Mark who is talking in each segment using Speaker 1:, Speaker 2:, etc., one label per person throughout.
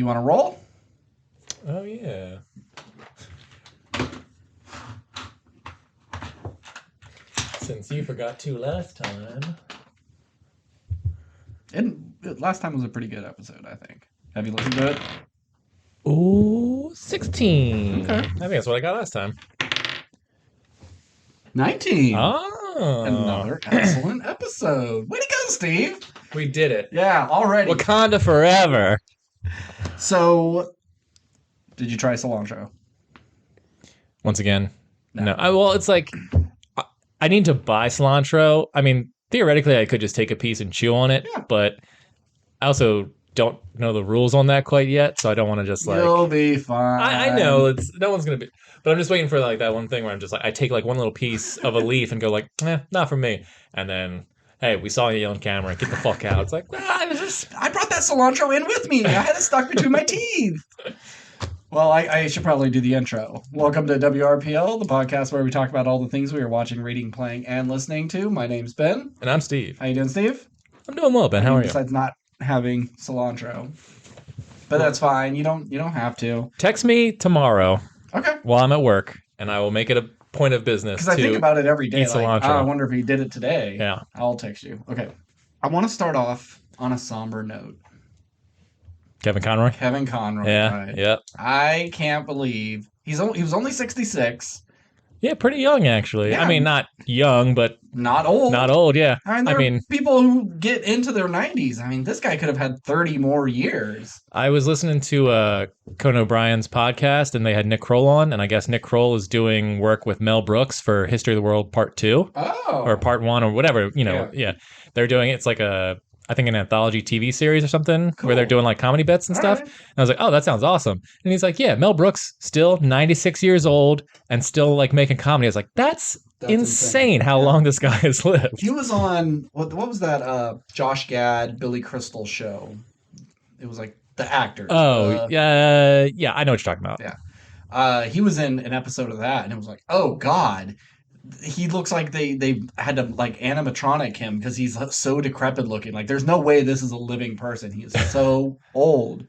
Speaker 1: You want to roll?
Speaker 2: Oh, yeah. Since you forgot to last time.
Speaker 1: And last time was a pretty good episode, I think. Have you listened to it?
Speaker 2: Ooh, 16.
Speaker 1: Okay.
Speaker 2: I think that's what I got last time.
Speaker 1: 19.
Speaker 2: Oh.
Speaker 1: Another excellent episode. Way to go, Steve.
Speaker 2: We did it.
Speaker 1: Yeah, already.
Speaker 2: Wakanda Forever.
Speaker 1: So, did you try cilantro?
Speaker 2: Once again, no. Well, it's like, I need to buy cilantro. I mean, theoretically, I could just take a piece and chew on it, but I also don't know the rules on that quite yet, so I don't want to just like...
Speaker 1: You'll be fine.
Speaker 2: I know, no one's going to be... But I'm just waiting for like that one thing where I'm just like, I take like one little piece of a leaf and go like, not for me. And then, hey, we saw you on camera, get the fuck out. It's like,
Speaker 1: I brought that cilantro in with me. I had it stuck between my teeth. Well, I should probably do the intro. Welcome to WRPL, the podcast where we talk about all the things we are watching, reading, playing, and listening to. My name's Ben.
Speaker 2: And I'm Steve.
Speaker 1: How you doing, Steve?
Speaker 2: I'm doing well, Ben. How are you?
Speaker 1: Besides not having cilantro. But that's fine. You don't have to.
Speaker 2: Text me tomorrow.
Speaker 1: Okay.
Speaker 2: While I'm at work, and I will make it a point of business
Speaker 1: because I think about it every day.
Speaker 2: Eat cilantro.
Speaker 1: I wonder if he did it today.
Speaker 2: Yeah.
Speaker 1: I'll text you. Okay. I want to start off on a somber note.
Speaker 2: Kevin Conroy?
Speaker 1: Kevin Conroy.
Speaker 2: Yeah.
Speaker 1: Right?
Speaker 2: Yep.
Speaker 1: I can't believe he was only 66.
Speaker 2: Yeah, pretty young actually.
Speaker 1: Yeah.
Speaker 2: I mean, not young, but
Speaker 1: not old.
Speaker 2: Not old, yeah.
Speaker 1: I mean, people who get into their 90s. I mean, this guy could have had 30 more years.
Speaker 2: I was listening to Conan O'Brien's podcast, and they had Nick Kroll on, and I guess Nick Kroll is doing work with Mel Brooks for History of the World Part 2.
Speaker 1: Oh.
Speaker 2: Or Part 1 or whatever, Yeah. They're doing it's like I think an anthology TV series or something where they're doing like comedy bits and stuff. Right. And I was like, oh, that sounds awesome. And he's like, yeah, Mel Brooks, still 96 years old and still like making comedy. I was like, that's insane how long this guy has lived.
Speaker 1: He was on, what was that Josh Gad, Billy Crystal show? It was like the actors.
Speaker 2: Oh, yeah, I know what you're talking about.
Speaker 1: Yeah. He was in an episode of that and it was like, oh God. He looks like they had to like animatronic him because he's so decrepit looking. Like there's no way this is a living person. He is so old.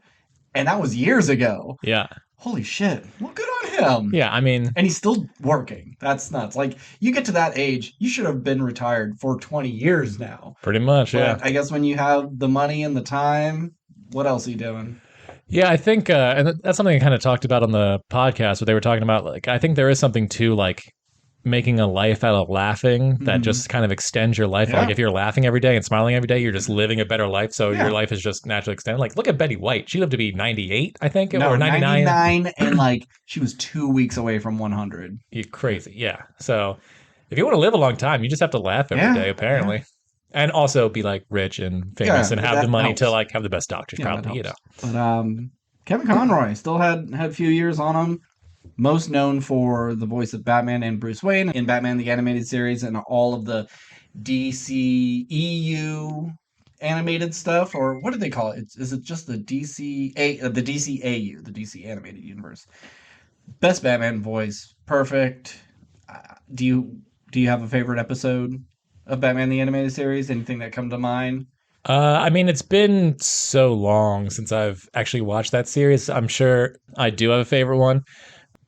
Speaker 1: And that was years ago.
Speaker 2: Yeah.
Speaker 1: Holy shit. Well, good on him.
Speaker 2: Yeah, I mean...
Speaker 1: And he's still working. That's nuts. Like, you get to that age, you should have been retired for 20 years now.
Speaker 2: Pretty much,
Speaker 1: but I guess when you have the money and the time, what else are you doing?
Speaker 2: Yeah, I think, and that's something I kind of talked about on the podcast, where they were talking about, like, I think there is something to, like, making a life out of laughing that just kind of extends your life. Yeah. Like if you're laughing every day and smiling every day, you're just living a better life. So your life is just naturally extended. Like look at Betty White. She lived to be 98, I think, or 99.
Speaker 1: 99 and like she was 2 weeks away from 100.
Speaker 2: You're crazy. Yeah. So if you want to live a long time, you just have to laugh every day, apparently. Yeah. And also be like rich and famous and have the money helps. To like have the best doctors, probably, you know.
Speaker 1: But Kevin Conroy still had a few years on him. Most known for the voice of Batman and Bruce Wayne in Batman the Animated Series and all of the DCEU animated stuff, or what do they call it? Is it just the DCAU, the DC Animated Universe? Best Batman voice, perfect. Do you have a favorite episode of Batman the Animated Series? Anything that come to mind?
Speaker 2: I mean, it's been so long since I've actually watched that series. I'm sure I do have a favorite one.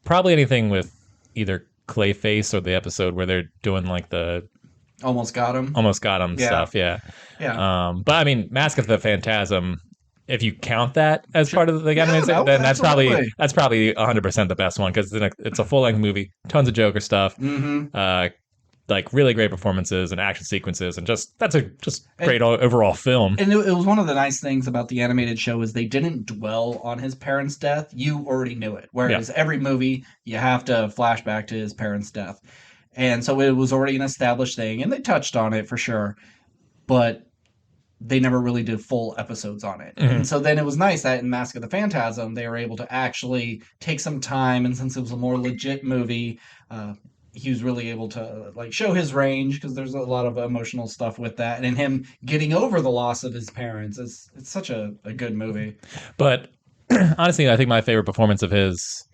Speaker 2: Probably anything with either Clayface or the episode where they're doing like the
Speaker 1: Almost Got Him
Speaker 2: stuff. Yeah. But I mean, Mask of the Phantasm, if you count that as part of the animated, then that's probably 100% the best one because it's a full length movie, tons of Joker stuff.
Speaker 1: Mm-hmm.
Speaker 2: Like really great performances and action sequences, and that's a great overall film.
Speaker 1: And it was one of the nice things about the animated show is they didn't dwell on his parents' death. You already knew it. Whereas every movie, you have to flash back to his parents' death. And so it was already an established thing, and they touched on it for sure. But they never really did full episodes on it. Mm-hmm. And so then it was nice that in Mask of the Phantasm, they were able to actually take some time, and since it was a more legit movie, he was really able to like show his range because there's a lot of emotional stuff with that, and him getting over the loss of his parents. It's such a good movie.
Speaker 2: But honestly, I think my favorite performance of his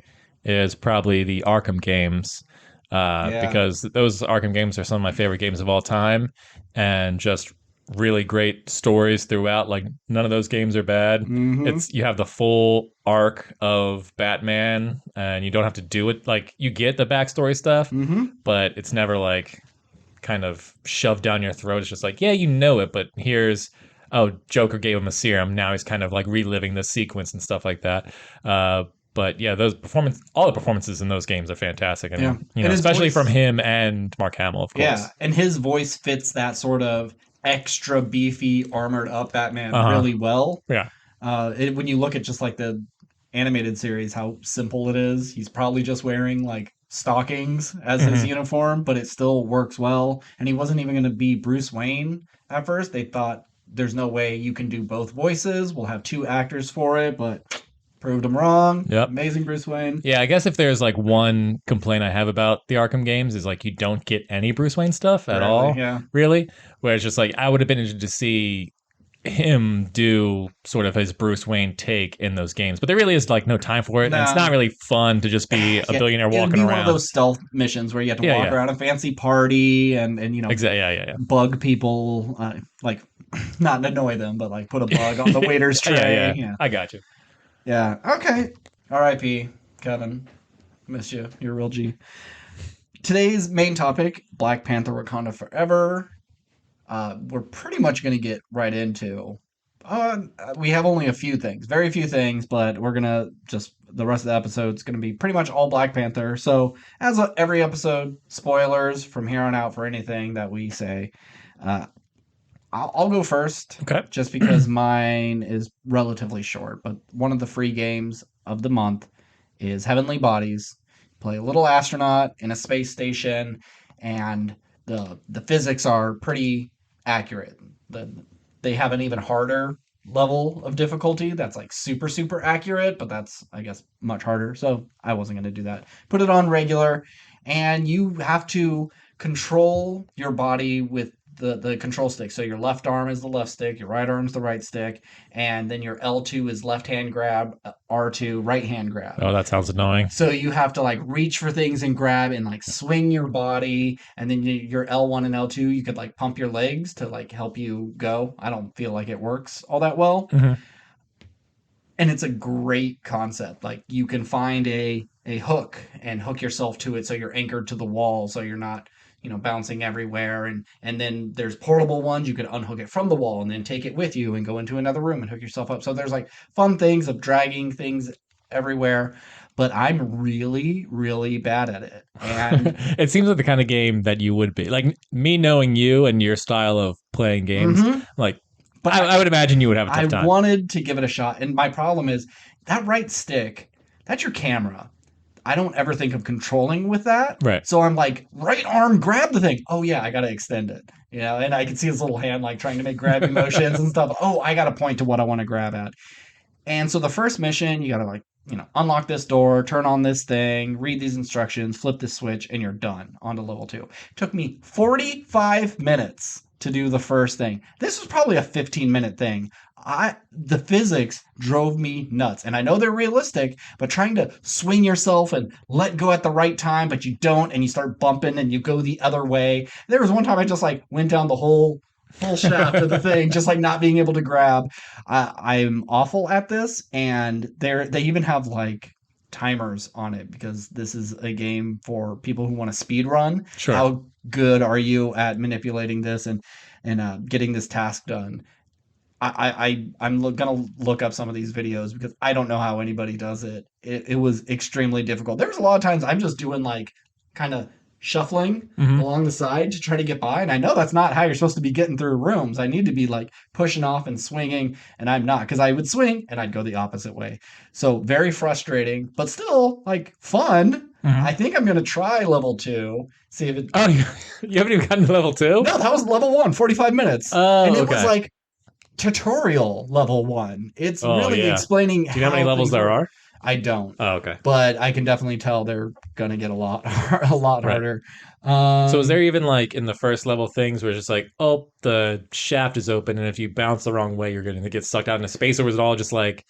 Speaker 2: is probably the Arkham games because those Arkham games are some of my favorite games of all time, and just really great stories throughout. Like none of those games are bad.
Speaker 1: Mm-hmm.
Speaker 2: You have the full arc of Batman, and you don't have to do it. Like you get the backstory stuff,
Speaker 1: Mm-hmm.
Speaker 2: but it's never like kind of shoved down your throat. It's just like, yeah, you know it, but here's Joker gave him a serum. Now he's kind of like reliving the sequence and stuff like that. But yeah, all the performances in those games are fantastic. I
Speaker 1: Yeah.
Speaker 2: mean,
Speaker 1: And his
Speaker 2: especially
Speaker 1: voice,
Speaker 2: from him and Mark Hamill, of
Speaker 1: yeah,
Speaker 2: course.
Speaker 1: and his voice fits that sort of extra beefy, armored up Batman
Speaker 2: Uh
Speaker 1: really
Speaker 2: huh.
Speaker 1: well.
Speaker 2: Yeah.
Speaker 1: When you look at just like the animated series, how simple it is. He's probably just wearing like stockings as his
Speaker 2: Hmm.
Speaker 1: uniform, but it still works well. And he wasn't even going to be Bruce Wayne at first. They thought there's no way you can do both voices. We'll have two actors for it, but proved them wrong.
Speaker 2: Yep.
Speaker 1: Amazing Bruce Wayne.
Speaker 2: Yeah, I guess if there's like one complaint I have about the Arkham games is like you don't get any Bruce Wayne stuff at
Speaker 1: Barely,
Speaker 2: all,
Speaker 1: yeah.
Speaker 2: really. Where it's just like I would have been interested to see him do sort of his Bruce Wayne take in those games, but there really is like no time for it, and it's
Speaker 1: Nah.
Speaker 2: not really fun to just be a
Speaker 1: Yeah,
Speaker 2: billionaire
Speaker 1: it'd
Speaker 2: walking
Speaker 1: be one of
Speaker 2: around.
Speaker 1: those stealth missions where you have to
Speaker 2: Yeah,
Speaker 1: walk
Speaker 2: yeah,
Speaker 1: around a fancy party and
Speaker 2: exactly. Yeah, yeah,
Speaker 1: bug people, like not annoy them, but like put a bug on the
Speaker 2: yeah,
Speaker 1: waiter's
Speaker 2: yeah,
Speaker 1: tray.
Speaker 2: yeah.
Speaker 1: Yeah.
Speaker 2: I got you.
Speaker 1: Yeah. Okay. R.I.P. Kevin. Miss you. You're a real G. Today's main topic: Black Panther: Wakanda Forever. We're pretty much going to get right into. We have only a few things, very few things, but we're gonna just the rest of the episode's gonna be pretty much all Black Panther. So, as every episode, spoilers from here on out for anything that we say. Uh, I'll go first,
Speaker 2: Okay.
Speaker 1: just because mine is relatively short. But one of the free games of the month is Heavenly Bodies. Play a little astronaut in a space station, and the physics are pretty accurate. They have an even harder level of difficulty that's like super super accurate, but that's I guess much harder. So I wasn't going to do that. Put it on regular, and you have to control your body with the control stick. So your left arm is the left stick, your right arm is the right stick, and then your L2 is left hand grab, R2 right hand grab.
Speaker 2: Oh, that sounds annoying.
Speaker 1: So you have to like reach for things and grab and like swing your body, and then your L1 and L2 you could like pump your legs to like help you go. I don't feel like it works all that well.
Speaker 2: Hmm.
Speaker 1: And it's a great concept. Like you can find a hook and hook yourself to it so you're anchored to the wall so you're not bouncing everywhere, and then there's portable ones you could unhook it from the wall and then take it with you and go into another room and hook yourself up. So there's like fun things of dragging things everywhere, but I'm really really bad at it. And
Speaker 2: It seems like the kind of game that you would be like me knowing you and your style of playing games.
Speaker 1: Mhm.
Speaker 2: Like,
Speaker 1: But
Speaker 2: I would imagine you would have a
Speaker 1: I
Speaker 2: tough time.
Speaker 1: wanted to give it a shot, and my problem is that right stick, that's your camera. I don't ever think of controlling with that.
Speaker 2: Right.
Speaker 1: So I'm like, right arm, grab the thing. Oh yeah, I gotta extend it. And I can see his little hand like trying to make grabbing motions and stuff. Oh, I gotta point to what I want to grab at. And so the first mission, you gotta like, unlock this door, turn on this thing, read these instructions, flip this switch, and you're done on to level 2. It took me 45 minutes to do the first thing. This was probably a 15-minute thing. The physics drove me nuts. And I know they're realistic, but trying to swing yourself and let go at the right time, but you don't, and you start bumping and you go the other way. There was one time I just like went down the whole shaft of the thing, just like not being able to grab. I'm awful at this, and they even have like timers on it because this is a game for people who want to speed run.
Speaker 2: Sure.
Speaker 1: How good are you at manipulating this and getting this task done? I'm gonna look up some of these videos because I don't know how anybody does it. It was extremely difficult. There was a lot of times I'm just doing like kind of shuffling
Speaker 2: Hmm.
Speaker 1: along the side to try to get by, and I know that's not how you're supposed to be getting through rooms. I need to be like pushing off and swinging, and I'm not, because I would swing and I'd go the opposite way. So very frustrating, but still like fun.
Speaker 2: Hmm.
Speaker 1: I think I'm gonna try level 2. See if it.
Speaker 2: Oh, you haven't even gotten to level 2?
Speaker 1: No, that was level 1, 45 minutes.
Speaker 2: Oh,
Speaker 1: And it
Speaker 2: okay.
Speaker 1: was like tutorial level 1. It's
Speaker 2: Oh,
Speaker 1: really
Speaker 2: yeah.
Speaker 1: explaining
Speaker 2: Do you know how many levels
Speaker 1: things
Speaker 2: there
Speaker 1: work.
Speaker 2: are?
Speaker 1: I don't,
Speaker 2: Oh, okay.
Speaker 1: but I can definitely tell they're gonna get a lot a lot
Speaker 2: Right.
Speaker 1: harder.
Speaker 2: So is there even like in the first level things where it's just like, oh, the shaft is open, and if you bounce the wrong way, you're going to get sucked out into space, or was it all just like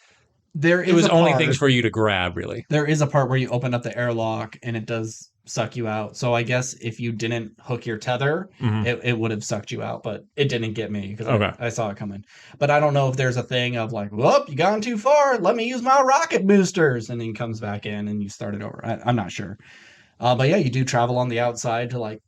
Speaker 1: There
Speaker 2: it
Speaker 1: is
Speaker 2: was
Speaker 1: a
Speaker 2: only
Speaker 1: part.
Speaker 2: things for you to grab, really?
Speaker 1: There is a part where you open up the airlock and it does suck you out. So I guess if you didn't hook your tether, it would have sucked you out, but it didn't get me because I saw it coming. But I don't know if there's a thing of like, whoop, you gone too far. Let me use my rocket boosters. And then he comes back in and you start it over. I'm not sure. But yeah, you do travel on the outside to like,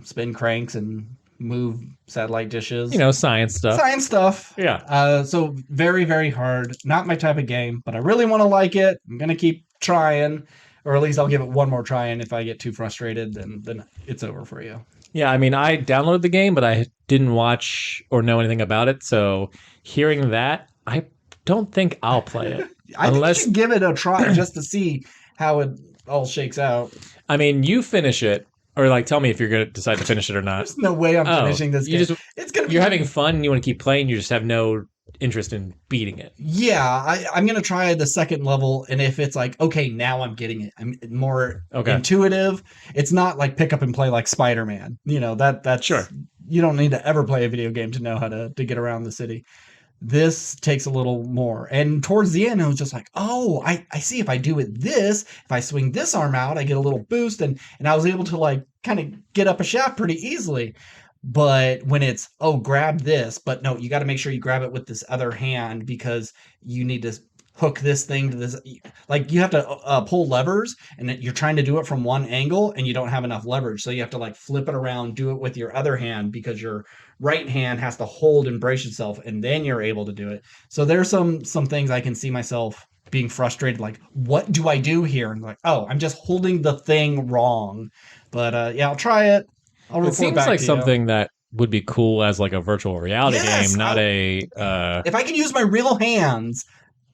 Speaker 1: spin cranks and move satellite dishes.
Speaker 2: Science stuff.
Speaker 1: Science stuff.
Speaker 2: Yeah.
Speaker 1: So very, very hard. Not my type of game, but I really want to like it. I'm going to keep trying, or at least I'll give it one more try. And if I get too frustrated, then it's over for you.
Speaker 2: Yeah, I mean, I downloaded the game, but I didn't watch or know anything about it. So hearing that, I don't think I'll play it.
Speaker 1: I think you should give it a try just to see how it all shakes out.
Speaker 2: I mean, you finish it. Or like, tell me if you're going to decide to finish it or not.
Speaker 1: There's no way I'm finishing this game.
Speaker 2: It's gonna be. You're having fun and you want to keep playing. You just have no interest in beating it.
Speaker 1: Yeah, I'm going to try the second level. And if it's like, okay, now I'm getting it. I'm more intuitive. It's not like pick up and play like Spider-Man. That's
Speaker 2: sure.
Speaker 1: You don't need to ever play a video game to know how to get around the city. This takes a little more. And towards the end, I was just like, oh, I see if I do it this, if I swing this arm out, I get a little boost. And I was able to like kind of get up a shaft pretty easily. But when it's, grab this, but no, you got to make sure you grab it with this other hand because you need to hook this thing to this. Like you have to pull levers and you're trying to do it from one angle and you don't have enough leverage. So you have to like flip it around, do it with your other hand because your right hand has to hold and brace itself and then you're able to do it. So there's some things I can see myself being frustrated. Like, what do I do here? And like, I'm just holding the thing wrong. But yeah, I'll try it.
Speaker 2: It seems like something that would be cool as like a virtual reality game, not if
Speaker 1: I can use my real hands,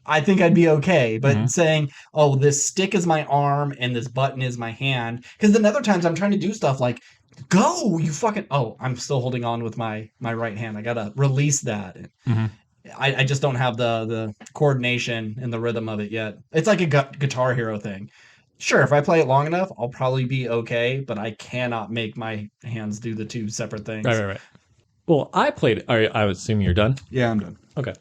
Speaker 1: I think I'd be okay. But saying, this stick is my arm and this button is my hand. Because then other times I'm trying to do stuff like, go, you fucking, I'm still holding on with my right hand. I got to release that. I just don't have the coordination and the rhythm of it yet. It's like a Guitar Hero thing. Sure, if I play it long enough, I'll probably be okay, but I cannot make my hands do the two separate things.
Speaker 2: Right. Well, I played... I would assume you're done?
Speaker 1: Yeah, I'm done.
Speaker 2: Okay.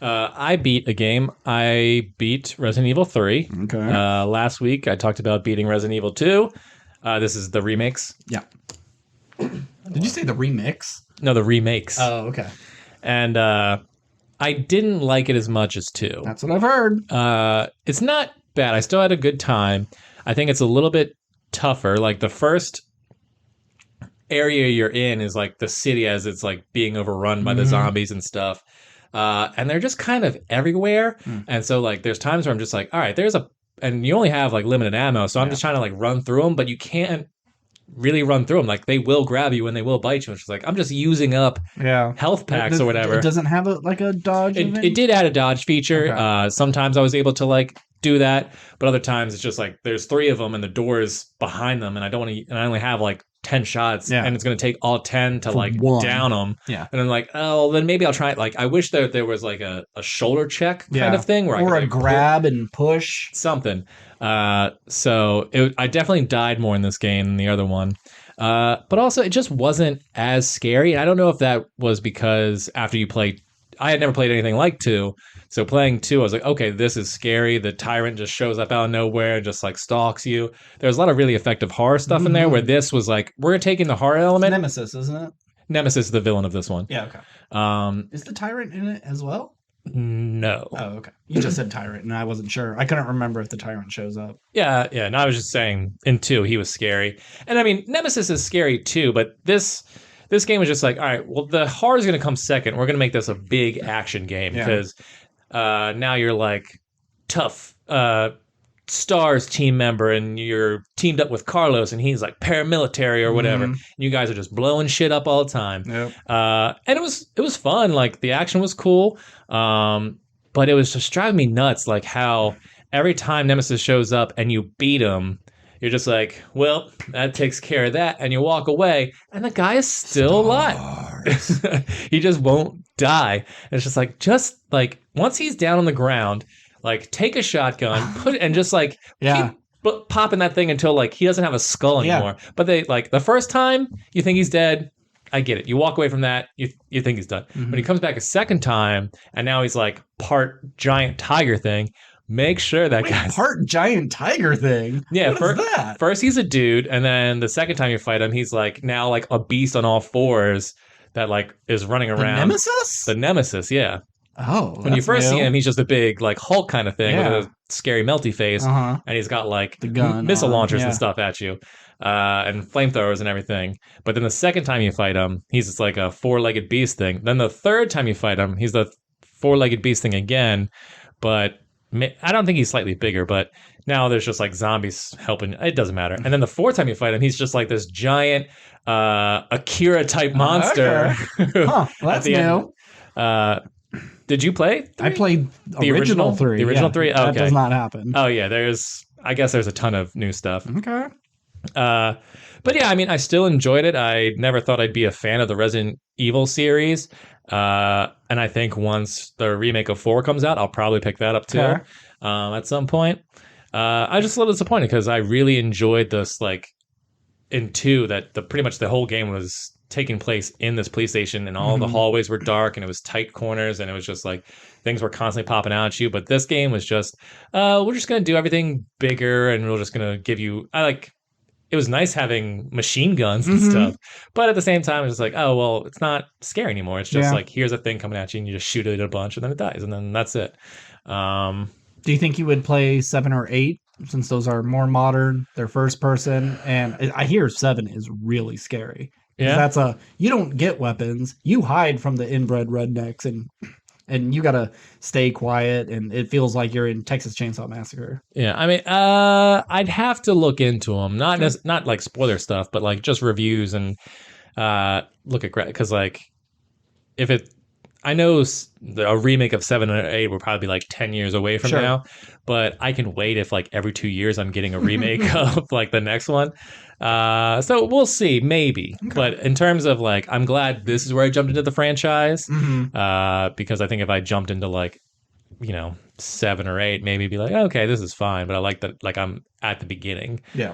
Speaker 2: I beat a game. I beat Resident Evil 3.
Speaker 1: Okay.
Speaker 2: Last week, I talked about beating Resident Evil 2. This is the remakes.
Speaker 1: Yeah. Did you say the remix?
Speaker 2: No, the remakes.
Speaker 1: Oh, okay.
Speaker 2: And I didn't like it as much as 2.
Speaker 1: That's what I've heard.
Speaker 2: It's not bad. I still had a good time. I think it's a little bit tougher. Like the first area you're in is like the city as it's like being overrun by the zombies and stuff. And they're just kind of everywhere. And so like there's times where I'm just like, all right, and you only have like limited ammo. So I'm just trying to like run through them, but you can't really run through them. Like they will grab you and they will bite you. It's just like, I'm just using up health packs or whatever.
Speaker 1: It doesn't have a dodge.
Speaker 2: It did add a dodge feature. Okay. Sometimes I was able to like do that, but other times it's just like there's 3 of them and the door is behind them and I don't want to, and I only have like 10 shots and it's going to take all 10 to like down them. Yeah. And I'm like, then maybe I'll try it. Like I wish that there was like a shoulder check kind of thing where
Speaker 1: or I could, grab and push
Speaker 2: something. So I definitely died more in this game than the other one. But also it just wasn't as scary. And I don't know if that was because after you played, I had never played anything like 2. So playing 2, I was like, okay, this is scary. The tyrant just shows up out of nowhere and just like stalks you. There's a lot of really effective horror stuff in there where this was like, we're taking the horror element.
Speaker 1: It's Nemesis, isn't it?
Speaker 2: Nemesis is the villain of this one.
Speaker 1: Yeah, okay. Is the tyrant in it as well?
Speaker 2: No.
Speaker 1: Oh, okay. You just said tyrant and I wasn't sure. I couldn't remember if the tyrant shows up.
Speaker 2: Yeah. No, I was just saying in 2, he was scary. And I mean, Nemesis is scary too, but this game was just like, all right, well, the horror is going to come second. We're going to make this a big action game because now you're like tough STARS team member and you're teamed up with Carlos and he's like paramilitary or whatever. And you guys are just blowing shit up all the time. Yep. And it was fun. Like the action was cool. But it was just driving me nuts. Like how every time Nemesis shows up and you beat him, you're just like, well, that takes care of that. And you walk away and the guy is still alive. He just won't die. And it's just like once he's down on the ground, like take a shotgun, put it and just like keep popping that thing until like he doesn't have a skull anymore. But they like the first time you think he's dead, I get it. You walk away from that, you think he's done. When he comes back a second time and now he's like part giant tiger thing, make sure that
Speaker 1: Wait,
Speaker 2: guy's
Speaker 1: part giant tiger thing.
Speaker 2: Yeah,
Speaker 1: what is that?
Speaker 2: First he's a dude, and then the second time you fight him, he's like now like a beast on all fours that like is running
Speaker 1: The
Speaker 2: around.
Speaker 1: Nemesis?
Speaker 2: The Nemesis, yeah.
Speaker 1: Oh,
Speaker 2: When you first see
Speaker 1: new.
Speaker 2: him, he's just a big like Hulk kind of thing with
Speaker 1: Yeah.
Speaker 2: a scary melty face,
Speaker 1: Uh-huh.
Speaker 2: and he's got like
Speaker 1: The gun
Speaker 2: missile
Speaker 1: arm,
Speaker 2: launchers
Speaker 1: yeah.
Speaker 2: and stuff at you, and flamethrowers and everything. But then the second time you fight him, he's just like a four-legged beast thing. Then the third time you fight him, he's the four-legged beast thing again, but I don't think he's slightly bigger, but now there's just like zombies helping. It doesn't matter. And then the fourth time you fight him, he's just like this giant Akira type monster.
Speaker 1: Okay. Huh, well, that's new.
Speaker 2: Did you play 3?
Speaker 1: I played the original 3.
Speaker 2: The original 3? Okay.
Speaker 1: That does not happen.
Speaker 2: Oh, yeah. I guess there's a ton of new stuff.
Speaker 1: Okay.
Speaker 2: But yeah, I mean, I still enjoyed it. I never thought I'd be a fan of the Resident Evil series. And I think once the remake of 4 comes out, I'll probably pick that up too at some point. I was just a little disappointed because I really enjoyed this, like, in 2, that pretty much the whole game was taking place in this police station, and all the hallways were dark, and it was tight corners, and it was just like things were constantly popping out at you. But this game was just, we're just going to do everything bigger, and we're just going to give you, it was nice having machine guns and stuff, but at the same time, it's just like, oh, well, it's not scary anymore. It's just like, here's a thing coming at you, and you just shoot it a bunch, and then it dies, and then that's it.
Speaker 1: Do you think you would play 7 or 8, since those are more modern, they're first person? And I hear 7 is really scary. Yeah, you don't get weapons, you hide from the inbred rednecks, and you gotta stay quiet, and it feels like you're in Texas Chainsaw Massacre.
Speaker 2: Yeah, I mean, I'd have to look into them, not like spoiler stuff, but like just reviews and look at, because like if it, I know a remake of 7 or 8 will probably be like 10 years away from now, but I can wait if like every 2 years I'm getting a remake of like the next one. So we'll see, maybe. Okay. But in terms of like, I'm glad this is where I jumped into the franchise, because I think if I jumped into like, 7 or 8, maybe be like, okay, this is fine. But I like that, like I'm at the beginning. Yeah.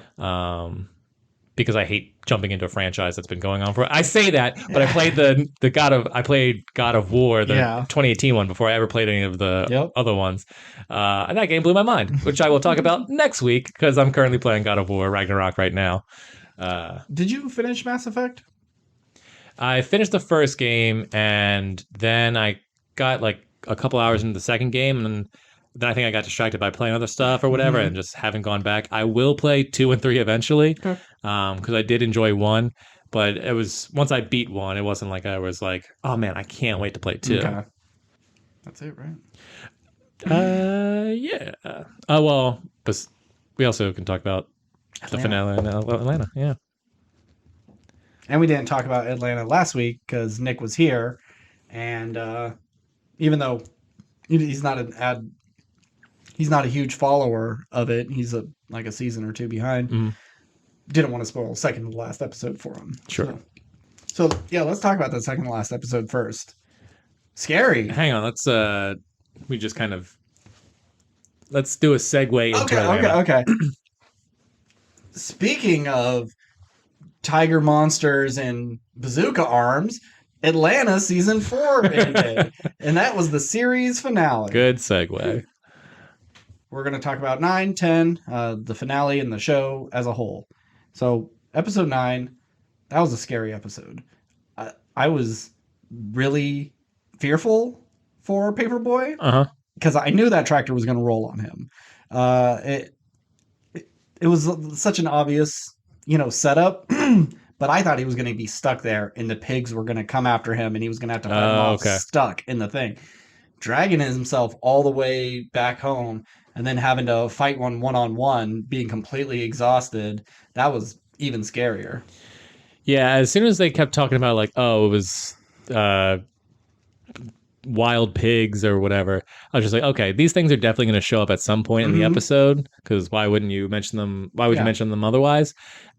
Speaker 2: Because I hate jumping into a franchise that's been going on for. I say that, but I played I played God of War, the 2018 one, before I ever played any of the other ones, and that game blew my mind, which I will talk about next week because I'm currently playing God of War Ragnarok right now.
Speaker 1: Did you finish Mass Effect?
Speaker 2: I finished the first game, and then I got like a couple hours into the second game, and then I think I got distracted by playing other stuff or whatever, and just haven't gone back. I will play 2 and 3 eventually, because I did enjoy 1, but it was, once I beat 1, it wasn't like I was like, oh man, I can't wait to play 2. Okay.
Speaker 1: That's it, right?
Speaker 2: Yeah. Well, but we also can talk about the finale in Atlanta. Yeah.
Speaker 1: And we didn't talk about Atlanta last week because Nick was here, and even though he's not a huge follower of it. He's like a season or 2 behind. Didn't want to spoil second to last episode for him.
Speaker 2: Sure.
Speaker 1: So yeah, let's talk about the second to last episode first. Scary.
Speaker 2: Hang on, let's do a segue into Atlanta.
Speaker 1: Okay. Speaking of tiger monsters and bazooka arms, Atlanta season 4 ended, and that was the series finale.
Speaker 2: Good segue.
Speaker 1: We're going to talk about 9, 10, the finale, and the show as a whole. So, episode 9, that was a scary episode. I was really fearful for Paperboy, because I knew that tractor was going to roll on him. It was such an obvious, setup, but I thought he was going to be stuck there, and the pigs were going to come after him, and he was going to have to fight him off stuck in the thing. Dragging himself all the way back home, and then having to fight one-on-one, being completely exhausted, that was even scarier.
Speaker 2: Yeah, as soon as they kept talking about, like, it was wild pigs or whatever, I was just like, okay, these things are definitely going to show up at some point in the episode, because why wouldn't you mention them? Why would you mention them otherwise?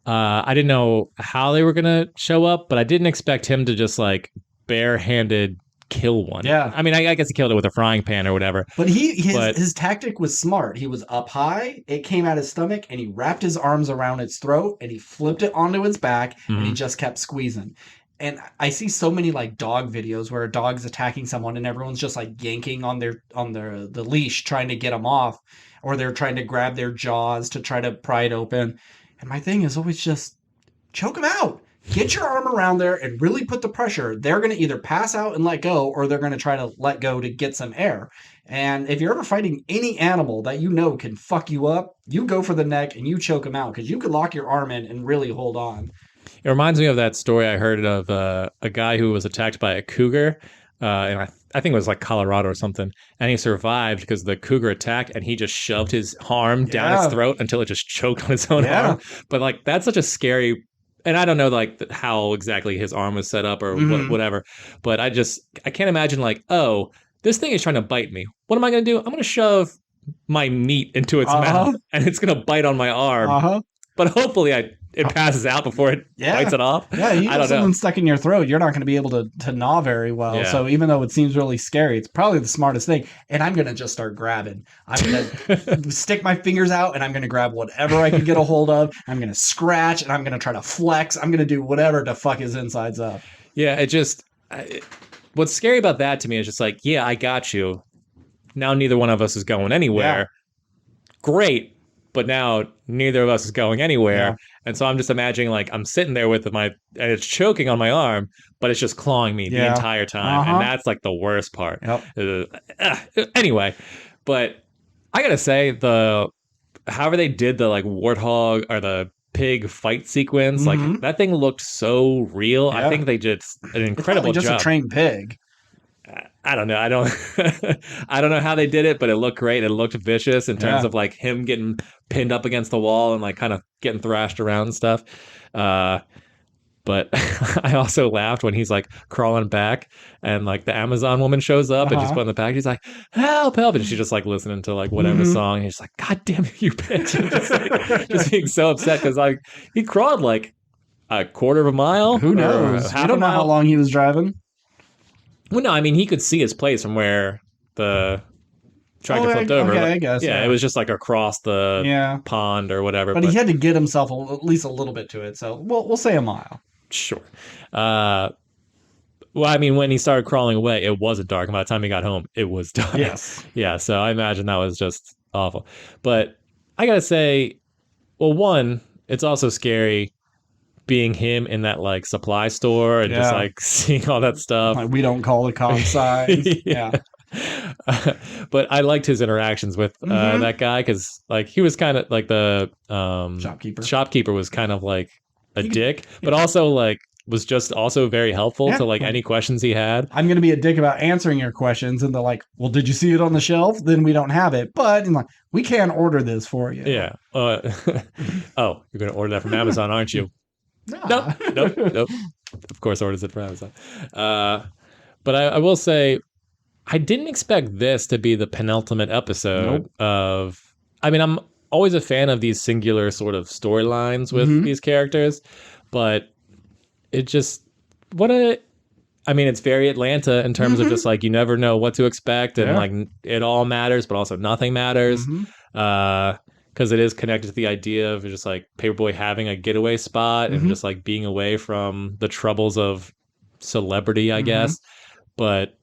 Speaker 2: I didn't know how they were going to show up, but I didn't expect him to just, like, barehanded kill one.
Speaker 1: Yeah.
Speaker 2: I mean, I guess he killed it with a frying pan or whatever.
Speaker 1: But his tactic was smart. He was up high, it came out his stomach, and he wrapped his arms around its throat, and he flipped it onto its back, and he just kept squeezing. and I see so many like dog videos where a dog's attacking someone and everyone's just like yanking on their the leash trying to get them off, or they're trying to grab their jaws to try to pry it open. And my thing is always just choke them out. Get your arm around there and really put the pressure. They're going to either pass out and let go, or they're going to try to let go to get some air. And if you're ever fighting any animal that you know can fuck you up, you go for the neck and you choke them out, because you could lock your arm in and really hold on.
Speaker 2: It reminds me of that story I heard of a guy who was attacked by a cougar, and I think it was like Colorado or something, and he survived because the cougar attacked, and he just shoved his arm down its throat until it just choked on his own arm. But like that's such a scary. And I don't know like how exactly his arm was set up or whatever, but I can't imagine like, oh, this thing is trying to bite me. What am I going to do? I'm going to shove my meat into its mouth, and it's going to bite on my arm. But hopefully it passes out before it bites it off.
Speaker 1: Yeah, you have something stuck in your throat, you're not going to be able to gnaw very well. Yeah. So even though it seems really scary, it's probably the smartest thing. And I'm going to just start grabbing. I'm going to stick my fingers out, and I'm going to grab whatever I can get a hold of. I'm going to scratch, and I'm going to try to flex. I'm going to do whatever to fuck his insides up.
Speaker 2: Yeah, what's scary about that to me is just like, yeah, I got you. Now neither one of us is going anywhere. Yeah. Great. But now neither of us is going anywhere. Yeah. And so I'm just imagining like I'm sitting there with and it's choking on my arm, but it's just clawing me the entire time. And that's like the worst part. Yep. Anyway, but I gotta say however they did the like warthog or the pig fight sequence, like that thing looked so real. Yeah. I think they did an incredible job.
Speaker 1: Just a trained pig.
Speaker 2: I don't know. I don't know how they did it, but it looked great. It looked vicious in terms of like him getting pinned up against the wall and like kind of getting thrashed around and stuff. But I also laughed when he's like crawling back and like the Amazon woman shows up and she's putting the package. He's like, help. And she's just like listening to like whatever song. And he's like, God damn it, you bitch. Just being so upset because like he crawled like a quarter of a mile.
Speaker 1: Who knows? You don't know how long he was driving.
Speaker 2: Well, no, I mean, he could see his place from where the tractor flipped over.
Speaker 1: Okay, I guess.
Speaker 2: Yeah, it was just like across the pond or whatever.
Speaker 1: But he had to get himself at least a little bit to it. So we'll say a mile.
Speaker 2: Sure. Well, I mean, when he started crawling away, it wasn't dark. And by the time he got home, it was dark.
Speaker 1: Yes.
Speaker 2: Yeah, so I imagine that was just awful. But I got to say, well, one, it's also scary being him in that like supply store and just like seeing all that stuff.
Speaker 1: Like, we don't call the cop signs.
Speaker 2: But I liked his interactions with that guy because like he was kind of like the shopkeeper was kind of like a dick, but also like was just also very helpful to like any questions he had.
Speaker 1: I'm going to be a dick about answering your questions, and they're like, well, did you see it on the shelf? Then we don't have it, but like, we can order this for you.
Speaker 2: Yeah. Oh, you're going to order that from Amazon, aren't you?
Speaker 1: Nah.
Speaker 2: Nope. Of course, orders it from Amazon. But I will say, I didn't expect this to be the penultimate episode of. I mean, I'm always a fan of these singular sort of storylines with these characters, but it just I mean, it's very Atlanta in terms of just like you never know what to expect, and like it all matters, but also nothing matters. Because it is connected to the idea of just like Paperboy having a getaway spot and just like being away from the troubles of celebrity, I guess. But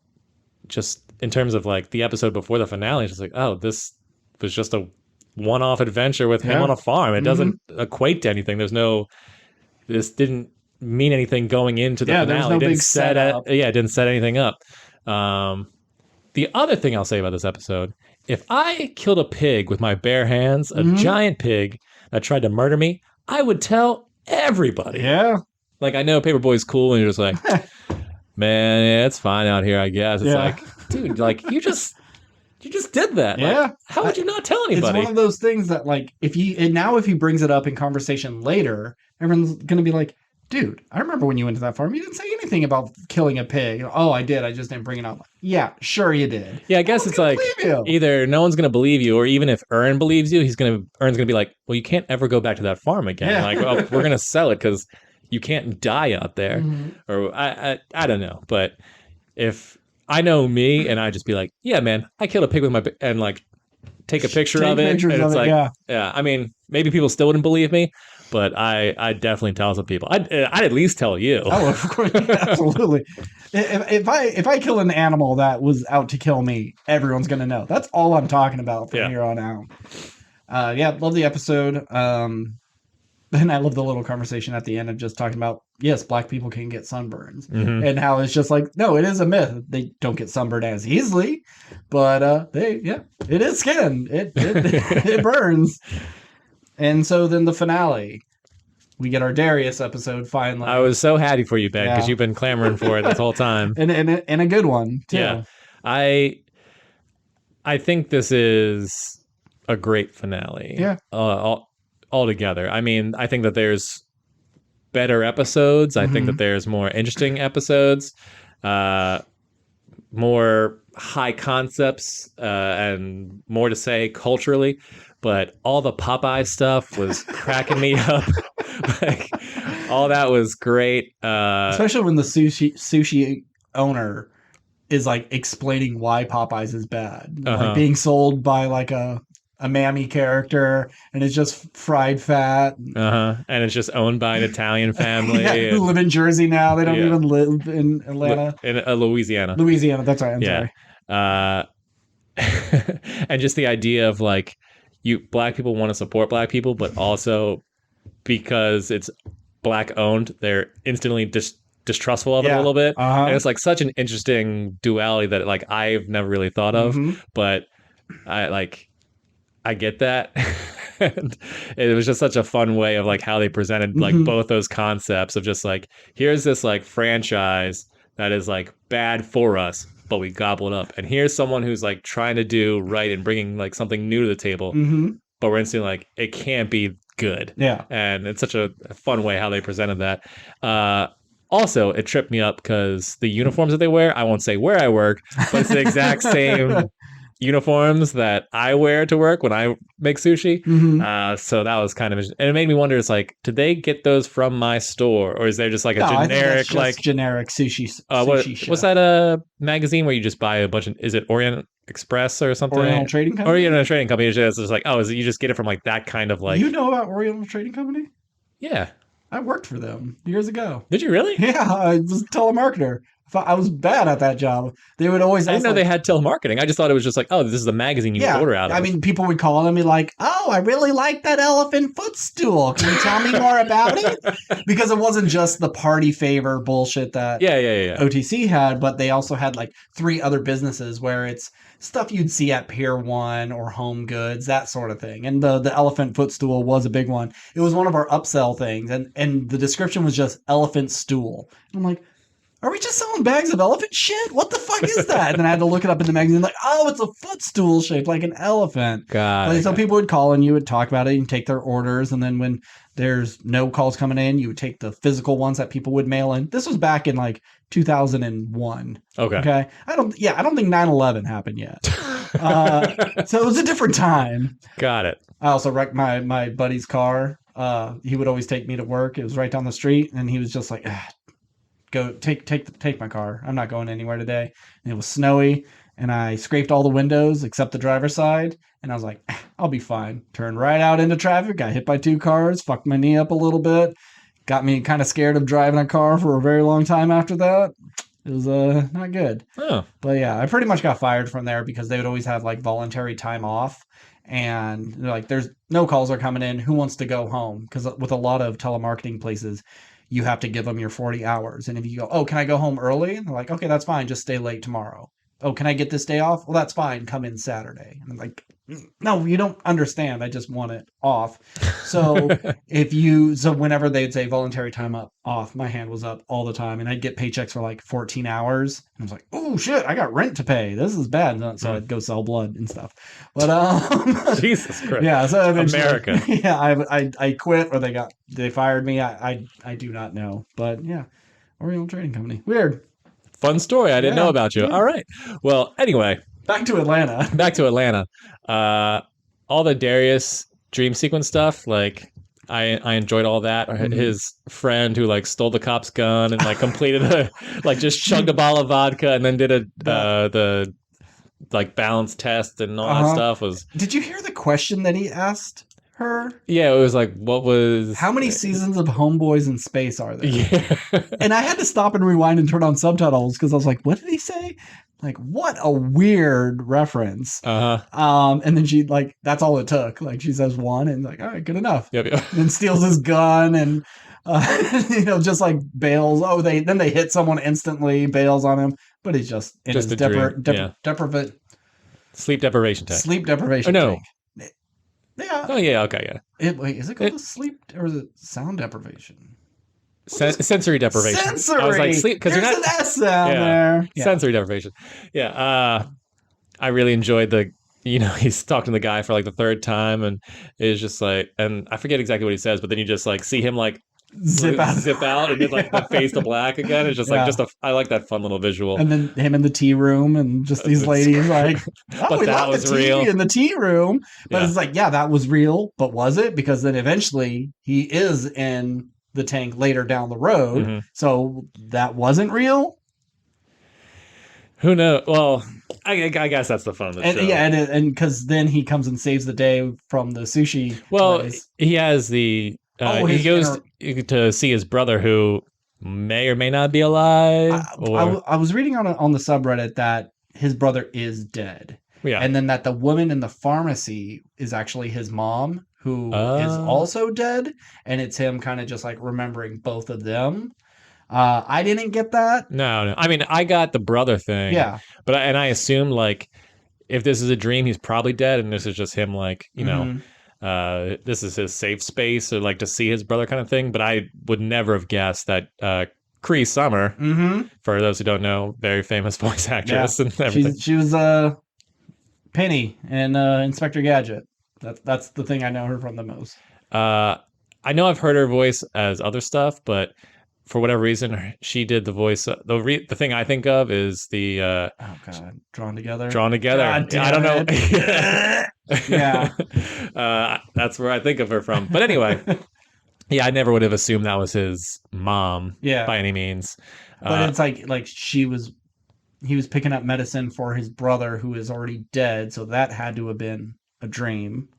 Speaker 2: just in terms of like the episode before the finale, it's just like, oh, this was just a one-off adventure with him on a farm. It doesn't equate to anything. This didn't mean anything going into the finale.
Speaker 1: There's no big setup.
Speaker 2: It didn't set anything up. The other thing I'll say about this episode, if I killed a pig with my bare hands, a giant pig that tried to murder me, I would tell everybody.
Speaker 1: Yeah.
Speaker 2: Like, I know Paperboy's cool, and you're just like, man, yeah, it's fine out here, I guess. It's like, dude, like, you just did that.
Speaker 1: Yeah.
Speaker 2: Like, how would you not tell anybody?
Speaker 1: It's one of those things that, like, if he brings it up in conversation later, everyone's going to be like, dude, I remember when you went to that farm, you didn't say anything about killing a pig. Oh, I did. I just didn't bring it up. Yeah, sure you did.
Speaker 2: Yeah, I guess it's like either no one's going to believe you, or even if Ern believes you, Ern's going to be like, well, you can't ever go back to that farm again. Yeah. Like, well, we're going to sell it because you can't die out there. Or I don't know. But if I know me and I just be like, yeah, man, I killed a pig with and like take a picture of it. And it's like, yeah, I mean, maybe people still wouldn't believe me. but I'd definitely tell some people. I'd at least tell you.
Speaker 1: Oh, of course, yeah, absolutely. If I kill an animal that was out to kill me, everyone's gonna know. That's all I'm talking about from here on out. Yeah, love the episode. And I love the little conversation at the end of just talking about, yes, black people can get sunburns, and how it's just like, no, it is a myth. They don't get sunburned as easily, but it is skin. It burns. And so then the finale, we get our Darius episode finally.
Speaker 2: I was so happy for you, Ben, because you've been clamoring for it this whole time.
Speaker 1: and a good one too.
Speaker 2: Yeah, I think this is a great finale.
Speaker 1: Yeah.
Speaker 2: Altogether. I mean, I think that there's better episodes. I think that there's more interesting episodes, more high concepts, and more to say culturally. But all the Popeye stuff was cracking me up. Like, all that was great.
Speaker 1: Especially when the sushi owner is like explaining why Popeyes is bad, like being sold by like a mammy character, and it's just fried fat.
Speaker 2: And it's just owned by an Italian family.
Speaker 1: Who live in Jersey now. They don't even live in Atlanta.
Speaker 2: In Louisiana.
Speaker 1: Louisiana, that's right. I'm
Speaker 2: sorry. And just the idea of like, black people want to support black people, but also because it's black owned, they're instantly distrustful of it a little bit. And it's like such an interesting duality that like I've never really thought of, but I get that. And it was just such a fun way of like how they presented like both those concepts of just like, here's this like franchise that is like bad for us, but we gobble it up. And here's someone who's like trying to do right and bringing like something new to the table, but we're instantly like, it can't be good.
Speaker 1: Yeah.
Speaker 2: And it's such a fun way how they presented that. Also, it tripped me up because the uniforms that they wear, I won't say where I work, but it's the exact same uniforms that I wear to work when I make sushi. So that was kind of, and it made me wonder, it's like, did they get those from my store, or is there just like a generic, like
Speaker 1: generic sushi
Speaker 2: what's that magazine where you just buy a bunch of, is it Orient Express or something?
Speaker 1: Oriental Trading Company?
Speaker 2: Oriental Trading Company is just like, oh, is it you just get it from like that kind of like...
Speaker 1: You know about Oriental Trading Company?
Speaker 2: Yeah.
Speaker 1: I worked for them years ago.
Speaker 2: Did you really?
Speaker 1: Yeah, I was a telemarketer. I was bad at that job. They would always
Speaker 2: I didn't know they had telemarketing. I just thought it was just like, oh, this is the magazine you order out of.
Speaker 1: I mean, people would call and be like, oh, I really like that elephant footstool. Can you tell me more about it? Because it wasn't just the party favor bullshit that OTC had, but they also had like 3 other businesses where it's stuff you'd see at Pier 1 or Home Goods, that sort of thing. And the elephant footstool was a big one. It was one of our upsell things. And the description was just elephant stool. I'm like, are we just selling bags of elephant shit? What the fuck is that? And then I had to look it up in the magazine, like, oh, it's a footstool shaped like an elephant. So people would call and you would talk about it and take their orders. And then when there's no calls coming in, you would take the physical ones that people would mail in. This was back in like 2001. Okay. I don't think 9/11 happened yet. So it was a different time.
Speaker 2: Got it.
Speaker 1: I also wrecked my buddy's car. He would always take me to work. It was right down the street. And he was just like, go take my car. I'm not going anywhere today. And it was snowy, and I scraped all the windows except the driver's side, and I was like, I'll be fine. Turned right out into traffic, got hit by 2 cars, fucked my knee up a little bit, got me kind of scared of driving a car for a very long time after that. It was not good. But yeah, I pretty much got fired from there because they would always have like voluntary time off, and they're like, there's no calls are coming in, who wants to go home? Because with a lot of telemarketing places, you have to give them your 40 hours. And if you go, oh, can I go home early? And they're like, okay, that's fine. Just stay late tomorrow. Oh, can I get this day off? Well, that's fine. Come in Saturday. And I'm like, no, you don't understand. I just want it off. So whenever they'd say voluntary time off, my hand was up all the time. And I'd get paychecks for like 14 hours. And I was like, oh shit, I got rent to pay. This is bad. So I'd go sell blood and stuff. But
Speaker 2: Jesus Christ.
Speaker 1: Yeah. So
Speaker 2: America.
Speaker 1: Yeah. I quit, or they fired me. I do not know. But yeah. Oriental Trading Company. Weird.
Speaker 2: Fun story. I didn't know about you. Yeah. All right. Well, anyway.
Speaker 1: Back to Atlanta.
Speaker 2: All the Darius dream sequence stuff, like I enjoyed all that. His friend who like stole the cop's gun and like completed just chugged a bottle of vodka and then did the like balance test and all that stuff was.
Speaker 1: Did you hear the question that he asked her?
Speaker 2: Yeah, it was like, what was...
Speaker 1: How many seasons of Homeboys in Space are there?
Speaker 2: Yeah.
Speaker 1: And I had to stop and rewind and turn on subtitles because I was like, what did he say? Like, what a weird reference.
Speaker 2: Uh-huh.
Speaker 1: And then she, like, that's all it took. Like, she says one and, like, all right, good enough.
Speaker 2: Yep.
Speaker 1: And then steals his gun and, just like bails. Oh, then they hit someone instantly, bails on him. But he's just in
Speaker 2: Just
Speaker 1: his
Speaker 2: a dream.
Speaker 1: sleep deprivation
Speaker 2: no.
Speaker 1: tank. Yeah.
Speaker 2: Oh, yeah, okay, yeah.
Speaker 1: Wait, is it called a sleep or is it sound deprivation?
Speaker 2: Sensory deprivation.
Speaker 1: Sensory.
Speaker 2: I was like, sleep, because you're not...
Speaker 1: There's an S down there.
Speaker 2: Yeah. Sensory deprivation. Yeah. I really enjoyed he's talking to the guy for like the third time, and it's just like, and I forget exactly what he says, but then you just like see him like zip out and then like the face to black again. It's just like I like that fun little visual.
Speaker 1: And then him in the tea room and just these ladies like,
Speaker 2: but that was real
Speaker 1: in the tea room. But it's like, yeah, that was real. But was it? Because then eventually he is in the tank later down the road. Mm-hmm. So that wasn't real.
Speaker 2: Who knows? Well, I guess that's the fun of the show.
Speaker 1: Yeah, and because then he comes and saves the day from the sushi place.
Speaker 2: He has the... he goes to see his brother, who may or may not be alive.
Speaker 1: I was reading on the subreddit that his brother is dead.
Speaker 2: Yeah.
Speaker 1: And then that the woman in the pharmacy is actually his mom, who is also dead. And it's him kind of just like remembering both of them. I didn't get that.
Speaker 2: No. I mean, I got the brother thing.
Speaker 1: Yeah.
Speaker 2: But I assumed like if this is a dream, he's probably dead, and this is just him like, this is his safe space or like to see his brother kind of thing. But I would never have guessed that Cree Summer, for those who don't know, very famous voice actress and everything.
Speaker 1: She was Penny in Inspector Gadget. That's the thing I know her from the most.
Speaker 2: I know I've heard her voice as other stuff, but for whatever reason, she did the voice. The thing I think of is the... oh,
Speaker 1: God. Drawn Together?
Speaker 2: Drawn Together. I don't know.
Speaker 1: Yeah.
Speaker 2: That's where I think of her from. But anyway, yeah, I never would have assumed that was his mom by any means.
Speaker 1: But it's like he was picking up medicine for his brother who is already dead, so that had to have been a dream.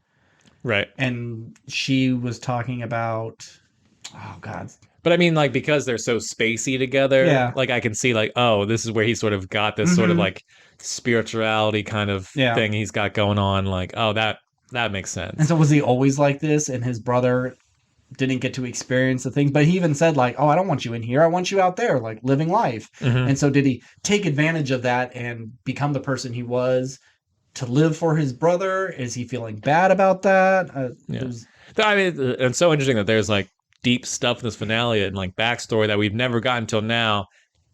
Speaker 2: Right.
Speaker 1: And she was talking about... Oh, God.
Speaker 2: But I mean, like, because they're so spacey together, like, I can see, like, oh, this is where he sort of got this sort of, like, spirituality kind of thing he's got going on. Like, oh, that makes sense.
Speaker 1: And so was he always like this, and his brother didn't get to experience the things? But he even said, like, oh, I don't want you in here. I want you out there, like, living life. And so did he take advantage of that and become the person he was to live for his brother? Is he feeling bad about that?
Speaker 2: I mean, it's so interesting that there's, like, deep stuff in this finale and like backstory that we've never gotten till now,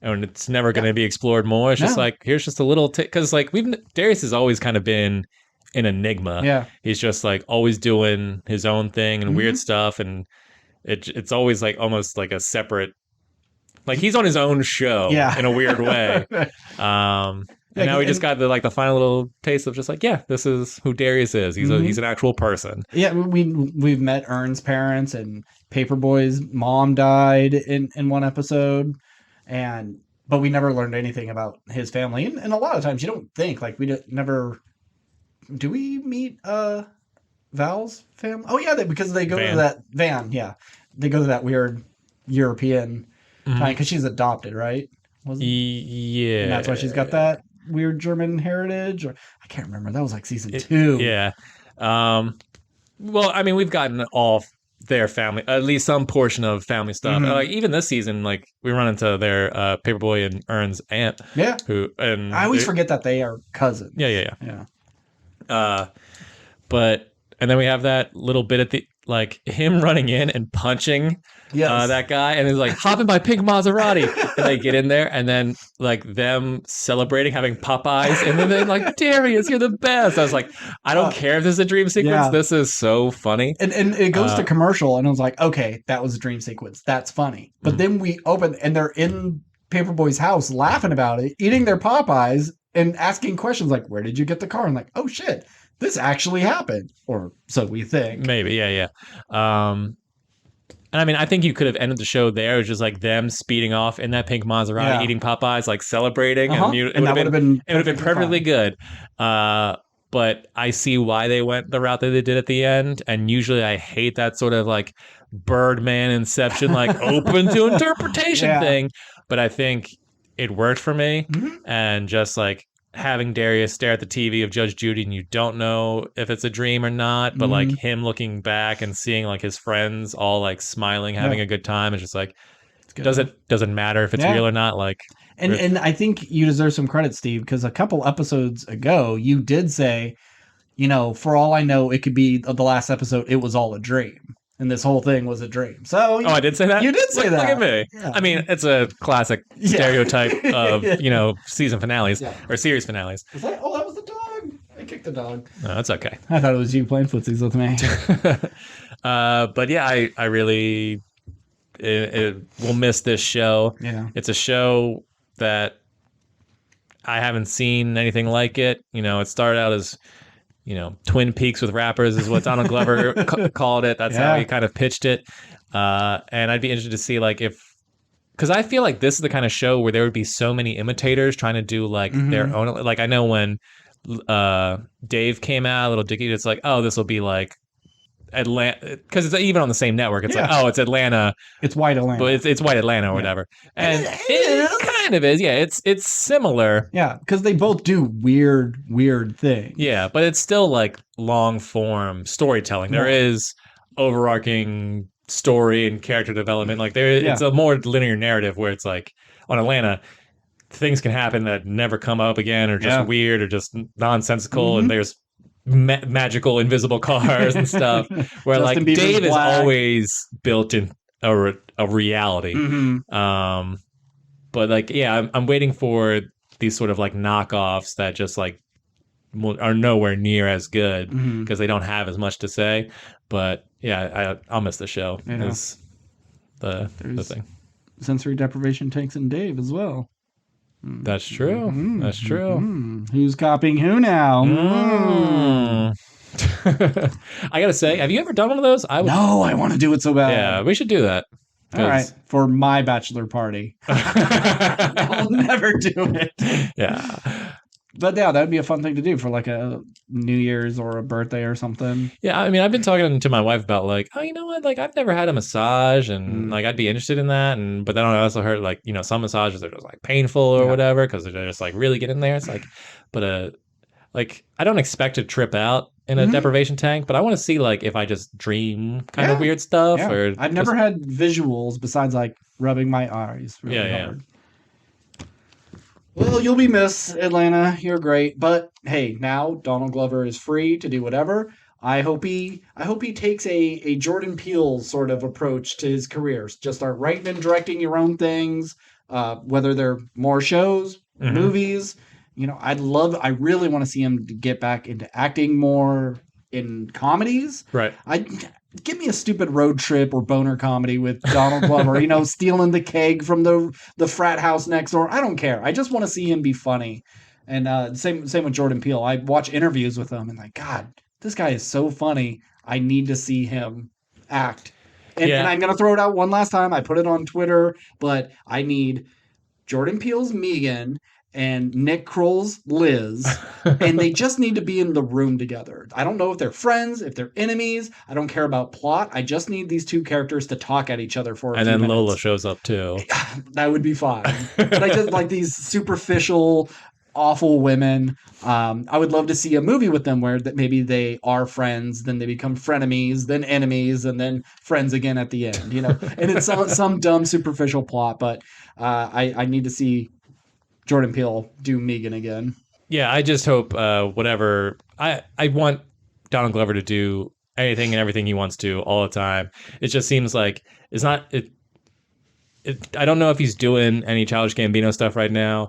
Speaker 2: and it's never going to be explored more. It's just like, here's just a little because like Darius has always kind of been an enigma. He's just like always doing his own thing and weird stuff, and it's always like almost like a separate, like he's on his own show in a weird way. And now we just got the final little taste of just like, this is who Darius is. He's an actual person. Yeah,
Speaker 1: we've met Ern's parents, and Paperboy's mom died in one episode, but we never learned anything about his family. And a lot of times you don't think, like, never... Do we meet Val's family? Oh, yeah, because they go to that... Van, yeah. They go to that weird European time, because she's adopted, right?
Speaker 2: Yeah.
Speaker 1: And that's why she's got that weird German heritage, or I can't remember. That was like season 2.
Speaker 2: Yeah. Well, I mean, we've gotten all their family, at least some portion of family stuff. Like even this season, like we run into their Paperboy and Ern's aunt.
Speaker 1: Yeah.
Speaker 2: And
Speaker 1: I always forget that they are cousins.
Speaker 2: Yeah. But and then we have that little bit at the like him running in and punching that guy, and he's like, hop in my pink Maserati, and they get in there, and then like them celebrating having Popeyes, and then they're like, Darius, you're the best. I was like, I don't care if this is a dream sequence. This is so funny.
Speaker 1: And it goes to commercial, and I was like, okay, that was a dream sequence. That's funny. But then we open, and they're in Paperboy's house laughing about it, eating their Popeyes, and asking questions like, where did you get the car? And like, oh shit, this actually happened, or so we think.
Speaker 2: Maybe, yeah. And I mean, I think you could have ended the show there. It was just like them speeding off in that pink Maserati, eating Popeyes, like celebrating, and it would have been perfectly good. But but I see why they went the route that they did at the end. And usually I hate that sort of like Birdman Inception, like open to interpretation thing. But I think it worked for me. And just like having Darius stare at the TV of Judge Judy and you don't know if it's a dream or not, but like him looking back and seeing like his friends all like smiling, having a good time. It's just like, doesn't matter if it's real or not. Like,
Speaker 1: and I think you deserve some credit, Steve, because a couple episodes ago you did say, for all I know, it could be the last episode. It was all a dream, and this whole thing was a dream. So,
Speaker 2: I did say that.
Speaker 1: You did say that.
Speaker 2: Look at me. Yeah. I mean, it's a classic stereotype of season finales or series finales.
Speaker 1: That was the dog. I kicked the dog.
Speaker 2: No, that's okay.
Speaker 1: I thought it was you playing footsies with me.
Speaker 2: But yeah, I really will miss this show.
Speaker 1: Yeah,
Speaker 2: it's a show that I haven't seen anything like it. It started out as Twin Peaks with rappers is what Donald Glover called it. That's how he kind of pitched it. And I'd be interested to see like because I feel like this is the kind of show where there would be so many imitators trying to do like their own. Like I know when Dave came out, Little Dicky, it's like, oh, this will be like Atlanta, because it's even on the same network. It's like, oh, it's Atlanta.
Speaker 1: It's White Atlanta.
Speaker 2: But it's White Atlanta or whatever. And it kind of is. Yeah, it's similar.
Speaker 1: Yeah, because they both do weird things.
Speaker 2: Yeah, but it's still like long form storytelling. There is overarching story and character development. Like it's a more linear narrative where it's like on Atlanta, things can happen that never come up again, or just weird, or just nonsensical, and there's magical invisible cars and stuff. Where like Dave is always built in a reality. But like, I'm waiting for these sort of like knockoffs that just like are nowhere near as good because they don't have as much to say. But I'll miss the show. Is the thing.
Speaker 1: Sensory deprivation takes in Dave as well.
Speaker 2: That's true. That's true.
Speaker 1: Who's copying who now?
Speaker 2: I gotta say, have you ever done one of those?
Speaker 1: No, I want to do it so bad.
Speaker 2: Yeah, we should do that.
Speaker 1: All right, for my bachelor party. I'll never do it.
Speaker 2: Yeah.
Speaker 1: But yeah, that'd be a fun thing to do for like a New Year's or a birthday or something.
Speaker 2: Yeah, I mean, I've been talking to my wife about like, oh, you know what? Like, I've never had a massage, and like, I'd be interested in that. But then I also heard like, some massages are just like painful or whatever because they're just like really get in there. It's like, but like, I don't expect to trip out in a deprivation tank, but I want to see like if I just dream kind of weird stuff.
Speaker 1: Yeah.
Speaker 2: Or
Speaker 1: I've never had visuals besides like rubbing my eyes really hard. Well, you'll be missed, Atlanta. You're great. But hey, now Donald Glover is free to do whatever. I hope he takes a Jordan Peele sort of approach to his career. Just start writing and directing your own things, whether they're more shows, movies. I really want to see him get back into acting more in comedies.
Speaker 2: Right.
Speaker 1: Give me a stupid road trip or boner comedy with Donald Glover, stealing the keg from the frat house next door. I don't care. I just want to see him be funny. And same with Jordan Peele. I watch interviews with him and like, God, this guy is so funny. I need to see him act. And I'm going to throw it out one last time. I put it on Twitter, but I need Jordan Peele's Megan and Nick Kroll's Liz, and they just need to be in the room together. I don't know if they're friends, if they're enemies. I don't care about plot. I just need these two characters to talk at each other for a few minutes.
Speaker 2: And then Lola shows up too.
Speaker 1: That would be fine. But I just like these superficial, awful women. I would love to see a movie with them where that maybe they are friends, then they become frenemies, then enemies, and then friends again at the end. And it's some dumb superficial plot. But I need to see Jordan Peele do Megan again.
Speaker 2: Yeah, I just hope whatever. I want Donald Glover to do anything and everything he wants to all the time. It just seems like it's not. I don't know if he's doing any Childish Gambino stuff right now.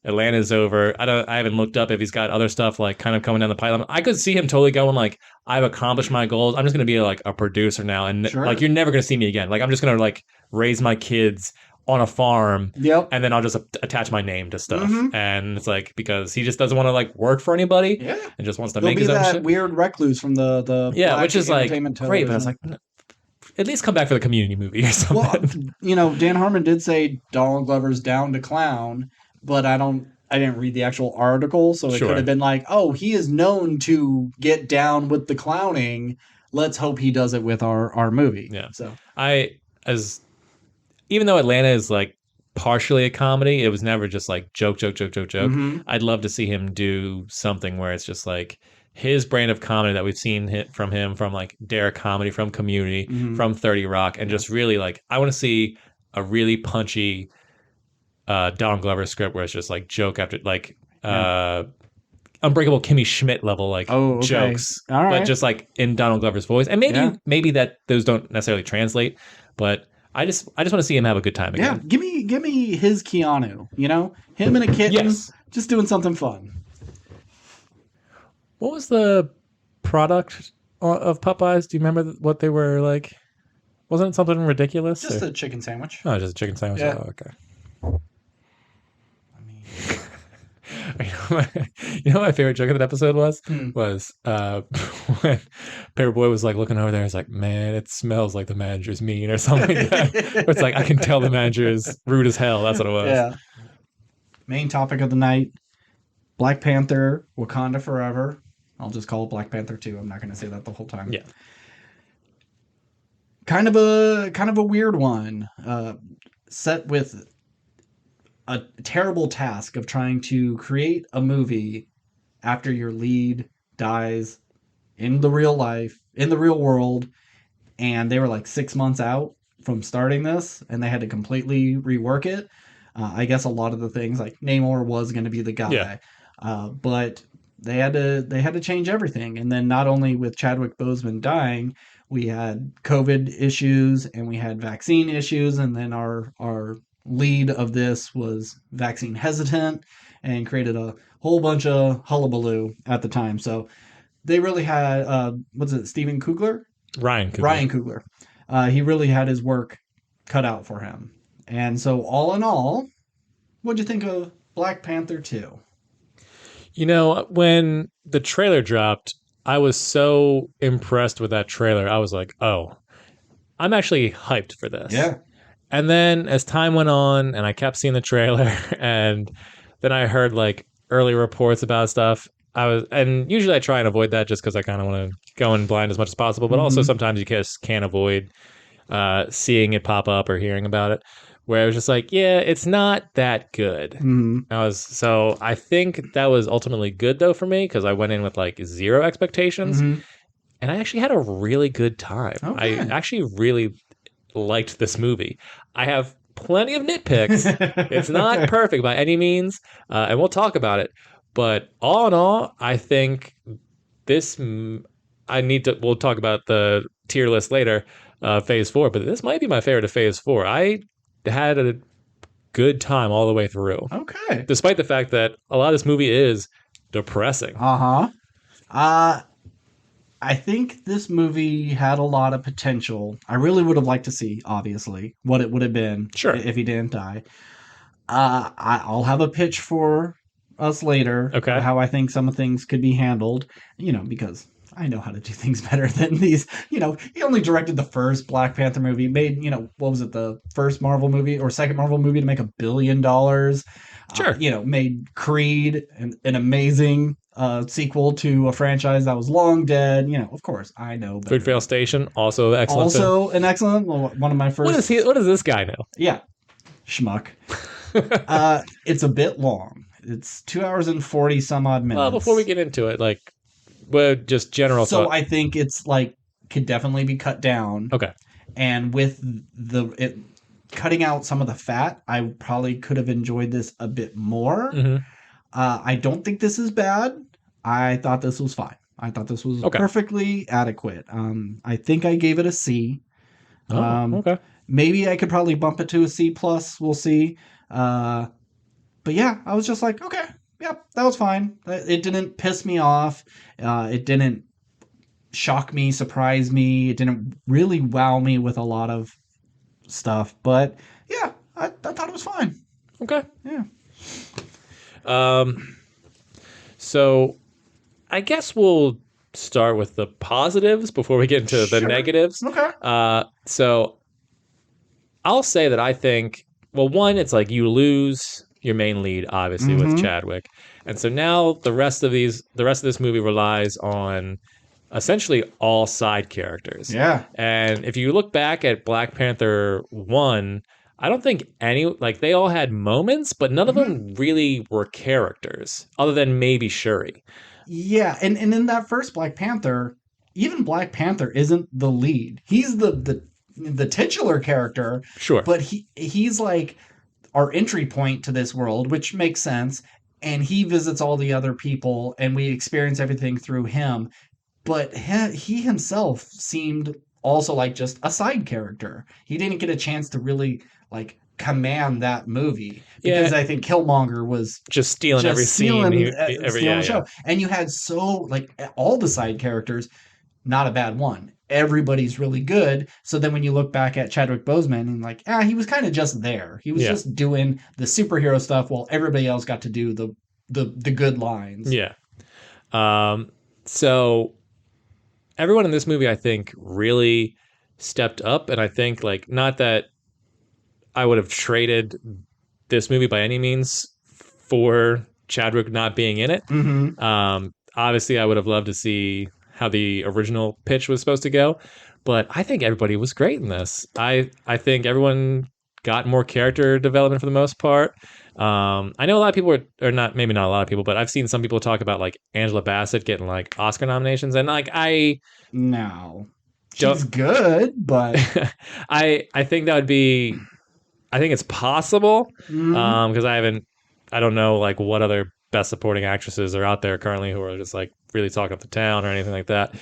Speaker 2: Atlanta's over. I haven't looked up if he's got other stuff like kind of coming down the pipeline. I could see him totally going like, I've accomplished my goals. I'm just going to be like a producer now, and like you're never going to see me again. Like I'm just going to like raise my kids on a farm, and then I'll just attach my name to stuff. And it's like, because he just doesn't want to like work for anybody, and just wants to make his own shit.
Speaker 1: Weird recluse from the
Speaker 2: which is like great, but it's like, at least come back for the Community movie or something.
Speaker 1: Well, Dan Harmon did say Donald Glover's down to clown, but I don't I didn't read the actual article, so it
Speaker 2: Sure.
Speaker 1: could have been like, oh, he is known to get down with the clowning. Let's hope he does it with our movie.
Speaker 2: Yeah.
Speaker 1: So
Speaker 2: Even though Atlanta is like partially a comedy, it was never just like joke, joke, joke, joke, joke.
Speaker 1: Mhm.
Speaker 2: I'd love to see him do something where it's just like his brand of comedy that we've seen from him, from like Derek Comedy, from Community,
Speaker 1: Mhm.
Speaker 2: from 30 Rock, and just really like I want to see a really punchy Donald Glover script where it's just like joke after like Unbreakable Kimmy Schmidt level like
Speaker 1: Oh, okay.
Speaker 2: jokes,
Speaker 1: All right.
Speaker 2: but just like in Donald Glover's voice, and maybe that those don't necessarily translate, but I just want to see him have a good time again.
Speaker 1: Yeah, give me his Keanu. You know, him and a kitten, just doing something fun.
Speaker 2: What was the product of Popeyes? Do you remember what they were like? Wasn't it something ridiculous?
Speaker 1: Just a chicken sandwich.
Speaker 2: Oh, just a chicken sandwich.
Speaker 1: Yeah.
Speaker 2: Oh, okay. You know what my favorite joke of that episode was when Paperboy was like looking over there. He's like, "Man, it smells like the manager's mean," or something like that. It's like I can tell the manager is rude as hell. That's what it was.
Speaker 1: Yeah. Main topic of the night: Black Panther, Wakanda Forever. I'll just call it Black Panther 2. I'm not going to say that the whole time.
Speaker 2: Yeah.
Speaker 1: Kind of a weird one. Set with a terrible task of trying to create a movie after your lead dies in the real world, and they were like 6 months out from starting this, and they had to completely rework it. I guess a lot of the things, like Namor was going to be the guy, but they had to change everything. And then not only with Chadwick Boseman dying, we had COVID issues and we had vaccine issues, and then our lead of this was vaccine hesitant and created a whole bunch of hullabaloo at the time. So they really had what's it, Steven Coogler?
Speaker 2: Ryan
Speaker 1: Coogler. He really had his work cut out for him. And so all in all, what'd you think of Black Panther 2?
Speaker 2: You know, when the trailer dropped, I was so impressed with that trailer. I was like, oh, I'm actually hyped for this.
Speaker 1: Yeah.
Speaker 2: And then as time went on and I kept seeing the trailer and then I heard like early reports about stuff, and usually I try and avoid that just because I kind of want to go in blind as much as possible, but also sometimes you just can't avoid seeing it pop up or hearing about it, where I was just like, yeah, it's not that good. So I think that was ultimately good though for me, because I went in with like zero expectations and I actually had a really good time.
Speaker 1: Okay.
Speaker 2: I actually really liked this movie. I have plenty of nitpicks. It's not perfect by any means, and we'll talk about it. But all in all, I think this. We'll talk about the tier list later, Phase 4. But this might be my favorite of Phase 4. I had a good time all the way through.
Speaker 1: Okay.
Speaker 2: Despite the fact that a lot of this movie is depressing.
Speaker 1: I think this movie had a lot of potential. I really would have liked to see, obviously, what it would have been if he didn't die. I'll have a pitch for us later.
Speaker 2: Okay.
Speaker 1: How I think some of things could be handled, because I know how to do things better than these. He only directed the first Black Panther movie, made, what was it, the first Marvel movie or second Marvel movie to make $1 billion.
Speaker 2: Sure.
Speaker 1: Made Creed, an amazing sequel to a franchise that was long dead. Of course, I know better.
Speaker 2: Fruitvale Station, also excellent.
Speaker 1: Also an excellent, one of my first.
Speaker 2: What does this guy know?
Speaker 1: Yeah, schmuck. It's a bit long. It's 2 hours and 40 some odd minutes.
Speaker 2: Well, before we get into it, just general
Speaker 1: So
Speaker 2: thought.
Speaker 1: I think it's could definitely be cut down.
Speaker 2: Okay.
Speaker 1: And with cutting out some of the fat, I probably could have enjoyed this a bit more. I don't think this is bad. I thought this was fine. I thought this was perfectly adequate. I think I gave it a C.
Speaker 2: Okay.
Speaker 1: Maybe I could probably bump it to a C+. We'll see. But yeah, I was just like, okay, yeah, that was fine. It didn't piss me off. It didn't shock me, surprise me. It didn't really wow me with a lot of stuff. But yeah, I thought it was fine.
Speaker 2: Okay.
Speaker 1: Yeah.
Speaker 2: So I guess we'll start with the positives before we get into the negatives.
Speaker 1: Okay.
Speaker 2: So I'll say that I think, well, one, it's like you lose your main lead, obviously, with
Speaker 1: Mm-hmm.
Speaker 2: Chadwick. And so now the rest of this movie relies on essentially all side characters.
Speaker 1: Yeah.
Speaker 2: And if you look back at Black Panther 1, I don't think any, like, they all had moments, but none of
Speaker 1: Mm-hmm.
Speaker 2: them really were characters, other than maybe Shuri.
Speaker 1: Yeah, and in that first Black Panther, even Black Panther isn't the lead. He's the titular character,
Speaker 2: Sure.
Speaker 1: but he's like our entry point to this world, which makes sense. And he visits all the other people, and we experience everything through him. But he himself seemed also like just a side character. He didn't get a chance to really like command that movie because
Speaker 2: Yeah,
Speaker 1: I think Killmonger was
Speaker 2: just stealing every
Speaker 1: just
Speaker 2: scene.
Speaker 1: stealing the show. And you had so like all the side characters, not a bad one. Everybody's really good. So then when you look back at Chadwick Boseman and like, he was kind of just there. He was
Speaker 2: Yeah.
Speaker 1: just doing the superhero stuff while everybody else got to do the good lines.
Speaker 2: Yeah. So everyone in this movie, I think, really stepped up. And I think, like, not that I would have traded this movie by any means for Chadwick not being in it.
Speaker 1: Mm-hmm.
Speaker 2: Obviously, I would have loved to see how the original pitch was supposed to go, but I think everybody was great in this. I think everyone got more character development for the most part. I know a lot of people are not, maybe not a lot of people, but I've seen some people talk about like Angela Bassett getting like Oscar nominations, and like
Speaker 1: No,
Speaker 2: don't,
Speaker 1: she's good, but
Speaker 2: I think that would be, I think it's possible
Speaker 1: mm,
Speaker 2: because I don't know like what other best supporting actresses are out there currently who are just like really talking up the town or anything like that.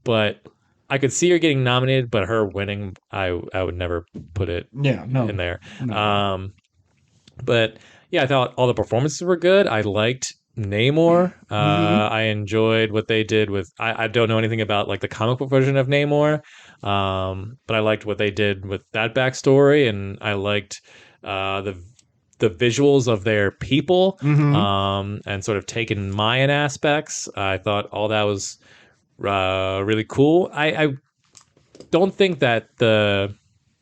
Speaker 2: But I could see her getting nominated, but her winning, I would never put it
Speaker 1: yeah,
Speaker 2: in there.
Speaker 1: no.
Speaker 2: But yeah, I thought all the performances were good. I liked Namor.
Speaker 1: Mm-hmm.
Speaker 2: I enjoyed what they did with. I don't know anything about like the comic book version of Namor, but I liked what they did with that backstory, and I liked the visuals of their people,
Speaker 1: Mm-hmm.
Speaker 2: and sort of taking Mayan aspects. I thought all that was really cool. I don't think that the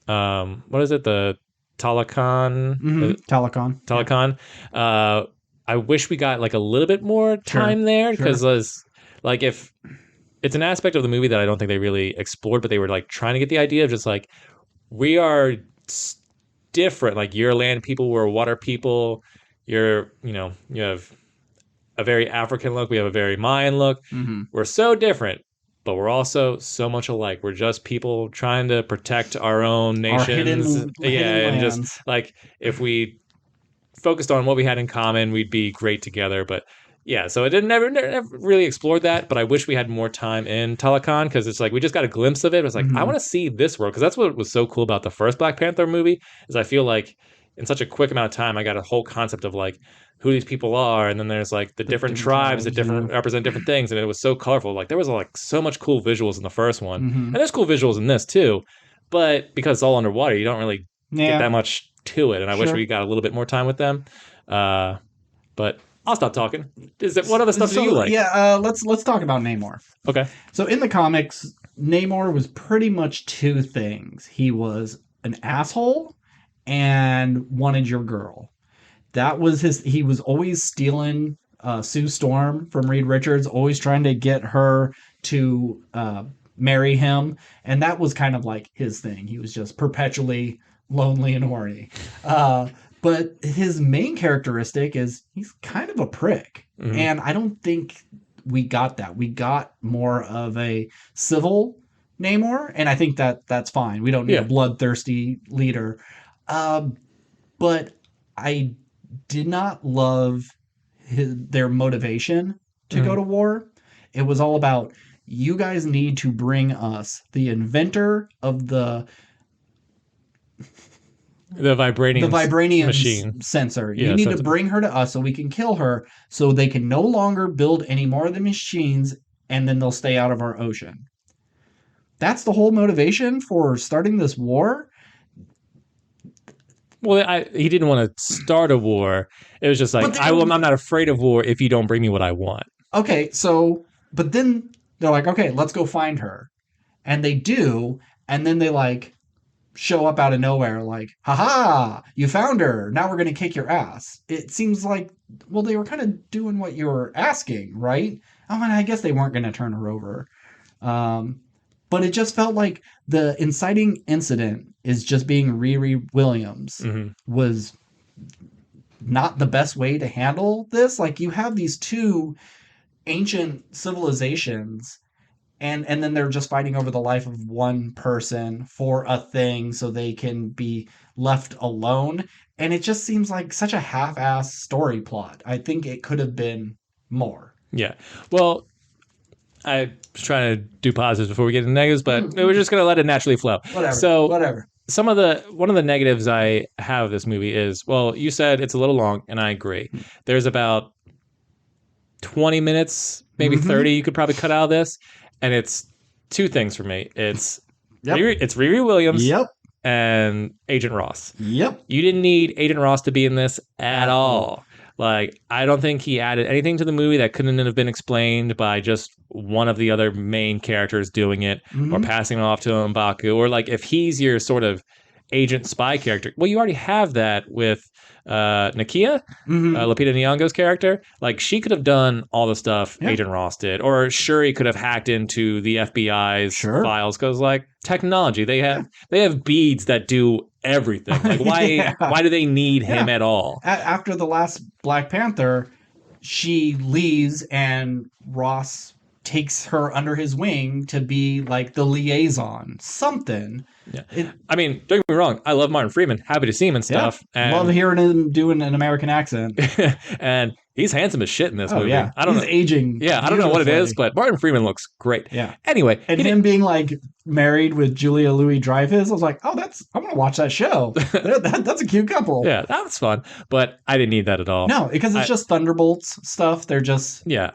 Speaker 2: what is it, the Talakan
Speaker 1: Mm-hmm. Telecon. Yeah.
Speaker 2: Telecon. I wish we got like a little bit more time there because like if it's an aspect of the movie that I don't think they really explored, but they were like trying to get the idea of just like we are different. Like you're land people, we're water people. You have a very African look. We have a very Mayan look.
Speaker 1: Mm-hmm.
Speaker 2: We're so different, but we're also so much alike. We're just people trying to protect our own
Speaker 1: Our
Speaker 2: nations.
Speaker 1: hidden
Speaker 2: And
Speaker 1: lands.
Speaker 2: just like if we focused on what we had in common, we'd be great together. But yeah, so it never really explored that. But I wish we had more time in Telecon because it's like we just got a glimpse of it. It was like I want to see this world because that's what was so cool about the first Black Panther movie. Is I feel like in such a quick amount of time, I got a whole concept of like who these people are, and then there's like the different tribes that represent different things, and it was so colorful. Like there was like so much cool visuals in the first one, and there's cool visuals in this too. But because it's all underwater, you don't really get that much to it, and I wish we got a little bit more time with them. But I'll stop talking. What other stuff do you like?
Speaker 1: Yeah, let's talk about Namor.
Speaker 2: Okay.
Speaker 1: So in the comics, Namor was pretty much two things. He was an asshole and wanted your girl. That was he was always stealing Sue Storm from Reed Richards, always trying to get her to marry him, and that was kind of like his thing. He was just perpetually lonely and horny. But his main characteristic is he's kind of a prick. Mm-hmm. And I don't think we got that. We got more of a civil Namor, and I think that's fine. We don't need a bloodthirsty leader. But I did not love their motivation to go to war. It was all about, you guys need to bring us the inventor of the vibranium
Speaker 2: machine
Speaker 1: sensor. You need to bring her to us so we can kill her, so they can no longer build any more of the machines, and then they'll stay out of our ocean. That's the whole motivation for starting this war.
Speaker 2: Well, he didn't want to start a war. It was just like, I'm not afraid of war if you don't bring me what I want.
Speaker 1: Okay, so, but then they're like, okay, let's go find her. And they do, and then they like show up out of nowhere like, haha, you found her. Now we're going to kick your ass. It seems like, well, they were kind of doing what you were asking, right? I mean, I guess they weren't going to turn her over. Um, but it just felt like the inciting incident is just being Riri Williams was not the best way to handle this. Like you have these two ancient civilizations and then they're just fighting over the life of one person for a thing so they can be left alone, and it just seems like such a half-ass story plot. I think it could have been more.
Speaker 2: Yeah. Well, I was trying to do positives before we get into negatives, but we're just going to let it naturally flow.
Speaker 1: Whatever.
Speaker 2: One of the negatives I have of this movie is, well, you said it's a little long, and I agree. There's about 20 minutes, maybe 30 you could probably cut out of this, and it's two things for me. It's Riri Williams and Agent Ross.
Speaker 1: Yep.
Speaker 2: You didn't need Agent Ross to be in this at all. Like, I don't think he added anything to the movie that couldn't have been explained by just one of the other main characters doing it or passing it off to M'Baku. Or, like, if he's your sort of agent spy character, well, you already have that with Nakia, Lupita Nyong'o's character. Like, she could have done all the stuff Agent Ross did. Or Shuri could have hacked into the FBI's files because, like, technology. They have beads that do everything. Like, why do they need him at all?
Speaker 1: After the last Black Panther, she leaves and Ross takes her under his wing to be like the liaison, something.
Speaker 2: Yeah. I mean, don't get me wrong. I love Martin Freeman. Happy to see him and stuff. And
Speaker 1: love hearing him doing an American accent.
Speaker 2: And he's handsome as shit in this movie.
Speaker 1: Yeah.
Speaker 2: I don't
Speaker 1: know. Aging.
Speaker 2: Yeah, I don't know what it is, but Martin Freeman looks great.
Speaker 1: Yeah.
Speaker 2: Anyway.
Speaker 1: And him being like married with Julia Louis-Dreyfus, I was like, I'm going to watch that show. That's a cute couple.
Speaker 2: Yeah, that was fun. But I didn't need that at all.
Speaker 1: No, because it's just Thunderbolts stuff. They're just...
Speaker 2: Yeah.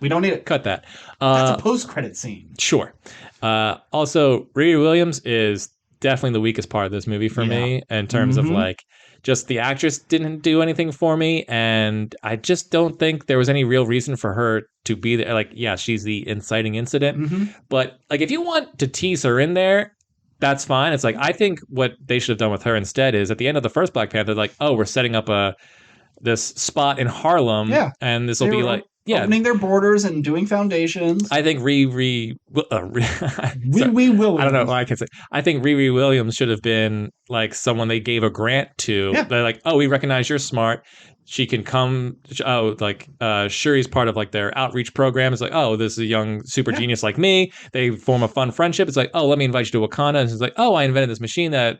Speaker 1: We don't need it.
Speaker 2: Cut that.
Speaker 1: That's a post-credit scene.
Speaker 2: Sure. Also, Riri Williams is definitely the weakest part of this movie for me in terms of like just the actress didn't do anything for me, and I just don't think there was any real reason for her to be there. Like, yeah, she's the inciting incident, but like if you want to tease her in there, that's fine. It's like I think what they should have done with her instead is at the end of the first Black Panther, like, oh, we're setting up this spot in Harlem, and this will be like. Yeah,
Speaker 1: opening their borders and doing foundations.
Speaker 2: I think Riri
Speaker 1: Williams.
Speaker 2: I don't know why I can't say. I think Riri Williams should have been like someone they gave a grant to. Yeah. They're like, oh, we recognize you're smart. She can come. Oh, like Shuri's part of like their outreach program. It's like, oh, this is a young super genius like me. They form a fun friendship. It's like, oh, let me invite you to Wakanda. And it's like, oh, I invented this machine that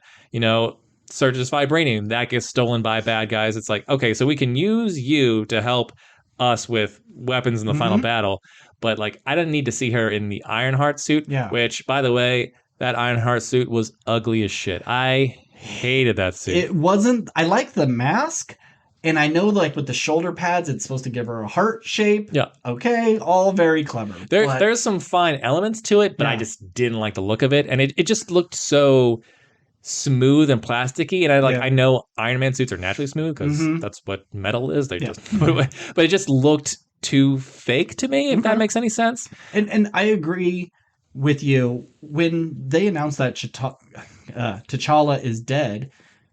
Speaker 2: surges vibranium that gets stolen by bad guys. It's like, okay, so we can use you to help us with weapons in the final battle, but like I didn't need to see her in the Ironheart suit, which by the way, that Ironheart suit was ugly as shit. I hated that suit.
Speaker 1: It wasn't. I like the mask, and I know like with the shoulder pads it's supposed to give her a heart shape.
Speaker 2: Yeah,
Speaker 1: okay, all very clever.
Speaker 2: There's some fine elements to it, but I just didn't like the look of it, and it just looked so smooth and plasticky, and I know Iron Man suits are naturally smooth because that's what metal is. They just but it just looked too fake to me, if that makes any sense.
Speaker 1: And I agree with you. When they announced that T'Challa is dead,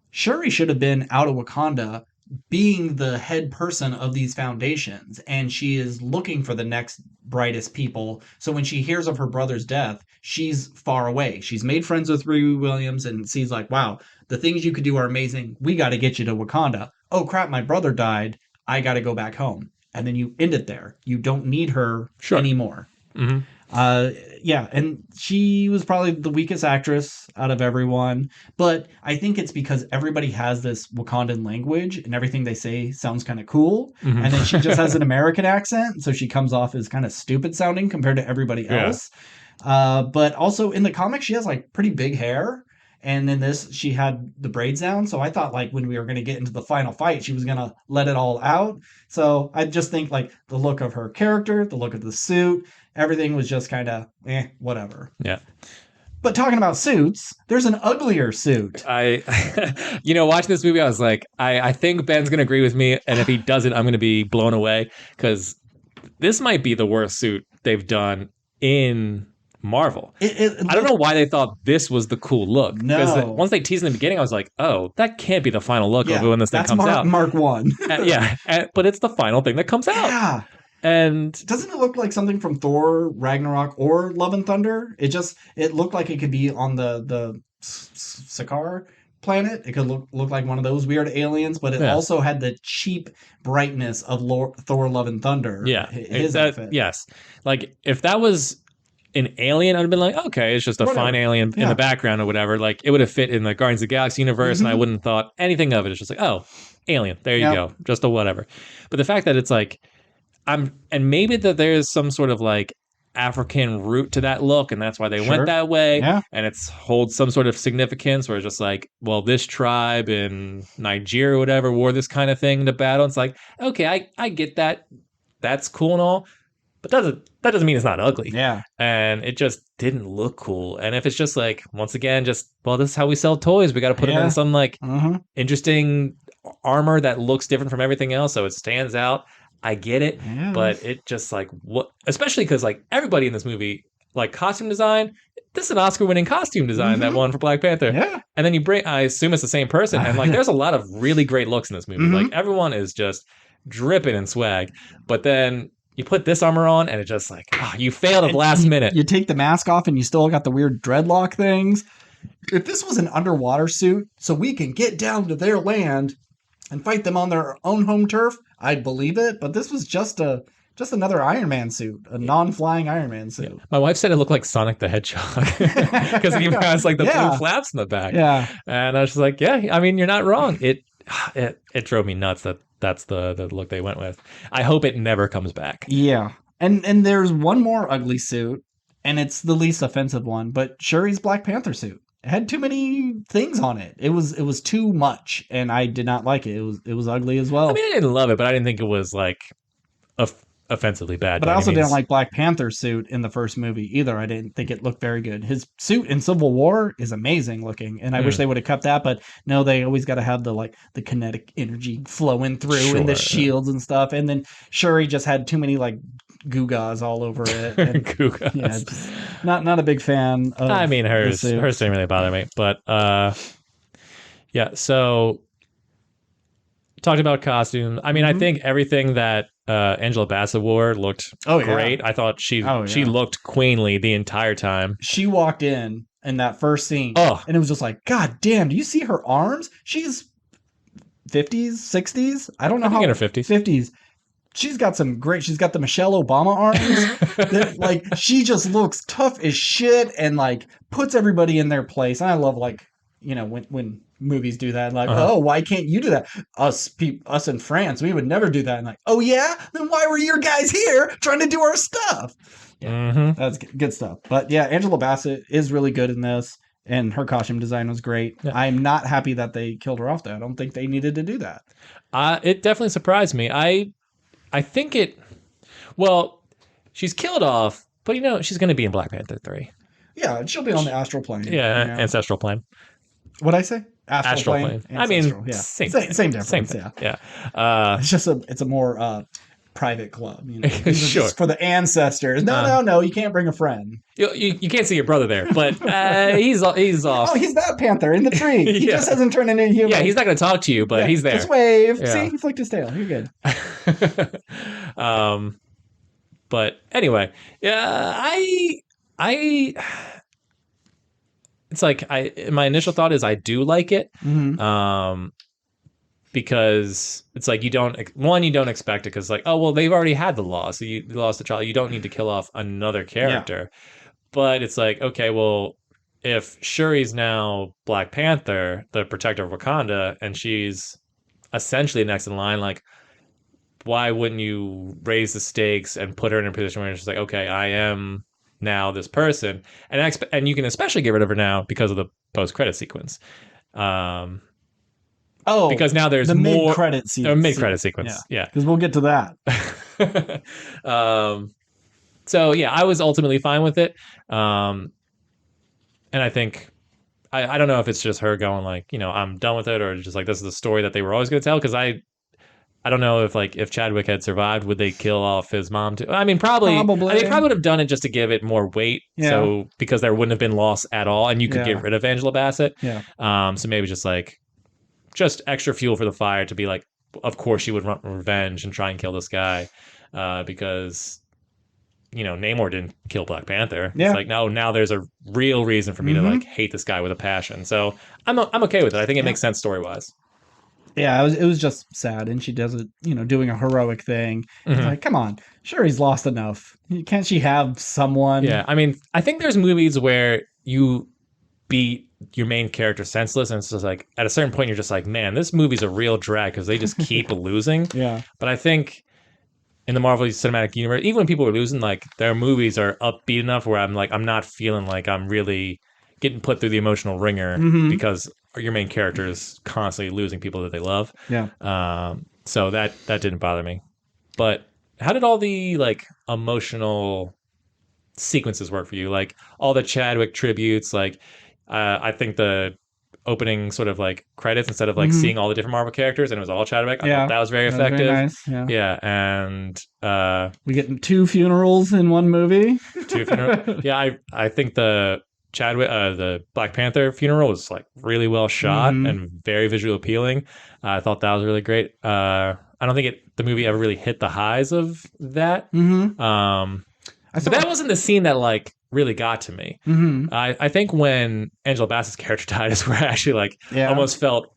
Speaker 1: Shuri should have been out of Wakanda being the head person of these foundations, and she is looking for the next brightest people. So when she hears of her brother's death, she's far away. She's made friends with Riri Williams and sees like, wow, the things you could do are amazing. We got to get you to Wakanda. Oh crap, my brother died. I got to go back home. And then you end it there. You don't need her anymore. And she was probably the weakest actress out of everyone. But I think it's because everybody has this Wakandan language and everything they say sounds kind of cool. And then she just has an American accent. So she comes off as kind of stupid sounding compared to everybody else. But also in the comics, she has like pretty big hair. And in this, she had the braids down. So I thought like when we were going to get into the final fight, she was going to let it all out. So I just think like the look of her character, the look of the suit, everything was just kind of whatever.
Speaker 2: Yeah.
Speaker 1: But talking about suits, there's an uglier suit.
Speaker 2: Watching this movie, I was like, I think Ben's going to agree with me. And if he doesn't, I'm going to be blown away because this might be the worst suit they've done in Marvel. I don't know why they thought this was the cool look. Because once they teased in the beginning, I was like, oh, that can't be the final look of when this thing comes out.
Speaker 1: Mark 1.
Speaker 2: But it's the final thing that comes out.
Speaker 1: Yeah.
Speaker 2: And
Speaker 1: doesn't it look like something from Thor, Ragnarok, or Love and Thunder? It looked like it could be on the Sakaar planet. It could look like one of those weird aliens, but it also had the cheap brightness of Thor, Love and Thunder.
Speaker 2: Yeah. His outfit. Yes. Like, if that was an alien, I'd have been like, okay, it's just a fine alien in the background or whatever. Like, it would have fit in the Guardians of the Galaxy universe, and I wouldn't have thought anything of it. It's just like, oh, alien. There you go. Just a whatever. But the fact that it's like, and maybe that there's some sort of like African root to that look, and that's why they went that way.
Speaker 1: Yeah.
Speaker 2: And it's holds some sort of significance where it's just like, well, this tribe in Nigeria or whatever wore this kind of thing to battle. It's like, okay, I get that. That's cool and all. But that doesn't mean it's not ugly.
Speaker 1: Yeah.
Speaker 2: And it just didn't look cool. And if it's just like, once again, just, well, this is how we sell toys. We got to put them in some like interesting armor that looks different from everything else, so it stands out. I get it, but it just like what, especially because like everybody in this movie, like costume design, this is an Oscar-winning costume design that won for Black Panther. Yeah, and then I assume it's the same person, and like there's a lot of really great looks in this movie. Like everyone is just dripping in swag, but then you put this armor on, and it just like you failed at the last minute.
Speaker 1: You take the mask off, and you still got the weird dreadlock things. If this was an underwater suit, so we can get down to their land and fight them on their own home turf, I'd believe it. But this was just another Iron Man suit, a non-flying Iron Man suit.
Speaker 2: Yeah. My wife said it looked like Sonic the Hedgehog because it even has like the blue flaps in the back.
Speaker 1: Yeah,
Speaker 2: and I was just like, yeah, I mean, you're not wrong. It drove me nuts that that's the look they went with. I hope it never comes back.
Speaker 1: Yeah, and there's one more ugly suit, and it's the least offensive one, but Shuri's Black Panther suit. It had too many things on it. It was too much, and I did not like it. It was ugly as well.
Speaker 2: I mean, I didn't love it, but I didn't think it was like offensively bad.
Speaker 1: But I also didn't like Black Panther's suit in the first movie either. I didn't think it looked very good. His suit in Civil War is amazing looking, and I wish they would have kept that. But no, they always got to have the kinetic energy flowing through and the shields and stuff. And then Shuri just had too many like Gugas all over it. And,
Speaker 2: Gugas.
Speaker 1: Yeah, not a big fan of
Speaker 2: I mean, hers didn't really bother me. But yeah, so talked about costumes. I mean, I think everything that Angela Bassett wore looked great. I thought she looked queenly the entire time.
Speaker 1: She walked in that first scene, and it was just like, God damn, do you see her arms? She's 50s, 60s? I don't know how.
Speaker 2: In her 50s.
Speaker 1: 50s. She's got she's got the Michelle Obama arms. Like, she just looks tough as shit and like puts everybody in their place. And I love when movies do that, like, oh, why can't you do that? Us in France, we would never do that. And like, oh yeah, then why were your guys here trying to do our stuff? Yeah, that's good stuff. But yeah, Angela Bassett is really good in this, and her costume design was great. Yeah. I'm not happy that they killed her off though. I don't think they needed to do that.
Speaker 2: It definitely surprised me. I think she's killed off, but she's going to be in Black Panther 3.
Speaker 1: Yeah, she'll be on the astral plane.
Speaker 2: Yeah, ancestral plane.
Speaker 1: What'd I say? Astral plane.
Speaker 2: I mean,
Speaker 1: yeah.
Speaker 2: same
Speaker 1: difference.
Speaker 2: Same thing. Yeah.
Speaker 1: It's a more private club.
Speaker 2: Sure.
Speaker 1: Just for the ancestors. No, you can't bring a friend.
Speaker 2: You can't see your brother there, but he's off.
Speaker 1: Oh, he's that panther in the tree. He just hasn't turned into a human.
Speaker 2: Yeah, he's not going to talk to you, but he's there.
Speaker 1: Just wave. Yeah. See, he flicked his tail. You're good.
Speaker 2: But anyway, yeah, it's like my initial thought is I do like it. Because it's like you don't expect it because like, oh well, they've already had the loss, so you lost the child, you don't need to kill off another character. But it's like, okay, well, if Shuri's now Black Panther, the protector of Wakanda, and she's essentially next in line, like, why wouldn't you raise the stakes and put her in a position where she's like, okay, I am now this person, and you can especially get rid of her now because of the post-credit sequence. Because now there's
Speaker 1: the
Speaker 2: more
Speaker 1: mid-credit
Speaker 2: sequence. Yeah,
Speaker 1: because we'll get to that.
Speaker 2: So yeah, I was ultimately fine with it. And I think I don't know if it's just her going like, I'm done with it, or just like this is the story that they were always going to tell. Because I don't know if Chadwick had survived, would they kill off his mom too? I mean, probably.
Speaker 1: Probably.
Speaker 2: They probably would have done it just to give it more weight,
Speaker 1: Yeah.
Speaker 2: so because there wouldn't have been loss at all, and you could
Speaker 1: Yeah.
Speaker 2: get rid of Angela Bassett.
Speaker 1: Yeah.
Speaker 2: So maybe just extra fuel for the fire to be like, of course she would want revenge and try and kill this guy, because Namor didn't kill Black Panther.
Speaker 1: Yeah.
Speaker 2: It's like, no, now there's a real reason for me to like hate this guy with a passion. So I'm okay with it. I think it makes sense story wise.
Speaker 1: Yeah, it was just sad, and she does it, doing a heroic thing. It's like, come on, sure, he's lost enough. Can't she have someone?
Speaker 2: Yeah, I mean, I think there's movies where you beat your main character senseless, and it's just like at a certain point you're just like, man, this movie's a real drag because they just keep losing.
Speaker 1: Yeah.
Speaker 2: But I think in the Marvel Cinematic Universe, even when people are losing, like their movies are upbeat enough where I'm like, I'm not feeling like I'm really getting put through the emotional ringer because your main character is constantly losing people that they love.
Speaker 1: Yeah.
Speaker 2: So that didn't bother me. But how did all the like emotional sequences work for you? Like all the Chadwick tributes, like I think the opening sort of like credits instead of like seeing all the different Marvel characters and it was all Chadwick. I thought that was very effective.
Speaker 1: Very nice.
Speaker 2: Yeah, and
Speaker 1: we get 2 funerals in one movie.
Speaker 2: 2 funerals. Yeah, I think the Chadwick, the Black Panther funeral was like really well shot and very visually appealing. I thought that was really great. I don't think the movie ever really hit the highs of that. But that wasn't the scene that like really got to me. I think when Angela Bassett's character died is where I actually like almost felt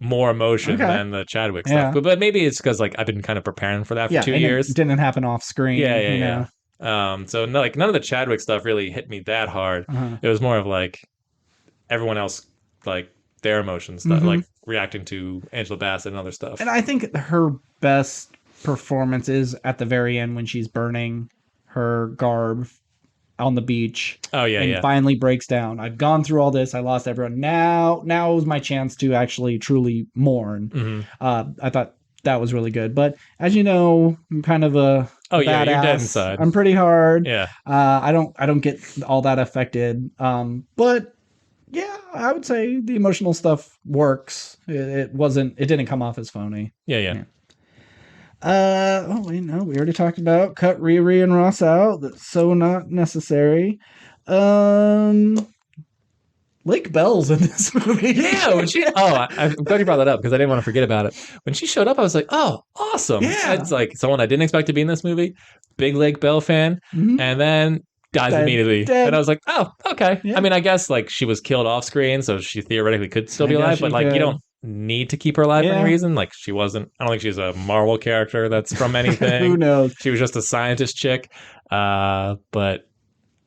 Speaker 2: more emotion than the Chadwick stuff. But maybe it's because like I've been kind of preparing for that for 2 years.
Speaker 1: It didn't happen off screen.
Speaker 2: Yeah. So no, like none of the Chadwick stuff really hit me that hard. It was more of like everyone else, like their emotions, that like reacting to Angela Bassett and other stuff.
Speaker 1: And I think her best performance is at the very end when she's burning her garb on the beach. And finally breaks down. I've gone through all this. I lost everyone. Now was my chance to actually truly mourn. I thought that was really good. But as you know, I'm kind of a badass.
Speaker 2: You're dead inside.
Speaker 1: I'm pretty hard.
Speaker 2: Yeah.
Speaker 1: I don't get all that affected. But yeah, I would say the emotional stuff works. It didn't come off as phony.
Speaker 2: Yeah.
Speaker 1: We already talked about cut Riri and Ross out. That's so not necessary. Lake Bell's in this movie.
Speaker 2: Yeah, I'm glad you brought that up because I didn't want to forget about it. When she showed up, I was like, oh, awesome. Yeah. It's like someone I didn't expect to be in this movie. Big Lake Bell fan. And then dies immediately. Dead. And I was like, oh, okay. Yeah. I mean, I guess like she was killed off screen, so she theoretically could still be alive, but like you don't need to keep her alive for any reason. Like I don't think she's a Marvel character that's from anything.
Speaker 1: Who knows?
Speaker 2: She was just a scientist chick. But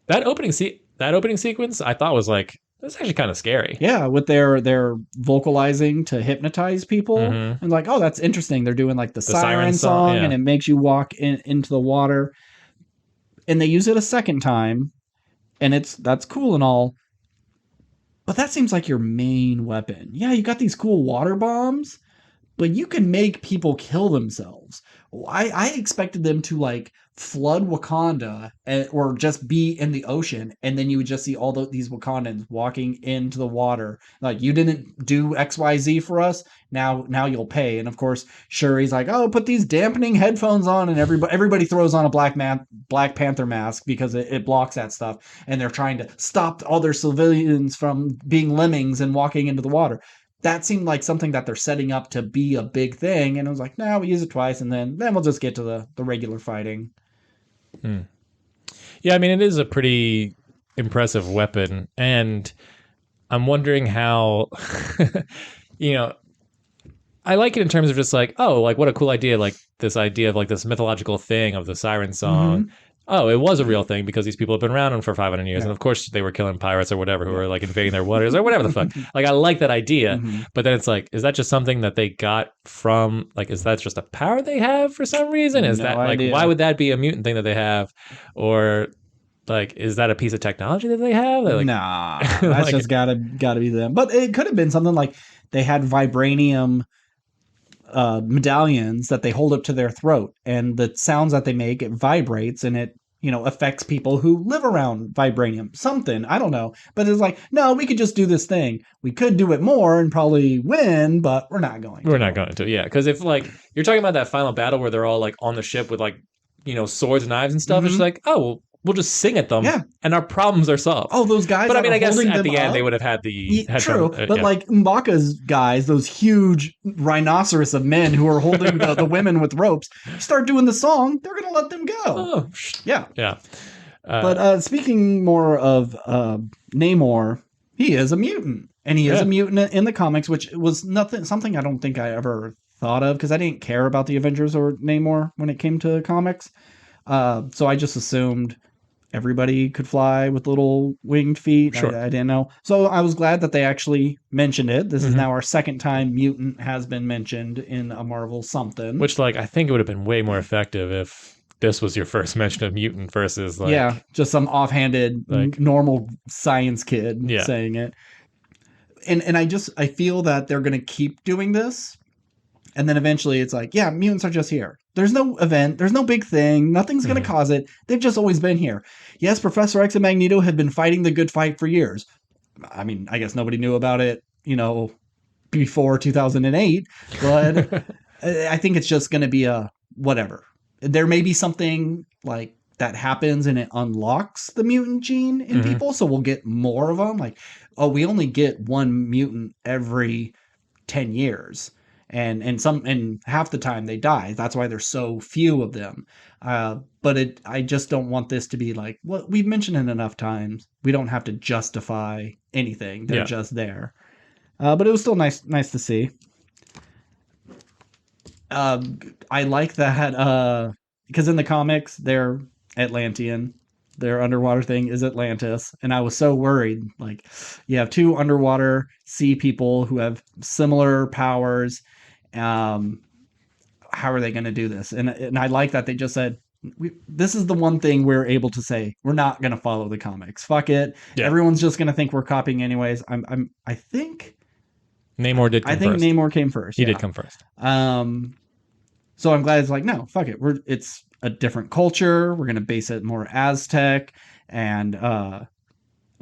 Speaker 2: that opening sequence I thought was like, that's actually kind of scary.
Speaker 1: Yeah, with their vocalizing to hypnotize people. And like, oh, that's interesting. They're doing like the siren song and it makes you walk into the water. And they use it a second time, and that's cool and all. But that seems like your main weapon. Yeah, you got these cool water bombs, but you can make people kill themselves. I expected them to like flood Wakanda or just be in the ocean, and then you would just see all these Wakandans walking into the water. Like, you didn't do XYZ for us, now you'll pay. And of course, Shuri's like, oh, put these dampening headphones on, and everybody throws on a Black Panther mask because it blocks that stuff. And they're trying to stop all their civilians from being lemmings and walking into the water. That seemed like something that they're setting up to be a big thing. And I was like, no, we use it twice, and then we'll just get to the regular fighting.
Speaker 2: Yeah, I mean, it is a pretty impressive weapon. And I'm wondering how, I like it in terms of just like, oh, like what a cool idea. Like this idea of like this mythological thing of the siren song. Oh, it was a real thing because these people have been around for 500 years. And of course they were killing pirates or whatever who were like invading their waters or whatever the fuck. Like, I like that idea. But then it's like, is that just something that they got from, like, is that just a power they have for some reason? Is that like, why would that be a mutant thing that they have? Or like, is that a piece of technology that they have? Like,
Speaker 1: nah, that's just gotta be them. But it could have been something like they had vibranium medallions that they hold up to their throat, and the sounds that they make, it vibrates and it affects people who live around vibranium. Something, I don't know. But it's like, no, we could just do this thing. We could do it more and probably win, but we're not going to.
Speaker 2: We're not going to, yeah. Because if, like, you're talking about that final battle where they're all, like, on the ship with, like, swords and knives and stuff, it's like, oh, well, we'll just sing at them, and our problems are solved.
Speaker 1: Oh, those guys.
Speaker 2: But I mean, I guess at the
Speaker 1: end
Speaker 2: they would have had the
Speaker 1: true. But like M'Baka's guys, those huge rhinoceros of men who are holding the women with ropes, start doing the song, they're gonna let them go.
Speaker 2: Oh, yeah.
Speaker 1: But speaking more of Namor, he is a mutant, and he is a mutant in the comics, which was something I don't think I ever thought of because I didn't care about the Avengers or Namor when it came to comics. So I just assumed everybody could fly with little winged feet.
Speaker 2: Sure.
Speaker 1: I didn't know. So I was glad that they actually mentioned it. This is now our second time mutant has been mentioned in a Marvel something.
Speaker 2: Which, like, I think it would have been way more effective if this was your first mention of mutant versus, like...
Speaker 1: just some offhanded, normal science kid saying it. And I feel that they're going to keep doing this. And then eventually it's like, mutants are just here. There's no event. There's no big thing. Nothing's going to cause it. They've just always been here. Yes, Professor X and Magneto have been fighting the good fight for years. I mean, I guess nobody knew about it, before 2008. But I think it's just going to be a whatever. There may be something like that happens and it unlocks the mutant gene in people. So we'll get more of them. Like, we only get one mutant every 10 years. And half the time they die. That's why there's so few of them. But I just don't want this to be like, well, we've mentioned it enough times. We don't have to justify anything. They're just there. But it was still nice to see. I like that because in the comics they're Atlantean. Their underwater thing is Atlantis. And I was so worried. Like, you have two underwater sea people who have similar powers. How are they going to do this? And I like that they just said, this is the one thing we're able to say. We're not going to follow the comics. Fuck it. Yeah. Everyone's just going to think we're copying anyways. I think
Speaker 2: Namor did come first. I think
Speaker 1: Namor came first.
Speaker 2: He did come first.
Speaker 1: So I'm glad it's like, no, fuck it. It's a different culture. We're going to base it more Aztec. And,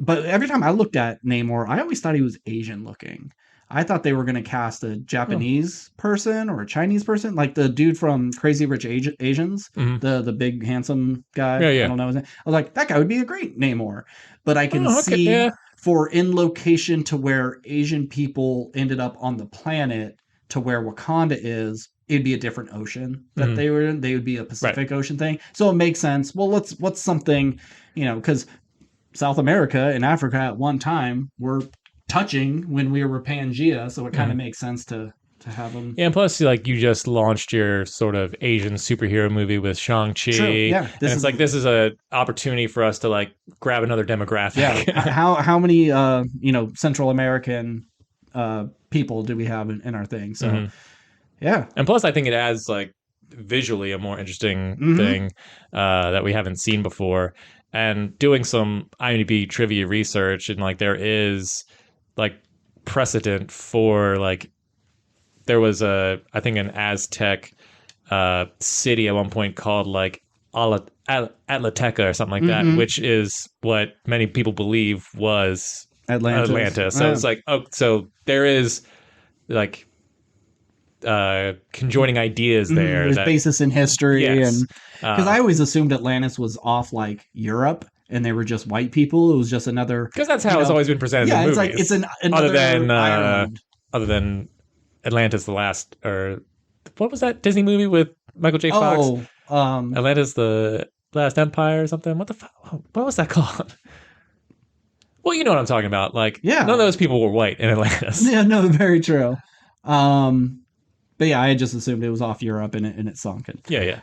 Speaker 1: but every time I looked at Namor, I always thought he was Asian looking. I thought they were going to cast a Japanese person or a Chinese person, like the dude from Crazy Rich Asians, the big handsome guy.
Speaker 2: Yeah.
Speaker 1: I don't know his name. I was like, that guy would be a great Namor. But I can see for in location to where Asian people ended up on the planet to where Wakanda is, it'd be a different ocean that they were in. They would be a Pacific Ocean thing. So it makes sense. Well, what's something, because South America and Africa at one time were touching when we were Pangea, so it kind of makes sense to have them.
Speaker 2: Yeah, and plus, like, you just launched your sort of Asian superhero movie with Shang-Chi.
Speaker 1: True, yeah.
Speaker 2: This is a opportunity for us to, like, grab another demographic.
Speaker 1: Yeah. How many Central American people do we have in our thing? So yeah.
Speaker 2: And plus, I think it adds, like, visually a more interesting thing that we haven't seen before. And doing some IMDb trivia research, and, like, there is, like, precedent for, like, there was I think an Aztec city at one point called, like, Atlateca or something like that, which is what many people believe was Atlantis. So it's like, so there is, like, conjoining ideas there.
Speaker 1: There's basis in history. And because I always assumed Atlantis was off, like, Europe. And they were just white people. It was just another...
Speaker 2: Because that's how it's always been presented in movies.
Speaker 1: Yeah, it's like another
Speaker 2: other than Atlantis the Last... Or what was that Disney movie with Michael J. Fox? Atlantis the Last Empire or something? What the fuck? What was that called? Well, you know what I'm talking about. Like, none of those people were white in Atlantis.
Speaker 1: Yeah, no, very true. But yeah, I just assumed it was off Europe and it sunk.
Speaker 2: Yeah.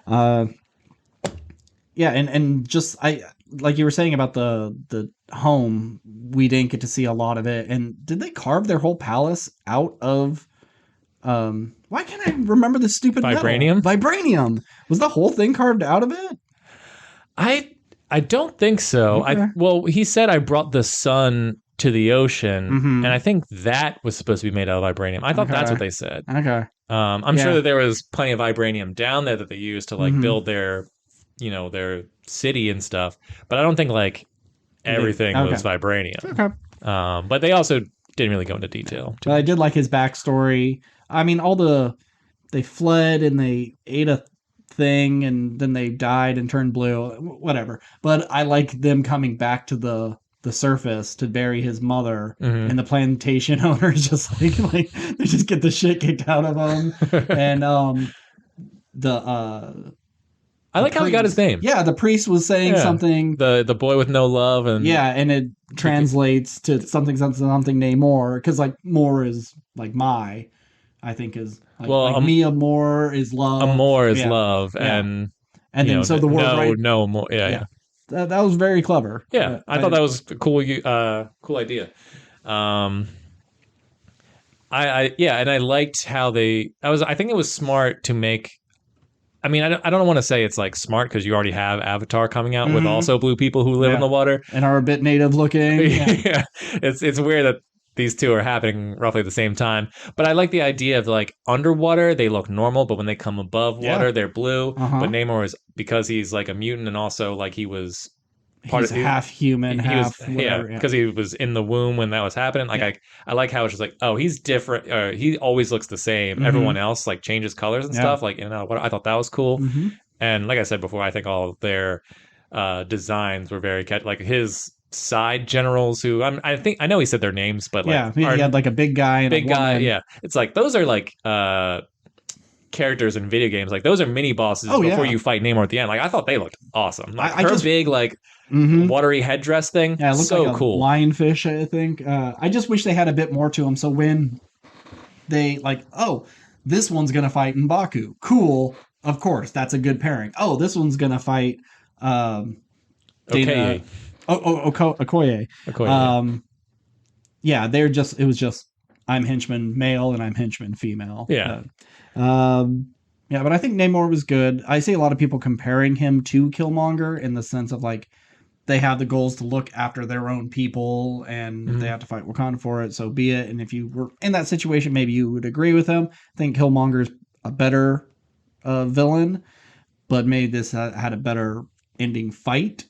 Speaker 1: Yeah, and just like you were saying about the home, we didn't get to see a lot of it. And did they carve their whole palace out of why can't I remember the stupid
Speaker 2: vibranium?
Speaker 1: Vibranium. Was the whole thing carved out of it?
Speaker 2: I don't think so.
Speaker 1: Okay.
Speaker 2: Well, he said I brought the sun to the ocean, and I think that was supposed to be made out of vibranium. I thought that's what they said.
Speaker 1: Okay.
Speaker 2: I'm sure that there was plenty of vibranium down there that they used to, like, build their city and stuff, but I don't think like everything was vibranium.
Speaker 1: Okay.
Speaker 2: But they also didn't really go into detail.
Speaker 1: But I did like his backstory. I mean, they fled and they ate a thing and then they died and turned blue, whatever. But I like them coming back to the surface to bury his mother, and the plantation owners just like they just get the shit kicked out of them. And
Speaker 2: I like how he got his name.
Speaker 1: Yeah, the priest was saying something.
Speaker 2: The boy with no love, and
Speaker 1: and it translates to something Namor, because like more is like I think is like, like Mia Moore is love.
Speaker 2: Amor is love, and
Speaker 1: then so the word
Speaker 2: no more. Yeah.
Speaker 1: That was very clever.
Speaker 2: Yeah, I thought that was a cool idea. And I liked how I think it was smart to make. I mean, I don't want to say it's like smart because you already have Avatar coming out with also blue people who live in the water
Speaker 1: and are a bit native looking.
Speaker 2: Yeah, it's weird that these two are happening roughly at the same time. But I like the idea of like underwater they look normal, but when they come above water they're blue. But Namor is, because he's like a mutant and also like he's
Speaker 1: half human, half whatever.
Speaker 2: Because he was in the womb when that was happening. Like I like how it's just like, oh, he's different. He always looks the same. Everyone else like changes colors and stuff. Like, I thought that was cool. And like I said before, I think all of their designs were very like his side generals who I know he said their names, but like
Speaker 1: he had like a big guy and
Speaker 2: big guy. Yeah, it's like those are like characters in video games. Like those are mini bosses before you fight Namor at the end. Like I thought they looked awesome. Like her big like watery headdress thing.
Speaker 1: Yeah, it looked
Speaker 2: so
Speaker 1: like a
Speaker 2: cool.
Speaker 1: Lionfish, I think. I just wish they had a bit more to them. So when they like, oh, this one's gonna fight M'Baku. Cool, of course, that's a good pairing. Oh, this one's gonna fight Dana. Okoye. It was just I'm henchman male and I'm henchman female.
Speaker 2: Yeah.
Speaker 1: But I think Namor was good. I see a lot of people comparing him to Killmonger in the sense of like they have the goals to look after their own people and they have to fight Wakanda for it. So be it. And if you were in that situation, maybe you would agree with him. I think Killmonger's a better villain, but maybe this had a better ending fight.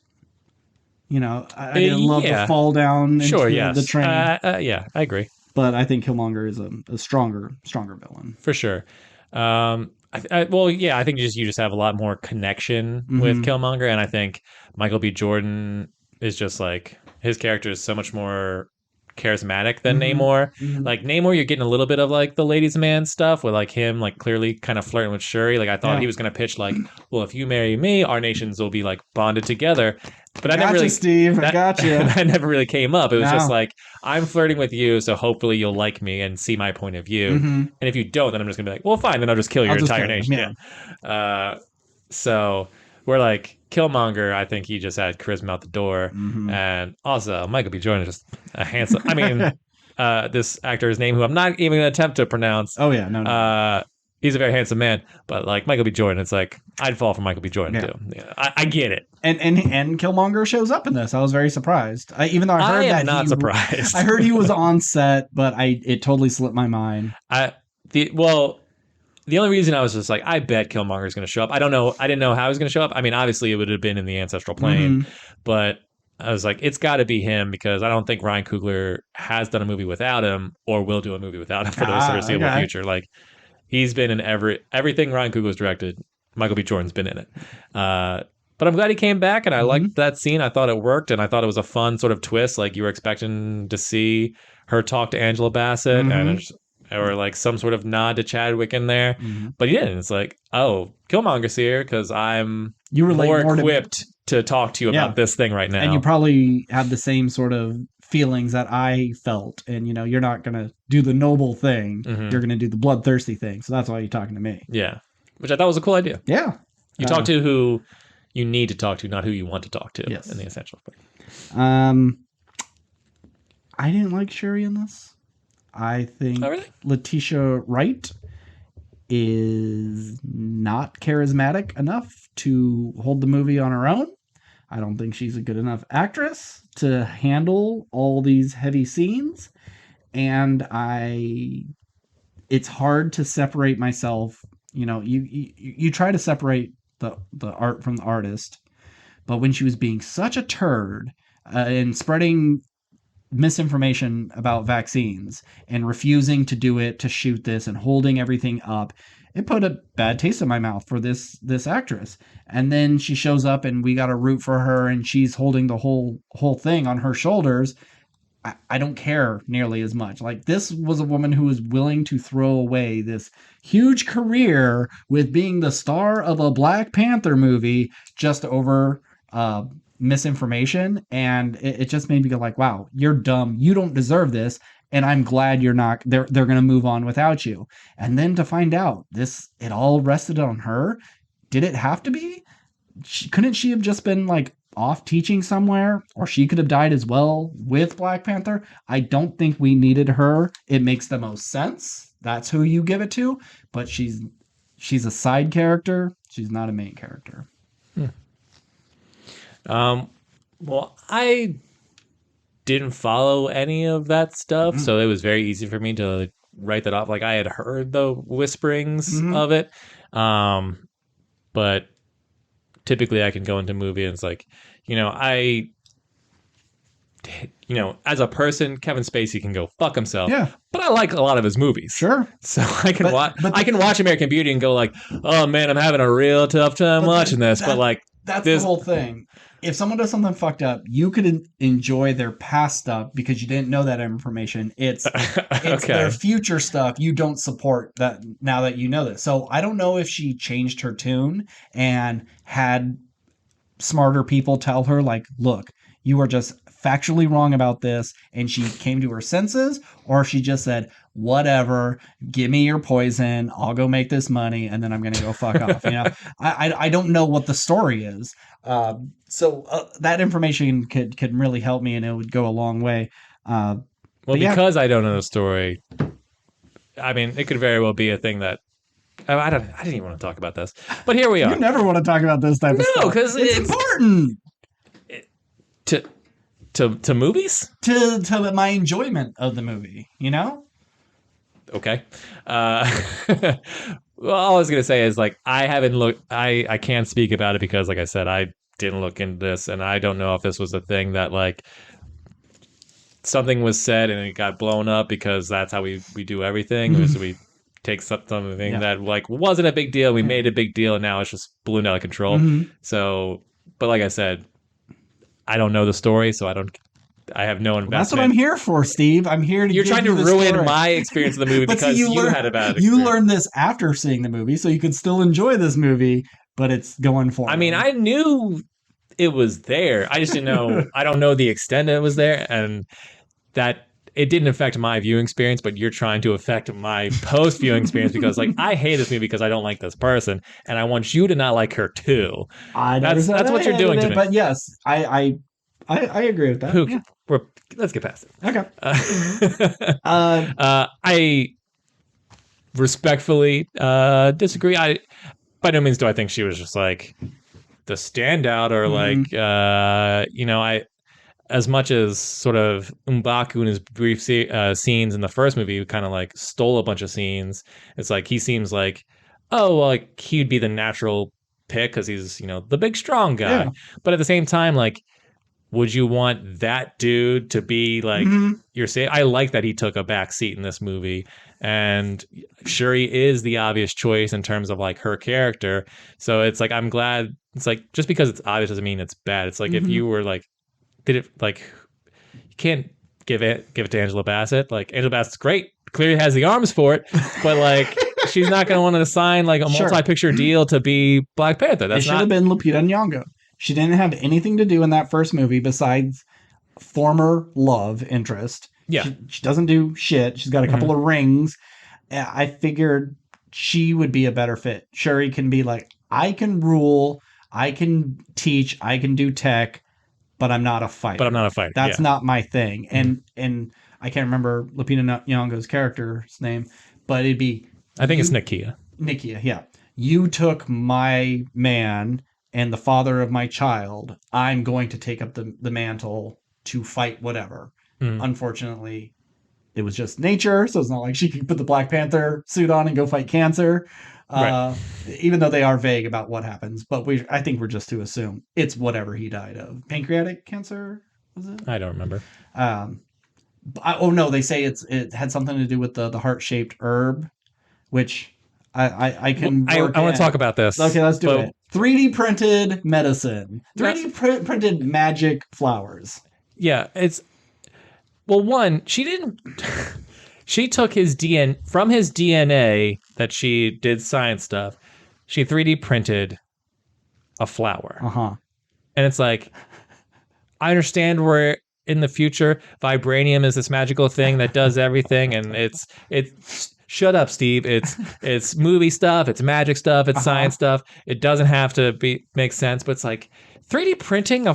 Speaker 1: I didn't love the fall down into the train.
Speaker 2: I agree.
Speaker 1: But I think Killmonger is a stronger villain.
Speaker 2: For sure. I think you just have a lot more connection with Killmonger, and I think Michael B. Jordan is just like, his character is so much more charismatic than Namor. Like Namor, you're getting a little bit of like the ladies' man stuff with like him like clearly kind of flirting with Shuri. Like I thought he was going to pitch like, well, if you marry me, our nations will be like bonded together. But I never really,
Speaker 1: Steve. I got you.
Speaker 2: That never really came up. It was just like, I'm flirting with you, so hopefully you'll like me and see my point of view. And if you don't, then I'm just gonna be like, well, fine, then I'll just kill your entire nation. So we're like, Killmonger, I think he just had charisma out the door, and also Michael B. Jordan is just a handsome. I mean, this actor's name, who I'm not even gonna attempt to pronounce.
Speaker 1: Oh yeah, no.
Speaker 2: He's a very handsome man, but like Michael B. Jordan, it's like I'd fall for Michael B. Jordan too. Yeah, I get it.
Speaker 1: And Killmonger shows up in this. I was very surprised. Even though I heard
Speaker 2: not surprised.
Speaker 1: I heard he was on set, but it totally slipped my mind.
Speaker 2: The only reason I was just like, I bet Killmonger is going to show up. I don't know. I didn't know how he was going to show up. I mean, obviously it would have been in the ancestral plane, but I was like, it's got to be him, because I don't think Ryan Coogler has done a movie without him or will do a movie without him for the foreseeable future. Like, he's been in everything Ryan Coogler's directed. Michael B. Jordan's been in it. But I'm glad he came back, and I liked that scene. I thought it worked, and I thought it was a fun sort of twist. Like, you were expecting to see her talk to Angela Bassett, or like some sort of nod to Chadwick in there, but he didn't. It's like, oh, Killmonger's here because I'm more equipped to talk to you about this thing right now.
Speaker 1: And you probably have the same sort of feelings that I felt, and you're not gonna do the noble thing. You're gonna do the bloodthirsty thing. So that's why you're talking to me.
Speaker 2: Yeah, which I thought was a cool idea.
Speaker 1: Yeah,
Speaker 2: you talk to who you need to talk to, not who you want to talk to. Yes. In the essential
Speaker 1: thing. I didn't like Shuri in this. I think Letitia Wright is not charismatic enough to hold the movie on her own. I don't think she's a good enough actress to handle all these heavy scenes. And it's hard to separate myself. You try to separate the art from the artist, But when she was being such a turd and spreading misinformation about vaccines and refusing to do it, to shoot this and holding everything up, it put a bad taste in my mouth for this actress. And then she shows up and we got to root for her, and she's holding the whole thing on her shoulders. I don't care nearly as much. Like, this was a woman who was willing to throw away this huge career with being the star of a Black Panther movie just over misinformation. And it just made me go like, wow, you're dumb. You don't deserve this. And I'm glad you're not, they're going to move on without you. And then to find out it all rested on her. Did it have to be? Couldn't she have just been like off teaching somewhere, or she could have died as well with Black Panther? I don't think we needed her. It makes the most sense. That's who you give it to, but she's a side character. She's not a main character.
Speaker 2: Well, I didn't follow any of that stuff, so it was very easy for me to write that off. Like, I had heard the whisperings of it, but typically I can go into a movie and it's like, as a person, Kevin Spacey can go fuck himself.
Speaker 1: Yeah.
Speaker 2: But I like a lot of his movies.
Speaker 1: Sure.
Speaker 2: So I can I can watch American Beauty and go like, oh man, I'm having a real tough time watching this. But like,
Speaker 1: that's the whole thing. If someone does something fucked up, you could enjoy their past stuff because you didn't know that information. It's okay. Their future stuff you don't support that now that you know this. So I don't know if she changed her tune and had smarter people tell her like, look, you are just factually wrong about this, and she came to her senses, or if she just said, whatever, give me your poison, I'll go make this money, and then I'm going to go fuck off. I don't know what the story is. So that information could really help me, and it would go a long way.
Speaker 2: Because I don't know the story, I mean, it could very well be a thing that I didn't even want to talk about this, but here we are.
Speaker 1: You never want to talk about this type of stuff. No,
Speaker 2: because it's important. To movies?
Speaker 1: To my enjoyment of the movie,
Speaker 2: Okay. Well, all I was going to say is, like, I haven't looked, I can't speak about it because, like I said, I didn't look into this, and I don't know if this was a thing that, like, something was said and it got blown up because that's how we do everything. So we take something that, like, wasn't a big deal, we made a big deal, and now it's just blown out of control. So, but like I said, I don't know the story, so I have no investment.
Speaker 1: That's what I'm here for, Steve. I'm here to
Speaker 2: You're trying to ruin my experience of the movie because you had a bad experience.
Speaker 1: You learned this after seeing the movie, so you could still enjoy this movie, but it's going forward.
Speaker 2: I mean, I knew it was there. I just didn't know. I don't know the extent it was there, and that it didn't affect my viewing experience, but you're trying to affect my post-viewing experience because, like, I hate this movie because I don't like this person, and I want you to not like her too. That's what you're doing to me.
Speaker 1: But yes, I agree with that.
Speaker 2: Let's get past it.
Speaker 1: Okay.
Speaker 2: I respectfully disagree. By no means do I think she was just like the standout or like as much as sort of M'Baku in his brief scenes in the first movie kind of like stole a bunch of scenes. It's like he seems like, oh, well, like he'd be the natural pick because he's, the big strong guy. Yeah. But at the same time, like, would you want that dude to be like your say? I like that he took a back seat in this movie, and Shuri is the obvious choice in terms of like her character. So it's like, I'm glad. It's like, just because it's obvious doesn't mean it's bad. It's like if you were like, did it like, you can't give it to Angela Bassett. Like, Angela Bassett's great, clearly has the arms for it, but like she's not going to want to sign like a multi-picture deal to be Black Panther. That should have
Speaker 1: been Lupita Nyong'o. She didn't have anything to do in that first movie besides former love interest.
Speaker 2: Yeah.
Speaker 1: She doesn't do shit. She's got a couple of rings. I figured she would be a better fit. Shuri can be like, I can rule, I can teach, I can do tech, but I'm not a fighter. That's not my thing. And I can't remember Lupita Nyong'o's character's name, but it'd be...
Speaker 2: I think it's Nakia.
Speaker 1: Nakia, yeah. You took my man and the father of my child. I'm going to take up the mantle to fight whatever. Unfortunately, it was just nature, so it's not like she could put the Black Panther suit on and go fight cancer. Uh, even though they are vague about what happens, but I think we're just to assume it's whatever he died of. Pancreatic cancer, was it?
Speaker 2: I don't remember.
Speaker 1: Um, oh no, they say it had something to do with the heart shaped herb, which I can
Speaker 2: I
Speaker 1: work.
Speaker 2: want to talk about this.
Speaker 1: Okay, let's do it. 3D printed medicine, 3D printed magic flowers.
Speaker 2: Yeah, it's one. She didn't. She took his DNA from his DNA that she did science stuff. She 3D printed a flower. And it's like, I understand we're in the future. Vibranium is this magical thing that does everything, and it's shut up, Steve. It's movie stuff, it's magic stuff, it's science stuff. It doesn't have to make sense, but it's like 3D printing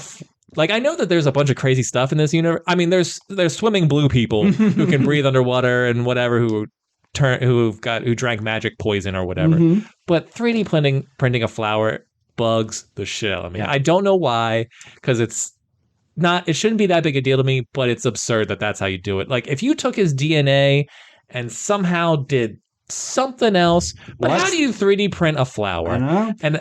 Speaker 2: like, I know that there's a bunch of crazy stuff in this universe. I mean, there's swimming blue people who can breathe underwater and whatever, who drank magic poison or whatever. But 3D printing a flower bugs the shit out of me. I don't know why, because it shouldn't be that big a deal to me, but it's absurd that that's how you do it. Like, if you took his DNA and somehow did something else, but how do you 3D print a flower?
Speaker 1: I know.
Speaker 2: And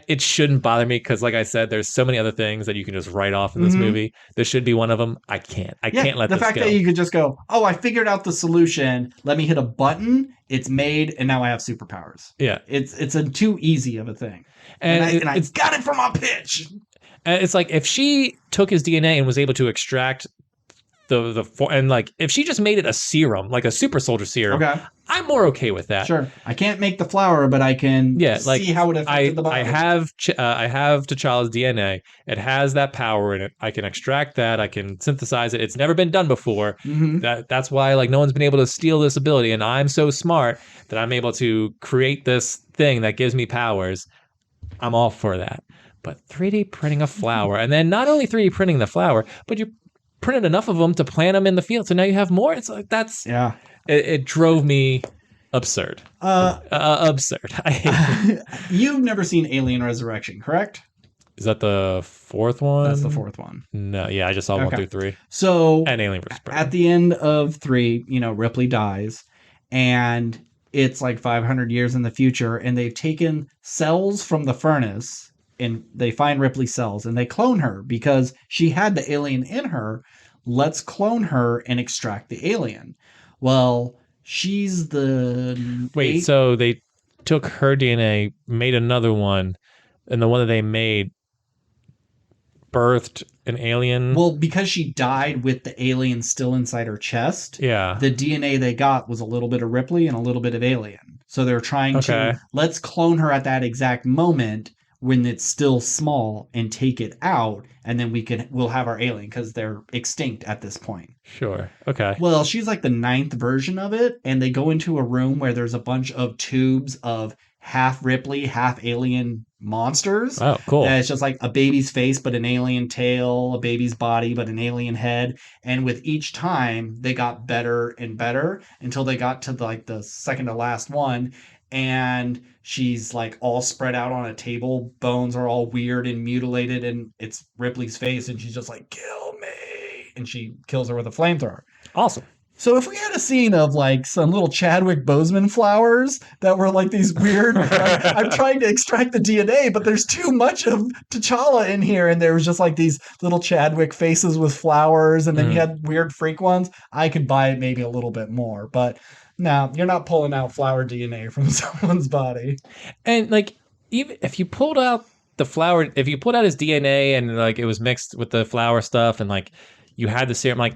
Speaker 2: it shouldn't bother me, because, like I said, there's so many other things that you can just write off in this movie. This should be one of them. I can't let this go.
Speaker 1: The fact that you could just go, oh, I figured out the solution. Let me hit a button. It's made, and now I have superpowers. Yeah, it's a too easy of a thing. And I got it from a pitch.
Speaker 2: And it's like, if she took his DNA and was able to extract and like, if she just made it a serum, like a super soldier serum, I'm more okay with that.
Speaker 1: Sure, I can't make the flower, but I can see how it affected the body.
Speaker 2: I have T'Challa's DNA. It has that power in it. I can extract that. I can synthesize it. It's never been done before. That's why, like, no one's been able to steal this ability, and I'm so smart that I'm able to create this thing that gives me powers. I'm all for that. But 3D printing a flower, and then not only 3D printing the flower, but you printed enough of them to plant them in the field, so now you have more. It's like, it drove me absurd. Absurd. I hate it.
Speaker 1: You've never seen Alien Resurrection, correct?
Speaker 2: Is that the fourth one?
Speaker 1: That's the fourth one.
Speaker 2: No, yeah, I just saw 1 through 3.
Speaker 1: So
Speaker 2: and Alien vs. Predator.
Speaker 1: At the end of 3, Ripley dies, and it's like 500 years in the future, and they've taken cells from the furnace, and they find Ripley's cells, and they clone her because she had the alien in her. Let's clone her and extract the alien. Well, she's the...
Speaker 2: Wait, so they took her DNA, made another one, and the one that they made birthed an alien?
Speaker 1: Well, because she died with the alien still inside her chest, the DNA they got was a little bit of Ripley and a little bit of alien. So they're trying to, let's clone her at that exact moment when it's still small and take it out, and then we'll have our alien, because they're extinct at this point.
Speaker 2: Sure. Okay.
Speaker 1: Well, she's like the 9th version of it, and they go into a room where there's a bunch of tubes of half Ripley, half alien monsters.
Speaker 2: Oh, cool.
Speaker 1: And it's just like a baby's face, but an alien tail, a baby's body, but an alien head. And with each time, they got better and better until they got to the second to last one. And she's like all spread out on a table. Bones are all weird and mutilated, and it's Ripley's face, and she's just like, kill me. And she kills her with a flamethrower.
Speaker 2: Awesome.
Speaker 1: So if we had a scene of like some little Chadwick Boseman flowers that were like these weird, I'm trying to extract the DNA, but there's too much of T'Challa in here. And there was just like these little Chadwick faces with flowers. And then you had weird freak ones. I could buy it maybe a little bit more, but no, you're not pulling out flower DNA from someone's body.
Speaker 2: And like, even if you pulled out his DNA and like it was mixed with the flower stuff, and like you had the serum, like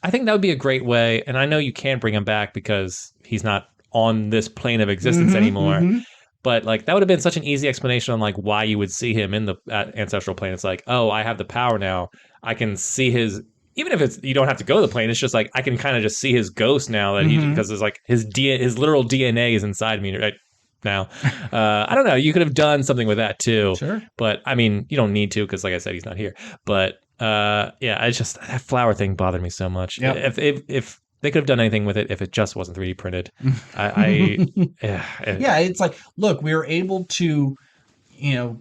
Speaker 2: I think that would be a great way. And I know you can't bring him back because he's not on this plane of existence anymore. But like, that would have been such an easy explanation on like why you would see him in the ancestral plane. It's like, oh, I have the power now. I can see his. Even if you don't have to go to the plane, it's just like I can kind of just see his ghost now that because it's like his literal DNA is inside me right now. I don't know. You could have done something with that too.
Speaker 1: Sure.
Speaker 2: But I mean, you don't need to, because like I said, he's not here. But it's just that flower thing bothered me so much. Yep. If they could have done anything with it, if it just wasn't 3D printed,
Speaker 1: it's like, look, we were able to,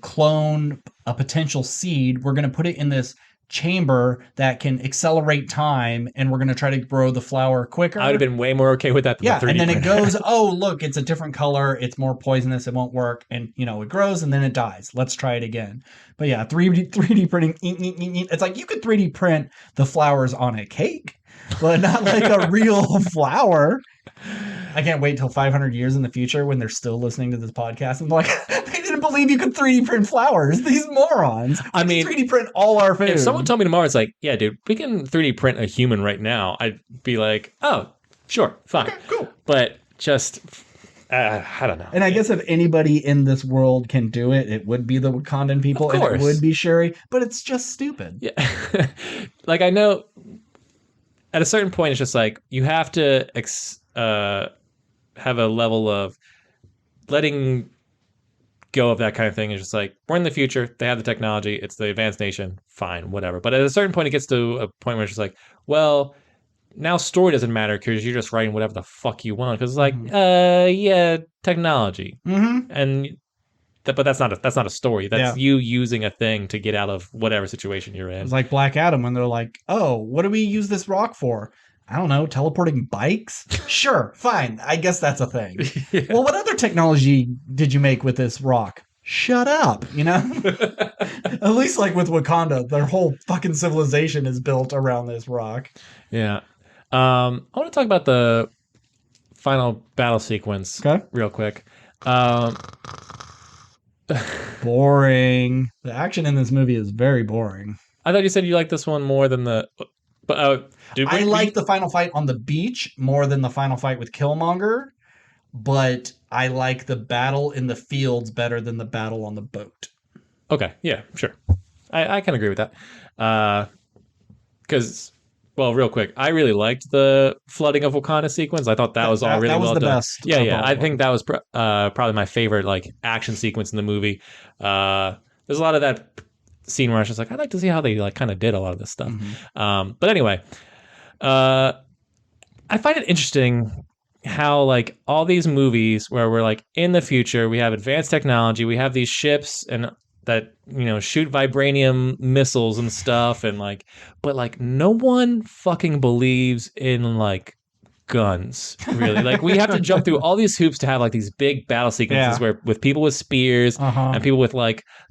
Speaker 1: clone a potential seed. We're going to put it in this chamber that can accelerate time, and we're going to try to grow the flower quicker.
Speaker 2: I would have been way more okay with that than the 3D
Speaker 1: and then
Speaker 2: printer.
Speaker 1: it goes, oh, look, it's a different color. It's more poisonous. It won't work. And, it grows and then it dies. Let's try it again. But yeah, 3D printing, it's like you could 3D print the flowers on a cake, but not like a real flower. I can't wait till 500 years in the future when they're still listening to this podcast and like, they didn't believe you could 3D print flowers. These morons.
Speaker 2: I mean,
Speaker 1: 3D print all our food.
Speaker 2: If someone told me tomorrow, it's like, yeah, dude, we can 3D print a human right now, I'd be like, oh, sure, fine.
Speaker 1: Okay, cool.
Speaker 2: But just, I don't know.
Speaker 1: And I guess if anybody in this world can do it, it would be the Wakandan people, and it would be Shuri, but it's just stupid.
Speaker 2: Yeah. Like, I know at a certain point, it's just like, you have to have a level of letting go of that kind of thing. It's just like, we're in the future, they have the technology, it's the advanced nation, fine, whatever. But at a certain point, it gets to a point where it's just like, well, now story doesn't matter because you're just writing whatever the fuck you want. Because it's like, yeah, technology, and but that's not a story. That's you using a thing to get out of whatever situation you're in.
Speaker 1: It's like Black Adam when they're like, oh, what do we use this rock for? I don't know, teleporting bikes? Sure, fine. I guess that's a thing. Yeah. Well, what other technology did you make with this rock? Shut up, At least like with Wakanda, their whole fucking civilization is built around this rock.
Speaker 2: Yeah. I want to talk about the final battle sequence real quick.
Speaker 1: Boring. The action in this movie is very boring.
Speaker 2: I thought you said you liked this one more than the... But
Speaker 1: I like the final fight on the beach more than the final fight with Killmonger, but I like the battle in the fields better than the battle on the boat.
Speaker 2: Okay, yeah, sure. I can agree with that. Because, well, real quick, I really liked the flooding of Wakanda sequence. I thought that was all really well done.
Speaker 1: Best.
Speaker 2: Yeah. I think that was probably my favorite action sequence in the movie. There's a lot of that scene where I was just like, I'd like to see how they kind of did a lot of this stuff. But anyway, I find it interesting how all these movies where we're in the future, we have advanced technology, we have these ships and that shoot vibranium missiles and stuff, and but no one fucking believes in guns, really. We have to jump through all these hoops to have these big battle sequences where with people with spears and people with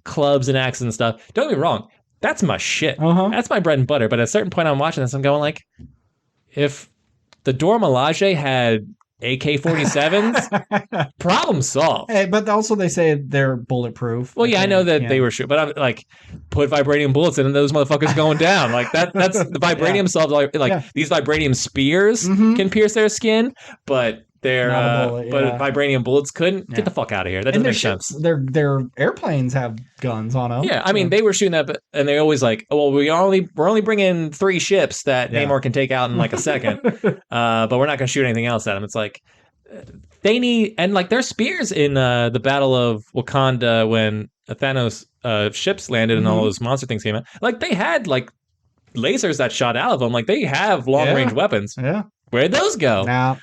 Speaker 2: clubs and axes and stuff. Don't get me wrong, that's my shit. That's my bread and butter. But at a certain point, I'm watching this, I'm going if the Dora Milaje had AK-47s, problem solved.
Speaker 1: Hey, but also they say they're bulletproof.
Speaker 2: Well, yeah, I know that they were shooting, but I'm put vibranium bullets in and those motherfuckers going down. That's the vibranium solves these vibranium spears can pierce their skin, but they're but vibranium bullets couldn't. Get the fuck out of here. That doesn't make sense.
Speaker 1: Their airplanes have guns on them.
Speaker 2: Yeah, I mean they were shooting that, and they always we're only bringing 3 ships that Namor can take out in a second, but we're not going to shoot anything else at them. It's they need, and their spears in the Battle of Wakanda when Thanos ships landed and all those monster things came out. They had lasers that shot out of them. They have long range weapons.
Speaker 1: Yeah.
Speaker 2: Where'd those go?
Speaker 1: Nah.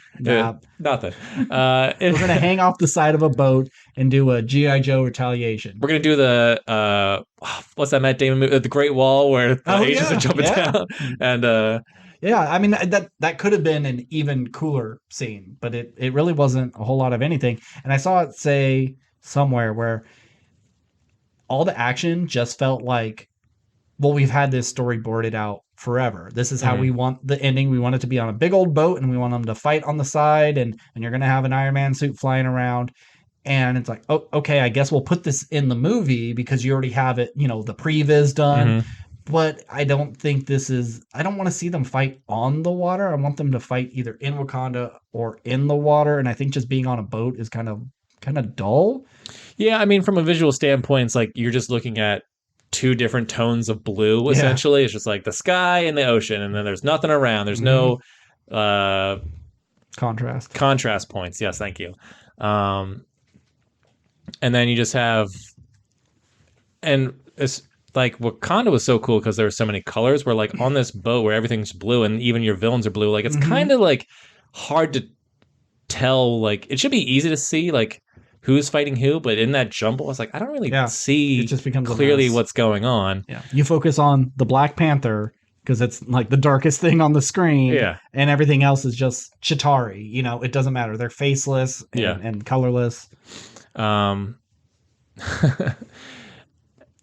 Speaker 2: Nothing.
Speaker 1: We're going to hang off the side of a boat and do a G.I. Joe retaliation.
Speaker 2: We're going to do the, what's that Matt Damon movie? The Great Wall where the Asians are jumping down. And,
Speaker 1: yeah, I mean, that could have been an even cooler scene, but it really wasn't a whole lot of anything. And I saw it say somewhere where all the action just felt like, well, we've had this storyboarded out forever. This is how we want the ending. We want it to be on a big old boat, and we want them to fight on the side, and you're going to have an Iron Man suit flying around. And it's oh, okay, I guess we'll put this in the movie because you already have it, the previs done. But I don't think I don't want to see them fight on the water. I want them to fight either in Wakanda or in the water. And I think just being on a boat is kind of dull.
Speaker 2: Yeah, I mean, from a visual standpoint, it's you're just looking at 2 different tones of blue, essentially. It's just the sky and the ocean, and then there's nothing around. There's no contrast points. Yes, thank you. And then you just have, and it's Wakanda was so cool because there were so many colors where on this boat where everything's blue and even your villains are blue, it's kind of hard to tell. It should be easy to see who's fighting who, but in that jumble, I was like, I don't really see
Speaker 1: it just becomes
Speaker 2: clearly what's going on.
Speaker 1: Yeah, you focus on the Black Panther because it's like the darkest thing on the screen.
Speaker 2: Yeah,
Speaker 1: and everything else is just Chitauri. You know, it doesn't matter. They're faceless and colorless.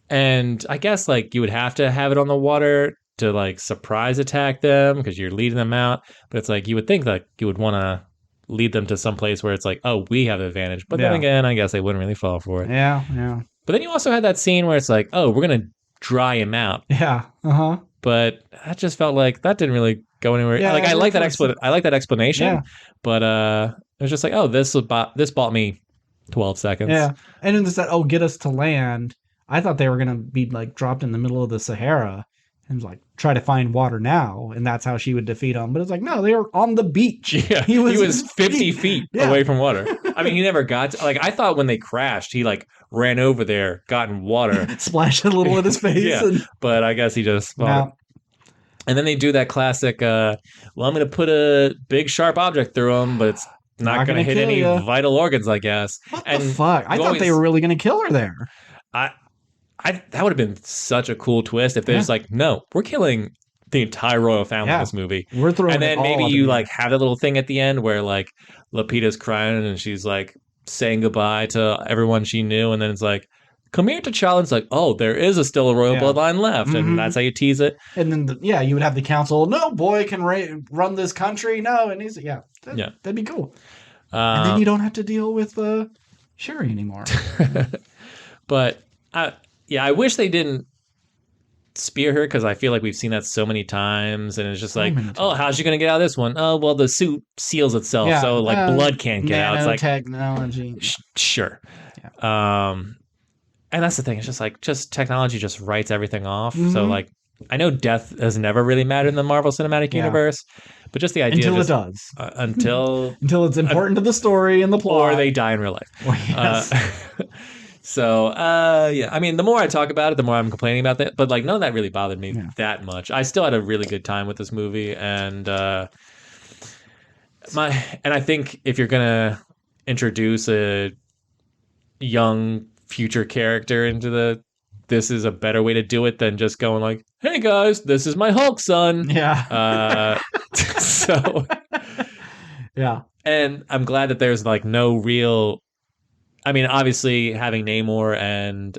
Speaker 2: And I guess like you would have to have it on the water to like surprise attack them because you're leading them out. But it's like you would think like you would want to lead them to some place where it's like, oh, we have the advantage. But then again, I guess they wouldn't really fall for it.
Speaker 1: Yeah.
Speaker 2: But then you also had that scene where it's like, oh, we're gonna dry him out.
Speaker 1: Yeah.
Speaker 2: But that just felt like that didn't really go anywhere. Yeah, like I like that I like that explanation. Yeah. But it was just like, oh, this bought me 12 seconds.
Speaker 1: Yeah. And then said, oh, get us to land. I thought they were gonna be like dropped in the middle of the Sahara and like try to find water now, and that's how she would defeat them. But it's like, no, they were on the beach.
Speaker 2: Yeah, he was 50 feet away from water. I mean, he never got to, like I thought when they crashed, he like ran over there, got in water,
Speaker 1: splashed a little in his face.
Speaker 2: But I guess he just. And then they do that classic. Well, I'm going to put a big sharp object through him, but it's not going to hit any vital organs, I guess.
Speaker 1: What the fuck? I thought they were really going to kill her there.
Speaker 2: That would have been such a cool twist if they're just like, no, we're killing the entire royal family in this movie.
Speaker 1: We're throwing
Speaker 2: and then maybe you like have that little thing at the end where like Lupita's crying and she's like saying goodbye to everyone she knew, and then it's like, come here, T'Challa. And it's like, oh, there is still a royal bloodline left, and that's how you tease it.
Speaker 1: And then you would have the council. No boy can run this country. No, and he's that'd be cool. And then you don't have to deal with Shuri anymore.
Speaker 2: But I wish they didn't spear her because I feel like we've seen that so many times, and it's just like, oh, how's she gonna get out of this one? Oh, well, the suit seals itself, so like blood can't get out. It's like
Speaker 1: technology.
Speaker 2: Sure. Yeah. And that's the thing. It's just like technology just writes everything off. So like, I know death has never really mattered in the Marvel Cinematic Universe, but just the idea
Speaker 1: until it does,
Speaker 2: until
Speaker 1: it's important to the story and the plot,
Speaker 2: or they die in real life. So, I mean, the more I talk about it, the more I'm complaining about that. But, like, none of that really bothered me that much. I still had a really good time with this movie. And I think if you're going to introduce a young future character into this is a better way to do it than just going like, hey, guys, this is my Hulk son.
Speaker 1: Yeah.
Speaker 2: So.
Speaker 1: Yeah.
Speaker 2: And I'm glad that there's, like, no real... I mean, obviously, having Namor and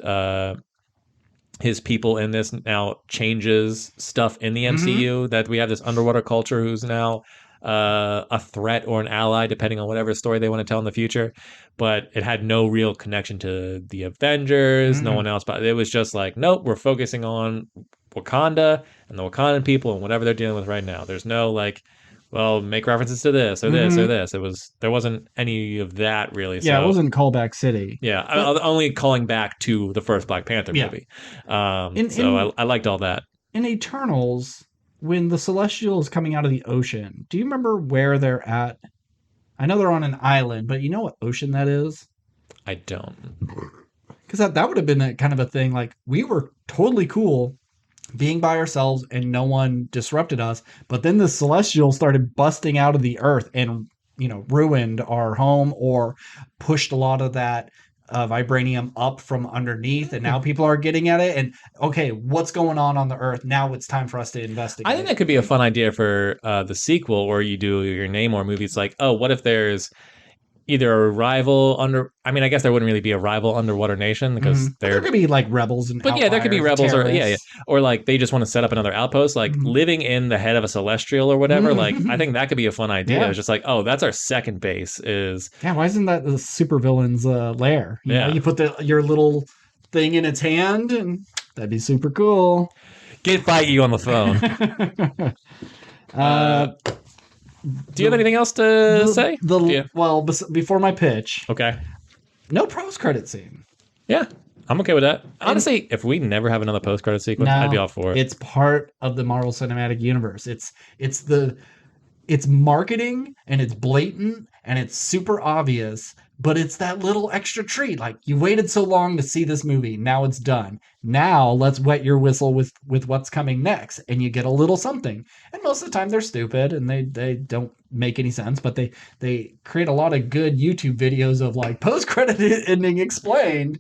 Speaker 2: his people in this now changes stuff in the MCU, that we have this underwater culture who's now a threat or an ally, depending on whatever story they want to tell in the future. But it had no real connection to the Avengers, no one else. But it was just like, nope, we're focusing on Wakanda and the Wakandan people and whatever they're dealing with right now. There's no like... well, make references to this or this or this. There wasn't any of that really.
Speaker 1: Yeah, it wasn't Callback City.
Speaker 2: Yeah, only calling back to the first Black Panther movie. I liked all that.
Speaker 1: In Eternals, when the Celestial is coming out of the ocean, do you remember where they're at? I know they're on an island, but you know what ocean that is?
Speaker 2: I don't.
Speaker 1: Because that would have been a kind of a thing. Like, we were totally cool being by ourselves and no one disrupted us, but then the Celestial started busting out of the earth and ruined our home or pushed a lot of that vibranium up from underneath, and now people are getting at it, and okay, what's going on the earth now? It's time for us to investigate.
Speaker 2: I think that could be a fun idea for the sequel, where you do your Namor movie. It's like, oh, what if there's either a rival I mean, I guess there wouldn't really be a rival underwater nation because there
Speaker 1: could be like rebels and
Speaker 2: there could be rebels or like they just want to set up another outpost, like living in the head of a Celestial or whatever. Like, I think that could be a fun idea. Yeah. It's just like, oh, that's our second base is.
Speaker 1: Yeah, why isn't that the supervillain's lair? You know, you put your little thing in its hand, and that'd be super cool.
Speaker 2: Get Feige on the phone. Do you have anything else to say?
Speaker 1: Well, before my pitch.
Speaker 2: Okay.
Speaker 1: No post-credit scene.
Speaker 2: Yeah, I'm okay with that. Honestly, if we never have another post-credit sequence, I'd be all for it.
Speaker 1: It's part of the Marvel Cinematic Universe. It's the it's marketing and it's blatant and it's super obvious, but it's that little extra treat. Like, you waited so long to see this movie, now it's done. Now let's wet your whistle with what's coming next, and you get a little something. And most of the time they're stupid and they don't make any sense, but they create a lot of good YouTube videos of like post credit ending explained.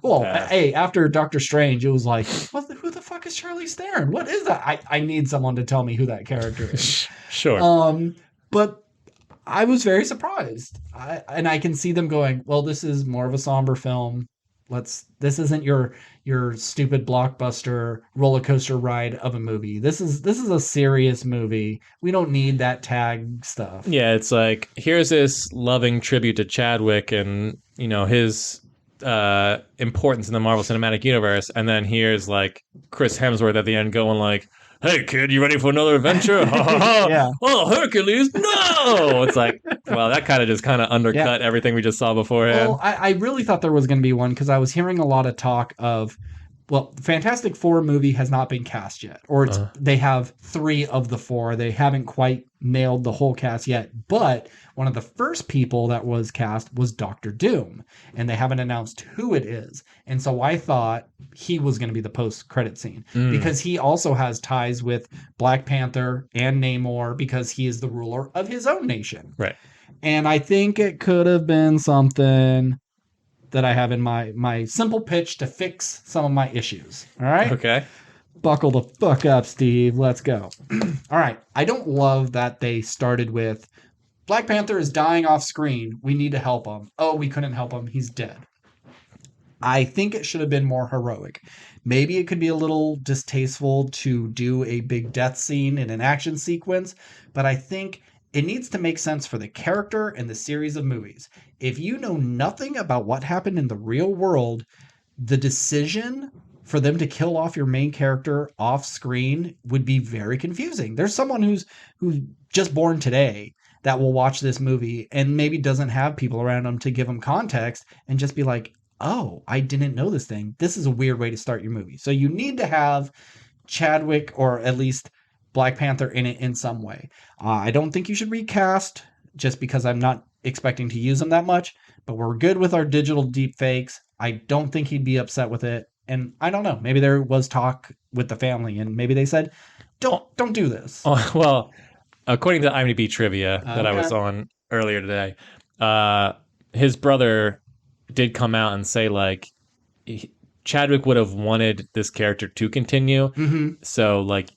Speaker 1: Well, hey, after Doctor Strange, it was like, who the fuck is Charlize Theron? What is that? I need someone to tell me who that character is.
Speaker 2: Sure.
Speaker 1: But I was very surprised. And I can see them going, well, this is more of a somber film. This isn't your stupid blockbuster roller coaster ride of a movie. This is a serious movie. We don't need that tag stuff.
Speaker 2: Yeah, it's like, here's this loving tribute to Chadwick and, his importance in the Marvel Cinematic Universe, and then here's like Chris Hemsworth at the end going like, "Hey kid, you ready for another adventure?"
Speaker 1: Yeah.
Speaker 2: Oh, Hercules, no! It's like, well, that kind of undercut everything we just saw beforehand.
Speaker 1: Well, I really thought there was going to be one because I was hearing a lot of talk of, well, Fantastic Four movie has not been cast yet, or they have 3 of the 4. They haven't quite nailed the whole cast yet, but one of the first people that was cast was Doctor Doom, and they haven't announced who it is. And so I thought he was going to be the post-credit scene because he also has ties with Black Panther and Namor because he is the ruler of his own nation.
Speaker 2: Right.
Speaker 1: And I think it could have been something that I have in my simple pitch to fix some of my issues. All right?
Speaker 2: Okay.
Speaker 1: Buckle the fuck up, Steve. Let's go. All right. I don't love that they started with Black Panther is dying off screen. We need to help him. Oh, we couldn't help him. He's dead. I think it should have been more heroic. Maybe it could be a little distasteful to do a big death scene in an action sequence, but I think it needs to make sense for the character and the series of movies. If you know nothing about what happened in the real world, the decision for them to kill off your main character off screen would be very confusing. There's someone who's just born today that will watch this movie and maybe doesn't have people around them to give them context and just be like, oh, I didn't know this thing. This is a weird way to start your movie. So you need to have Chadwick or at least Black Panther in it in some way. I don't think you should recast just because I'm not expecting to use them that much, but we're good with our digital deep fakes. I don't think he'd be upset with it. And I don't know, maybe there was talk with the family and maybe they said, don't do this.
Speaker 2: Well, according to IMDb trivia that I was on earlier today, his brother did come out and say like Chadwick would have wanted this character to continue.
Speaker 1: Mm-hmm.
Speaker 2: So like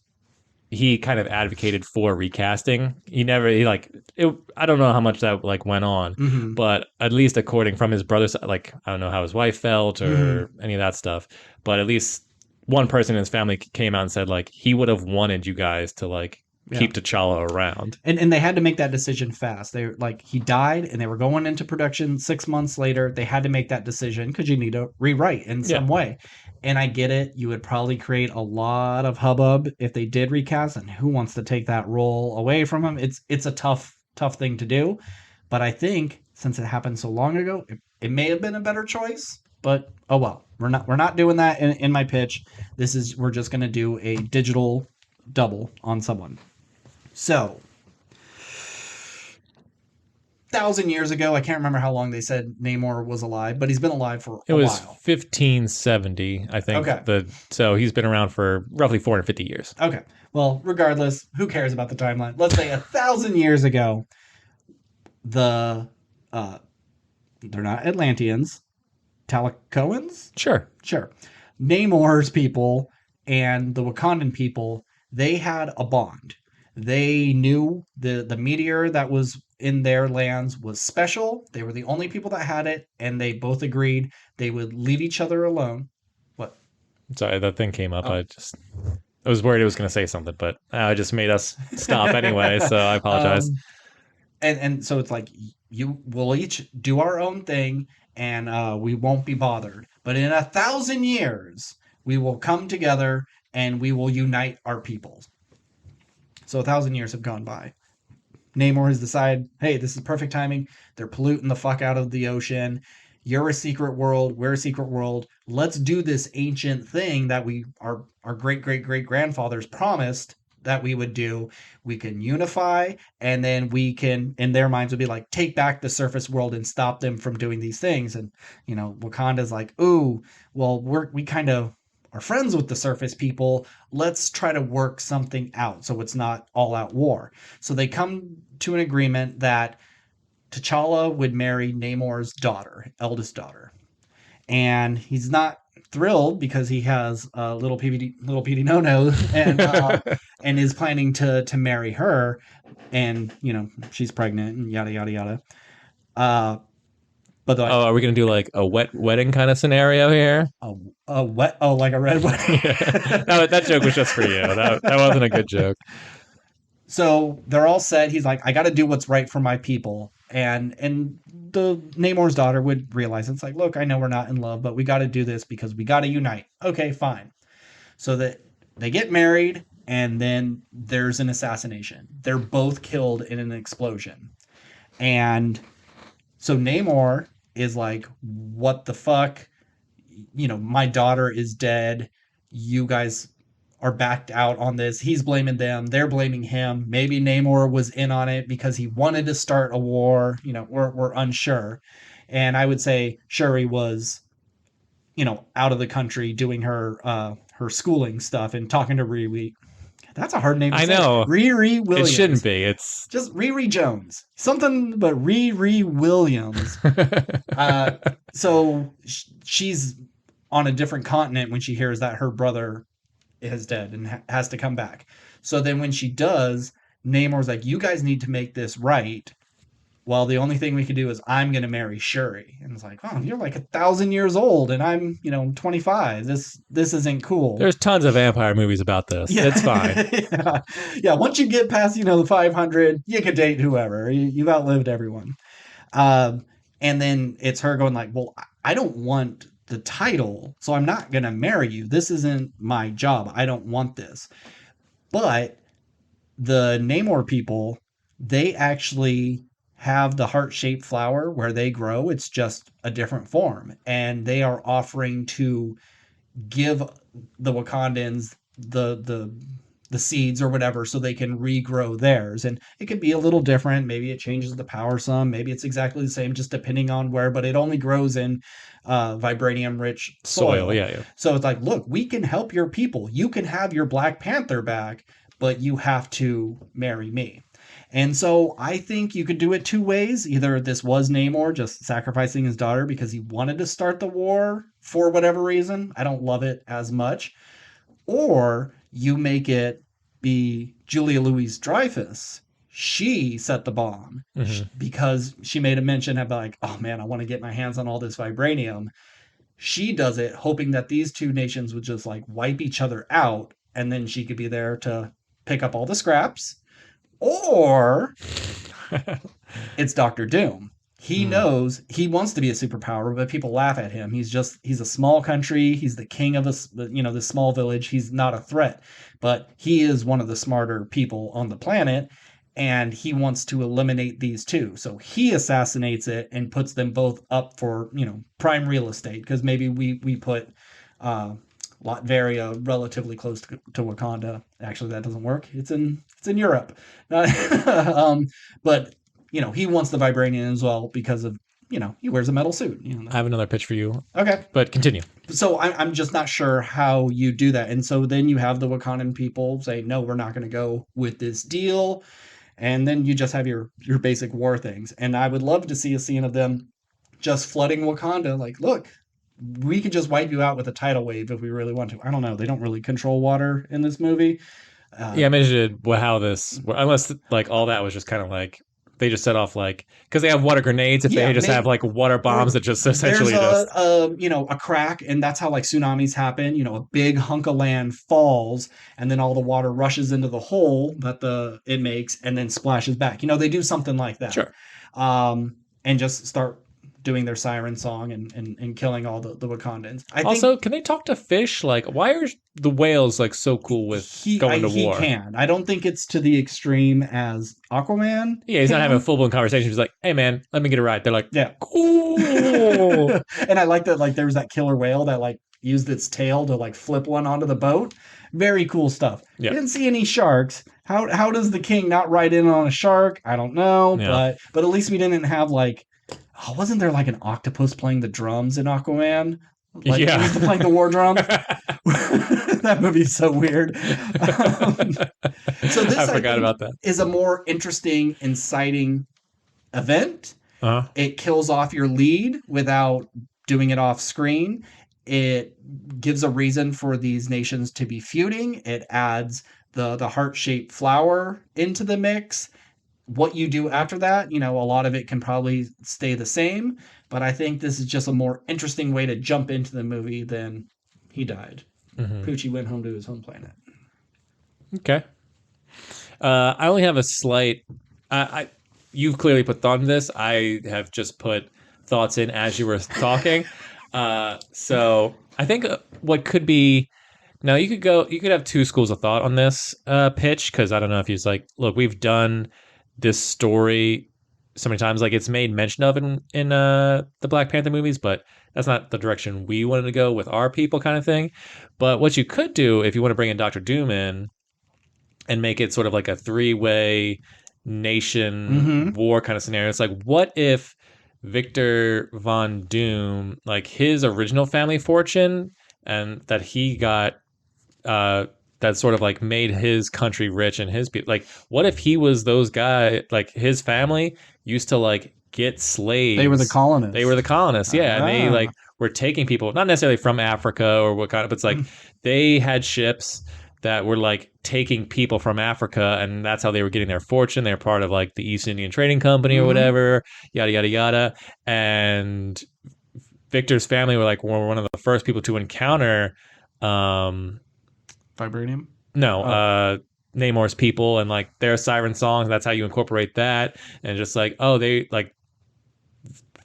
Speaker 2: he kind of advocated for recasting. I don't know how much that like went on, but at least according from his brother's, like, I don't know how his wife felt or any of that stuff, but at least one person in his family came out and said like he would have wanted you guys to like keep T'Challa around.
Speaker 1: And they had to make that decision fast. They like he died and they were going into production 6 months later. They had to make that decision because you need to rewrite in some way. And I get it. You would probably create a lot of hubbub if they did recast, and who wants to take that role away from him? It's a tough thing to do. But I think since it happened so long ago, it may have been a better choice. But oh well, we're not doing that in my pitch. We're just gonna do a digital double on someone. So, 1,000 years ago, I can't remember how long they said Namor was alive, but he's been alive for a while.
Speaker 2: It was 1570, I think.
Speaker 1: Okay.
Speaker 2: So he's been around for roughly 450 years.
Speaker 1: Okay. Well, regardless, who cares about the timeline? Let's say 1,000 years ago, they're not Atlanteans, Talakoans?
Speaker 2: Sure.
Speaker 1: Namor's people and the Wakandan people, they had a bond. They knew the meteor that was in their lands was special. They were the only people that had it, and they both agreed they would leave each other alone. What?
Speaker 2: Sorry, that thing came up. I was worried it was going to say something, but it just made us stop anyway, so I apologize.
Speaker 1: And so it's like, we'll each do our own thing, and we won't be bothered. But in 1,000 years, we will come together, and we will unite our peoples. So 1,000 years have gone by. Namor has decided, hey, this is perfect timing. They're polluting the fuck out of the ocean. You're a secret world. We're a secret world. Let's do this ancient thing that our great-great-great-grandfathers promised that we would do. We can unify, and then we can, in their minds, would be like, take back the surface world and stop them from doing these things. And, Wakanda's like, ooh, well, we kind of are friends with the surface people. Let's try to work something out so it's not all out war. So they come to an agreement that T'Challa would marry Namor's eldest daughter. And he's not thrilled because he has a little PD no no and is planning to marry her, and she's pregnant and yada yada yada. But
Speaker 2: are we gonna do like a wet wedding kind of scenario here?
Speaker 1: A wet like a red wedding.
Speaker 2: Yeah. That joke was just for you. That wasn't a good joke.
Speaker 1: So they're all set. He's like, I got to do what's right for my people. And the Namor's daughter would realize it's like, look, I know we're not in love, but we got to do this because we got to unite. Okay, fine. So that they get married, and then there's an assassination. They're both killed in an explosion. And so Namor is like, what the fuck? My daughter is dead. You guys are backed out on this. He's blaming them. They're blaming him. Maybe Namor was in on it because he wanted to start a war. We're unsure. And I would say Shuri was, out of the country doing her schooling stuff and talking to Riri. That's a hard name to say.
Speaker 2: I know.
Speaker 1: Riri Williams.
Speaker 2: It shouldn't be. It's
Speaker 1: just Riri Jones. Something but Riri Williams. So she's on a different continent when she hears that her brother is dead and has to come back. So then when she does, Namor's like, you guys need to make this right. Well, the only thing we can do is I'm going to marry Shuri. And it's like, oh, you're like 1,000 years old and I'm, 25. This isn't cool.
Speaker 2: There's tons of vampire movies about this. Yeah. It's
Speaker 1: fine. Yeah. Once you get past, the 500, you can date whoever. You've outlived everyone. And then it's her going like, well, I don't want the title, so I'm not going to marry you. This isn't my job. I don't want this. But the Namor people, they actually have the heart-shaped flower where they grow. It's just a different form. And they are offering to give the Wakandans the seeds or whatever so they can regrow theirs. And it could be a little different. Maybe it changes the power some. Maybe it's exactly the same, just depending on where, but it only grows in vibranium-rich soil.
Speaker 2: Yeah.
Speaker 1: So it's like, look, we can help your people. You can have your Black Panther back, but you have to marry me. And so I think you could do it two ways. Either this was Namor just sacrificing his daughter because he wanted to start the war for whatever reason. I don't love it as much. Or you make it be Julia Louis-Dreyfus. She set the bomb because she made a mention about like, oh man, I want to get my hands on all this vibranium. She does it hoping that these two nations would just like wipe each other out, and then she could be there to pick up all the scraps. Or it's Doctor Doom. He knows he wants to be a superpower, but people laugh at him. He's a small country. He's the king of this small village. He's not a threat, but he is one of the smarter people on the planet, and he wants to eliminate these two. So he assassinates it and puts them both up for, prime real estate, because maybe we put Latveria relatively close to Wakanda. Actually, that doesn't work. It's in Europe. But he wants the vibranium as well because of, he wears a metal suit.
Speaker 2: I have another pitch for you.
Speaker 1: Okay.
Speaker 2: But continue.
Speaker 1: So I'm just not sure how you do that. And so then you have the Wakandan people say, no, we're not going to go with this deal. And then you just have your basic war things. And I would love to see a scene of them just flooding Wakanda. Like, look, we could just wipe you out with a tidal wave if we really want to. I don't know. They don't really control water in this movie.
Speaker 2: I mentioned how this, unless like all that was just kind of like, they just set off like, because they have water grenades. If they just have like water bombs that just essentially
Speaker 1: there's a crack, and that's how like tsunamis happen. A big hunk of land falls, and then all the water rushes into the hole that it makes, and then splashes back. They do something like that.
Speaker 2: Sure.
Speaker 1: And just start doing their siren song and killing all the Wakandans.
Speaker 2: Can they talk to fish? Like, why are the whales like so cool with going to war?
Speaker 1: He can. I don't think it's to the extreme as Aquaman.
Speaker 2: Yeah, he's not having a full-blown conversation. He's like, hey man, let me get a ride. They're like,
Speaker 1: yeah,
Speaker 2: cool.
Speaker 1: And I like that, like there was that killer whale that like used its tail to like flip one onto the boat. Very cool stuff.
Speaker 2: Yeah.
Speaker 1: Didn't see any sharks. How does the king not ride in on a shark? I don't know,
Speaker 2: Yeah.
Speaker 1: but at least we didn't have like, oh, wasn't there like an octopus playing the drums in Aquaman? Like
Speaker 2: Yeah.
Speaker 1: he was playing the war drums. That movie is so weird. So this
Speaker 2: I forgot about that.
Speaker 1: is a more interesting, inciting event.
Speaker 2: Uh-huh.
Speaker 1: It kills off your lead without doing it off screen. It gives a reason for these nations to be feuding. It adds the heart-shaped flower into the mix. What you do after that, a lot of it can probably stay the same, but I think this is just a more interesting way to jump into the movie than he died.
Speaker 2: Mm-hmm.
Speaker 1: Poochie went home to his home planet.
Speaker 2: Okay. I only have a slight. You've clearly put thought in this. I have just put thoughts in as you were talking. So I think what could be. Now you could have two schools of thought on this pitch, because I don't know if he's like, look, we've done this story so many times, like it's made mention of in the Black Panther movies, but that's not the direction we wanted to go with our people, kind of thing. But what you could do if you want to bring in Doctor Doom in and make it sort of like a three-way nation war kind of scenario, it's like, what if Victor Von Doom, like his original family fortune and that he got that sort of like made his country rich and his people, like what if he was those guys, like his family used to like get slaves.
Speaker 1: They were the colonists.
Speaker 2: Yeah. And they like were taking people, not necessarily from Africa or what kind of, but it's like they had ships that were like taking people from Africa, and that's how they were getting their fortune. They're part of like the East Indian Trading Company or whatever, yada yada yada. And Victor's family were one of the first people to encounter
Speaker 1: Vibranium?
Speaker 2: No, Namor's people and like their siren songs. That's how you incorporate that, and just like, oh, they like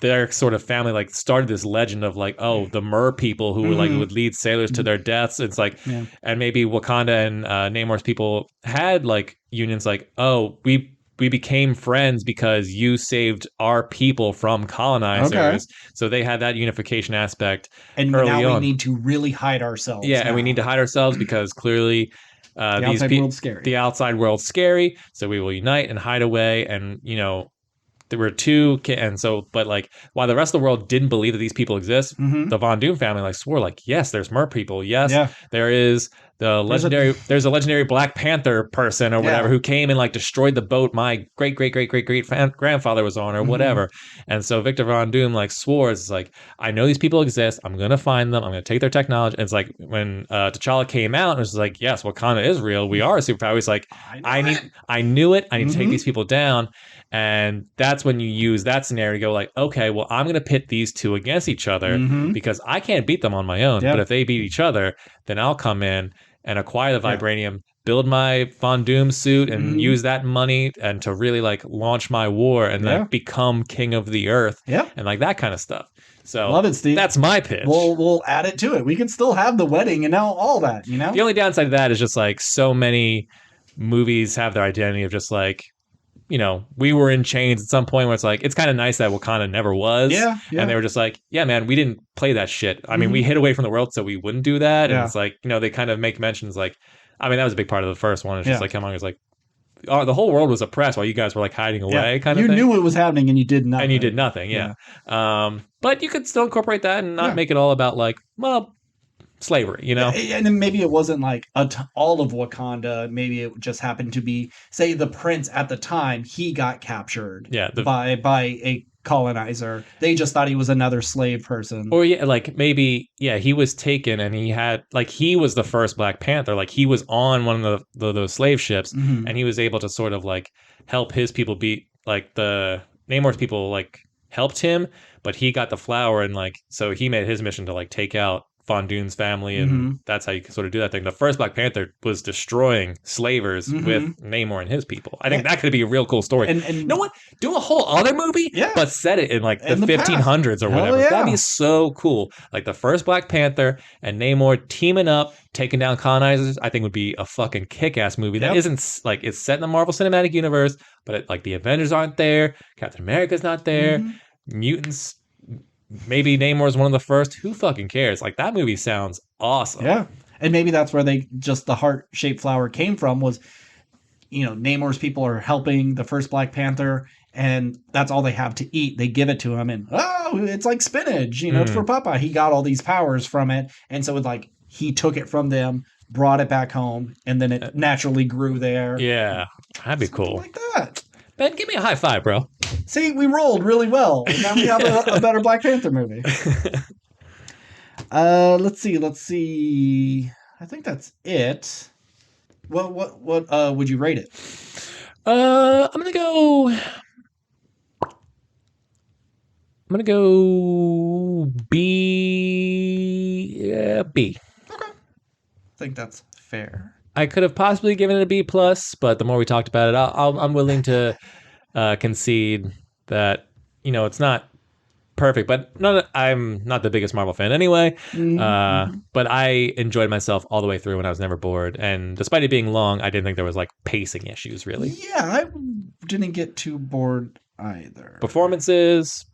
Speaker 2: their sort of family like started this legend of like, oh, the Mer people who were like would lead sailors to their deaths. It's like, and maybe Wakanda and Namor's people had like unions, like, oh, we became friends because you saved our people from colonizers. Okay. So they had that unification aspect.
Speaker 1: And now we need to really hide ourselves.
Speaker 2: Yeah, and we need to hide ourselves because clearly
Speaker 1: the outside world's scary.
Speaker 2: The outside world's scary. So we will unite and hide away. And, there were two, and so, but like, while the rest of the world didn't believe that these people exist, the Von Doom family like swore like, yes, there's Mer people. Yes, there is there's a legendary Black Panther person or whatever who came and like destroyed the boat my great grandfather was on or whatever. And so Victor Von Doom like swore, it's like, I know these people exist. I'm gonna find them. I'm gonna take their technology. And it's like when T'Challa came out, and it was like, yes, Wakanda is real. We are a superpower. He's like, I knew it. I need to take these people down. And that's when you use that scenario to go like, okay, well, I'm going to pit these two against each other because I can't beat them on my own. But if they beat each other, then I'll come in and acquire the vibranium, build my Von Doom suit, and use that money and to really like launch my war and like become king of the earth and like that kind of stuff. So
Speaker 1: love it, Steve.
Speaker 2: That's my pitch.
Speaker 1: We'll add it to it. We can still have the wedding and now all that,
Speaker 2: The only downside to that is just like so many movies have their identity of just like, we were in chains at some point where it's like, it's kind of nice that Wakanda never was. Yeah. And they were just like, yeah, man, we didn't play that shit. I mean, we hid away from the world so we wouldn't do that. And it's like, they kind of make mentions like, I mean, that was a big part of the first one. It's just like, come on, it's like, oh, the whole world was oppressed while you guys were like hiding away kind of thing.
Speaker 1: You knew it was happening and you did nothing.
Speaker 2: But you could still incorporate that and not make it all about like, well, slavery,
Speaker 1: And then maybe it wasn't like all of Wakanda. Maybe it just happened to be, say, the prince at the time, he got captured by a colonizer. They just thought he was another slave person.
Speaker 2: Or maybe he was taken and he had like, he was the first Black Panther. Like he was on one of those slave ships and he was able to sort of like help his people beat like the Namor's people like helped him, but he got the flower and like, so he made his mission to like take out Von Doom's family, and that's how you can sort of do that thing. The first Black Panther was destroying slavers with Namor and his people. I think that could be a real cool story. And you know what? Do a whole other movie, but set it in like the 1500s or whatever. That'd be so cool. Like the first Black Panther and Namor teaming up, taking down colonizers. I think would be a fucking kick-ass movie. That isn't like, it's set in the Marvel Cinematic Universe, but like the Avengers aren't there, Captain America's not there, mutants maybe Namor's one of the first. Who fucking cares? Like that movie sounds awesome.
Speaker 1: Yeah. And maybe that's where the heart-shaped flower came from was, Namor's people are helping the first Black Panther, and that's all they have to eat. They give it to him, and it's like spinach. It's for Papa. He got all these powers from it, and so it's like he took it from them, brought it back home, and then it naturally grew there.
Speaker 2: Yeah, that'd be cool.
Speaker 1: Like that.
Speaker 2: Ben, give me a high five, bro.
Speaker 1: See, we rolled really well. Now we have a better Black Panther movie. Let's see. I think that's it. What would you rate it?
Speaker 2: I'm gonna go. B. Yeah, B.
Speaker 1: Okay. I think that's fair.
Speaker 2: I could have possibly given it a B plus, but the more we talked about it, I'm willing to concede that it's not perfect, but I'm not the biggest Marvel fan anyway. But I enjoyed myself all the way through, and I was never bored. And despite it being long, I didn't think there was like pacing issues really.
Speaker 1: Yeah, I didn't get too bored either.
Speaker 2: Performances,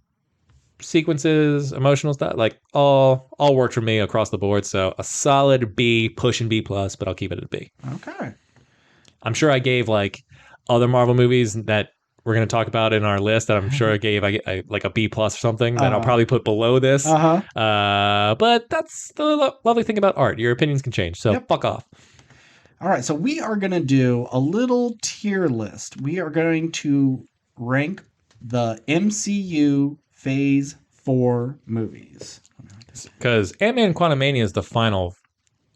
Speaker 2: sequences, emotional stuff, like all worked for me across the board. So a solid B, pushing B plus, but I'll keep it at a B.
Speaker 1: Okay.
Speaker 2: I'm sure I gave like other Marvel movies that we're going to talk about in our list that I'm sure I like a B plus or something that I'll probably put below this. But that's the lovely thing about art. Your opinions can change. So fuck off.
Speaker 1: All right. So we are going to do a little tier list. We are going to rank the MCU Phase 4 movies.
Speaker 2: Because Ant-Man Quantumania is the final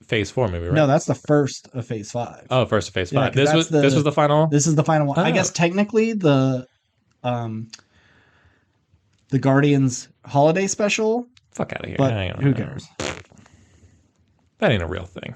Speaker 2: Phase 4 movie, right?
Speaker 1: No, that's the first of Phase 5.
Speaker 2: Oh, first of Phase 5. This was the final?
Speaker 1: This is the final one. I guess technically the Guardians holiday special.
Speaker 2: Fuck out of here.
Speaker 1: But who cares?
Speaker 2: That ain't a real thing.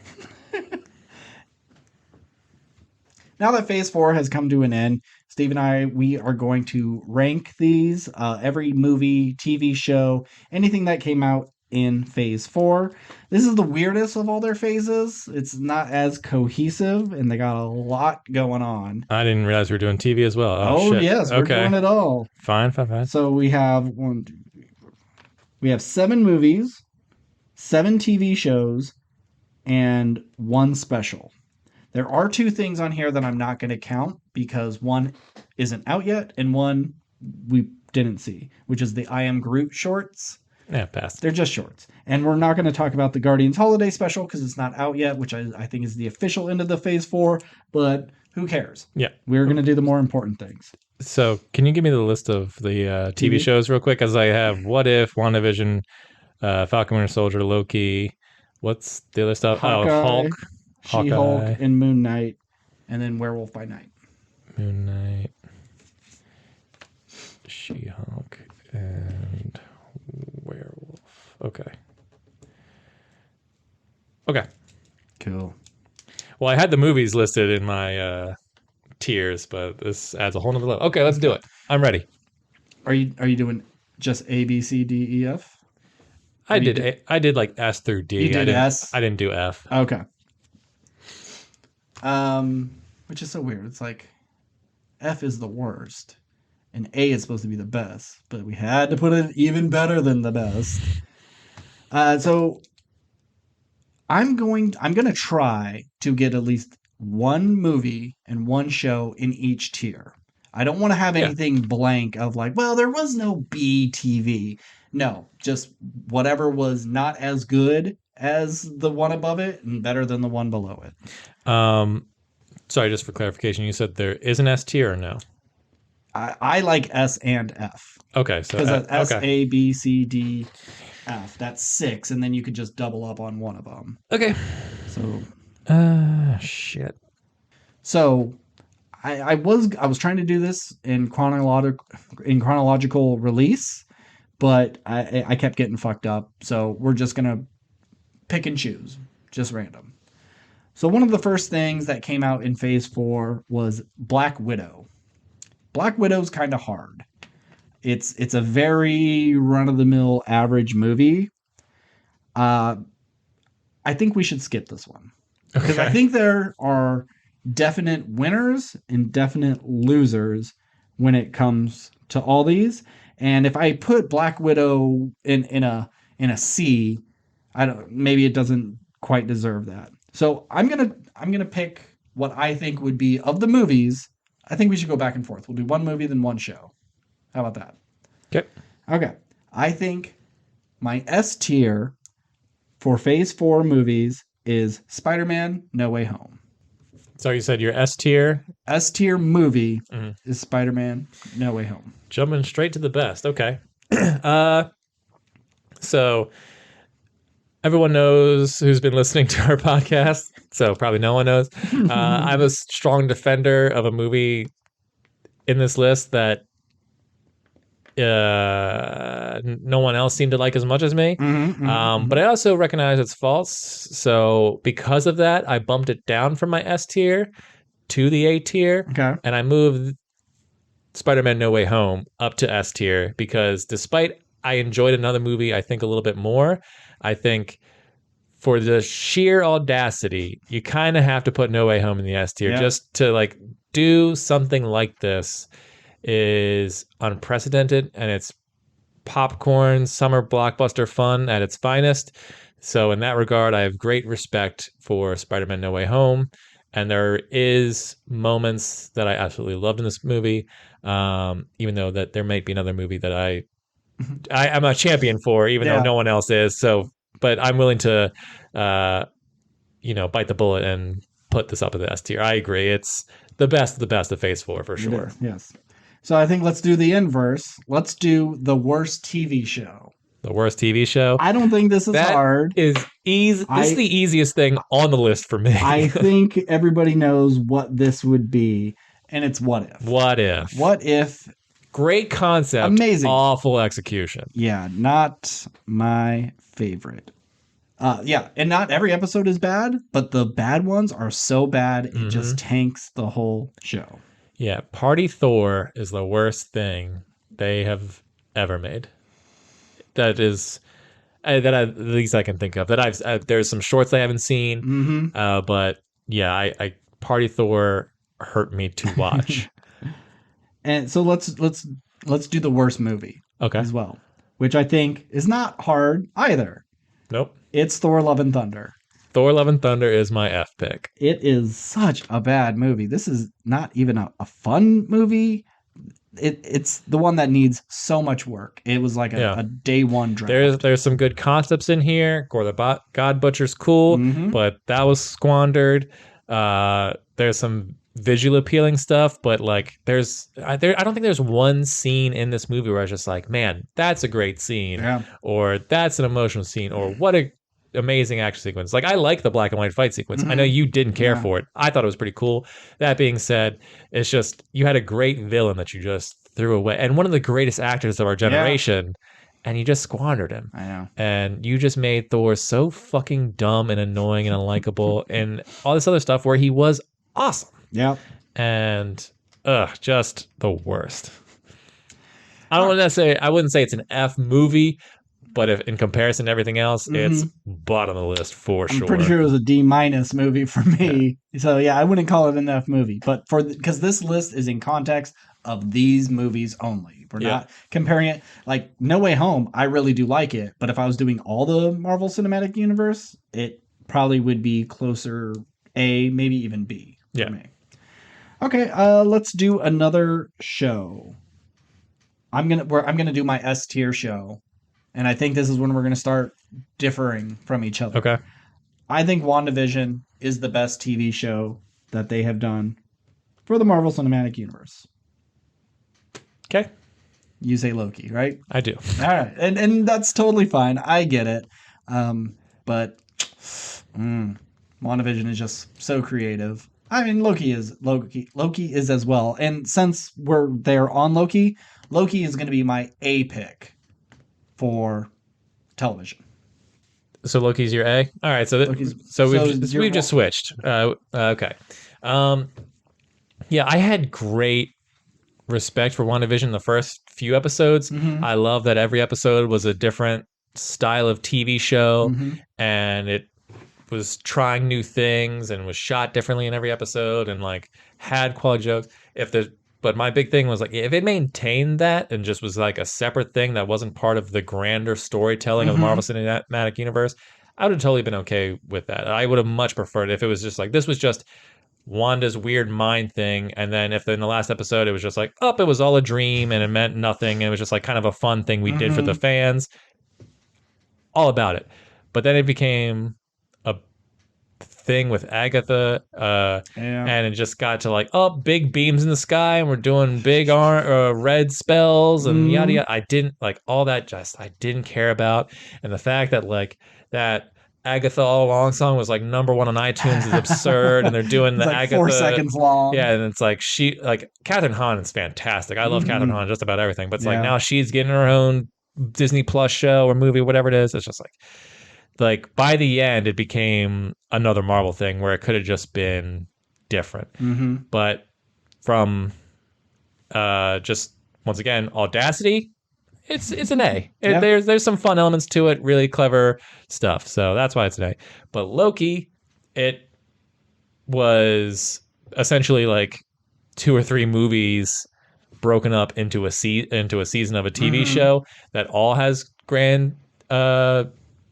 Speaker 1: Now that Phase 4 has come to an end, Steve and I, we are going to rank these, every movie, TV show, anything that came out in Phase 4. This is the weirdest of all their phases. It's not as cohesive, and they got a lot going on.
Speaker 2: I didn't realize we were doing TV as well.
Speaker 1: Oh
Speaker 2: shit.
Speaker 1: Yes, we're doing it all.
Speaker 2: Fine.
Speaker 1: So we have 7 movies, 7 TV shows, and 1 special. There are 2 things on here that I'm not going to count because one isn't out yet and one we didn't see, which is the I Am Groot shorts.
Speaker 2: Yeah, pass.
Speaker 1: They're just shorts. And we're not going to talk about the Guardians Holiday Special because it's not out yet, which I think is the official end of the Phase 4, but who cares?
Speaker 2: Yeah.
Speaker 1: We're going to do the more important things.
Speaker 2: So can you give me the list of the TV shows real quick? As I have What If, WandaVision, Falcon Winter Soldier, Loki. What's the other stuff? Hulk.
Speaker 1: She-Hulk and Moon Knight, and then Werewolf by Night.
Speaker 2: Moon Knight, She-Hulk, and Werewolf. Okay.
Speaker 1: Cool.
Speaker 2: Well, I had the movies listed in my tiers, but this adds a whole nother level. Okay, let's do it. I'm ready.
Speaker 1: Are you doing just A, B, C, D, E, F?
Speaker 2: I did like S through D.
Speaker 1: You did S?
Speaker 2: I didn't do F.
Speaker 1: Okay. Which is so weird. It's like F is the worst and A is supposed to be the best, but we had to put it even better than the best. So I'm going to try to get at least 1 movie and 1 show in each tier. I don't want to have anything blank of like, well, there was no B TV. No, just whatever was not as good as the one above it and better than the one below it.
Speaker 2: Sorry, just for clarification, you said there is an S tier or no?
Speaker 1: I like S and F.
Speaker 2: Okay, so
Speaker 1: because that's S, A, B, C, D, F. That's 6, and then you could just double up on one of them.
Speaker 2: Okay.
Speaker 1: So.
Speaker 2: Shit.
Speaker 1: So, I was trying to do this in chronological release, but I kept getting fucked up. So we're just gonna pick and choose, just random. So one of the first things that came out in Phase 4 was Black Widow. Black Widow's kind of hard. It's a very run-of-the-mill average movie. I think we should skip this one. Because I think there are definite winners and definite losers when it comes to all these. And if I put Black Widow in a C, I don't, maybe it doesn't quite deserve that. So I'm gonna pick what I think would be of the movies. I think we should go back and forth. We'll do one movie, then one show. How about that?
Speaker 2: Okay.
Speaker 1: Okay. I think my S tier for Phase 4 movies is Spider-Man No Way Home.
Speaker 2: So you said your S tier?
Speaker 1: S tier movie is Spider-Man No Way Home.
Speaker 2: Jumping straight to the best. Okay. So everyone knows who's been listening to our podcast, so probably no one knows. I'm a strong defender of a movie in this list that no one else seemed to like as much as me. But I also recognize its faults. So because of that, I bumped it down from my S tier to the A tier.
Speaker 1: Okay.
Speaker 2: And I moved Spider-Man No Way Home up to S tier because despite I enjoyed another movie, I think a little bit more, I think for the sheer audacity, you kind of have to put No Way Home in the S tier just to like do something like this is unprecedented, and it's popcorn summer blockbuster fun at its finest. So in that regard, I have great respect for Spider-Man No Way Home, and there is moments that I absolutely loved in this movie, even though that there might be another movie that I'm a champion for, even though no one else is. So, but I'm willing to bite the bullet and put this up at the S tier. I agree, it's the best of the best of Phase 4 for sure.
Speaker 1: Yes. So I think let's do the inverse. Let's do the worst TV show.
Speaker 2: The worst TV show?
Speaker 1: I don't think this is hard.
Speaker 2: Is easy. This is the easiest thing on the list for me.
Speaker 1: I think everybody knows what this would be, and it's What If.
Speaker 2: What If?
Speaker 1: What If?
Speaker 2: Great concept.
Speaker 1: Amazing.
Speaker 2: Awful execution.
Speaker 1: Yeah, not my favorite. And not every episode is bad, but the bad ones are so bad it just tanks the whole show.
Speaker 2: Yeah, Party Thor is the worst thing they have ever made. That is, at least I can think of. That there's some shorts I haven't seen, but yeah, I Party Thor hurt me to watch.
Speaker 1: And so let's do the worst movie, as well, which I think is not hard either.
Speaker 2: Nope,
Speaker 1: it's Thor: Love and Thunder.
Speaker 2: Thor: Love and Thunder is my F pick.
Speaker 1: It is such a bad movie. This is not even a fun movie. It's the one that needs so much work. It was like a day one draft.
Speaker 2: There's some good concepts in here. Gore the God Butcher's cool, but that was squandered. There's some visually appealing stuff, but like I don't think there's one scene in this movie where I was just like, man, that's a great scene, or that's an emotional scene, or what a amazing action sequence. Like I like the black and white fight sequence. I know you didn't care for it. I thought it was pretty cool. That being said, it's just you had a great villain that you just threw away, and one of the greatest actors of our generation, and you just squandered him.
Speaker 1: I know.
Speaker 2: And you just made Thor so fucking dumb and annoying and unlikable and all this other stuff where he was awesome.
Speaker 1: Yeah.
Speaker 2: And just the worst. I wouldn't say it's an F movie, but if in comparison to everything else, it's bottom of the list for sure.
Speaker 1: I'm pretty sure it was a D- movie for me. Yeah. So yeah, I wouldn't call it an F movie, but because this list is in context of these movies only. We're not comparing it. Like No Way Home, I really do like it, but if I was doing all the Marvel Cinematic Universe, it probably would be closer A, maybe even B for me. Okay, let's do another show. I'm gonna do my S tier show. And I think this is when we're going to start differing from each other.
Speaker 2: Okay.
Speaker 1: I think WandaVision is the best TV show that they have done for the Marvel Cinematic Universe.
Speaker 2: Okay.
Speaker 1: You say Loki, right?
Speaker 2: I do.
Speaker 1: All right. And that's totally fine. I get it. But WandaVision is just so creative. I mean, Loki is as well. And since we're there on Loki is going to be my A pick for television.
Speaker 2: So Loki's your A? All right. So we've just switched. Okay. Yeah, I had great respect for WandaVision the first few episodes. I love that every episode was a different style of TV show, and it was trying new things and was shot differently in every episode and like had quality jokes. If the But my big thing was like, if it maintained that and just was like a separate thing that wasn't part of the grander storytelling of the Marvel
Speaker 1: Mm-hmm.
Speaker 2: Cinematic Universe, I would have totally been okay with that. I would have much preferred if it was just like, this was just Wanda's weird mind thing. And then if in the last episode it was just like, oh, it was all a dream and it meant nothing. And it was just like kind of a fun thing we did for the
Speaker 1: Mm-hmm.
Speaker 2: fans, all about it. But then it became a thing with Agatha,
Speaker 1: Yeah.
Speaker 2: and it just got to like, oh, big beams in the sky, and we're doing big red spells and yada
Speaker 1: Mm-hmm.
Speaker 2: yada. I didn't like all that. Just I didn't care about, and the fact that like that Agatha All Along song was like #1 on iTunes is absurd, and they're doing
Speaker 1: It's
Speaker 2: the
Speaker 1: like 4 seconds long.
Speaker 2: Yeah, and it's like Catherine Hahn is fantastic. I love Catherine
Speaker 1: Mm-hmm.
Speaker 2: Hahn just about everything, but it's like
Speaker 1: Yeah.
Speaker 2: now she's getting her own Disney Plus show or movie, whatever it is. It's just like by the end it became another Marvel thing where it could have just been different.
Speaker 1: Mm-hmm.
Speaker 2: But from just once again Audacity, it's an A.
Speaker 1: Yeah.
Speaker 2: There's some fun elements to it, really clever stuff. So that's why it's an A. But Loki, it was essentially like 2 or 3 movies broken up into into a season of a TV
Speaker 1: Mm-hmm.
Speaker 2: show that all has grand uh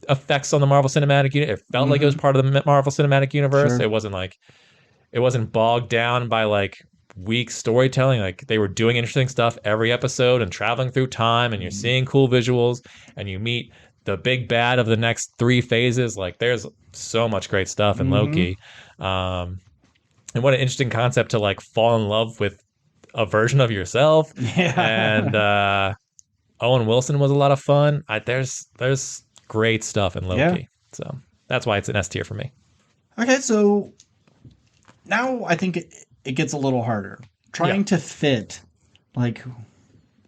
Speaker 2: effects on the Marvel Cinematic Universe. It felt like it was
Speaker 1: Mm-hmm.
Speaker 2: part of the Marvel Cinematic Universe.
Speaker 1: Sure.
Speaker 2: It wasn't bogged down by like weak storytelling. Like they were doing interesting stuff every episode and traveling through time, and you're seeing cool visuals, and you meet the big bad of the next 3 phases. Like there's so much great stuff in
Speaker 1: Mm-hmm.
Speaker 2: Loki. And what an interesting concept to like fall in love with a version of yourself. And
Speaker 1: Yeah.
Speaker 2: Owen Wilson was a lot of fun. There's great stuff in
Speaker 1: Yeah.
Speaker 2: Loki, so that's why it's an S tier for me.
Speaker 1: Okay, so now I think it gets a little harder.
Speaker 2: Yeah.
Speaker 1: Trying to fit like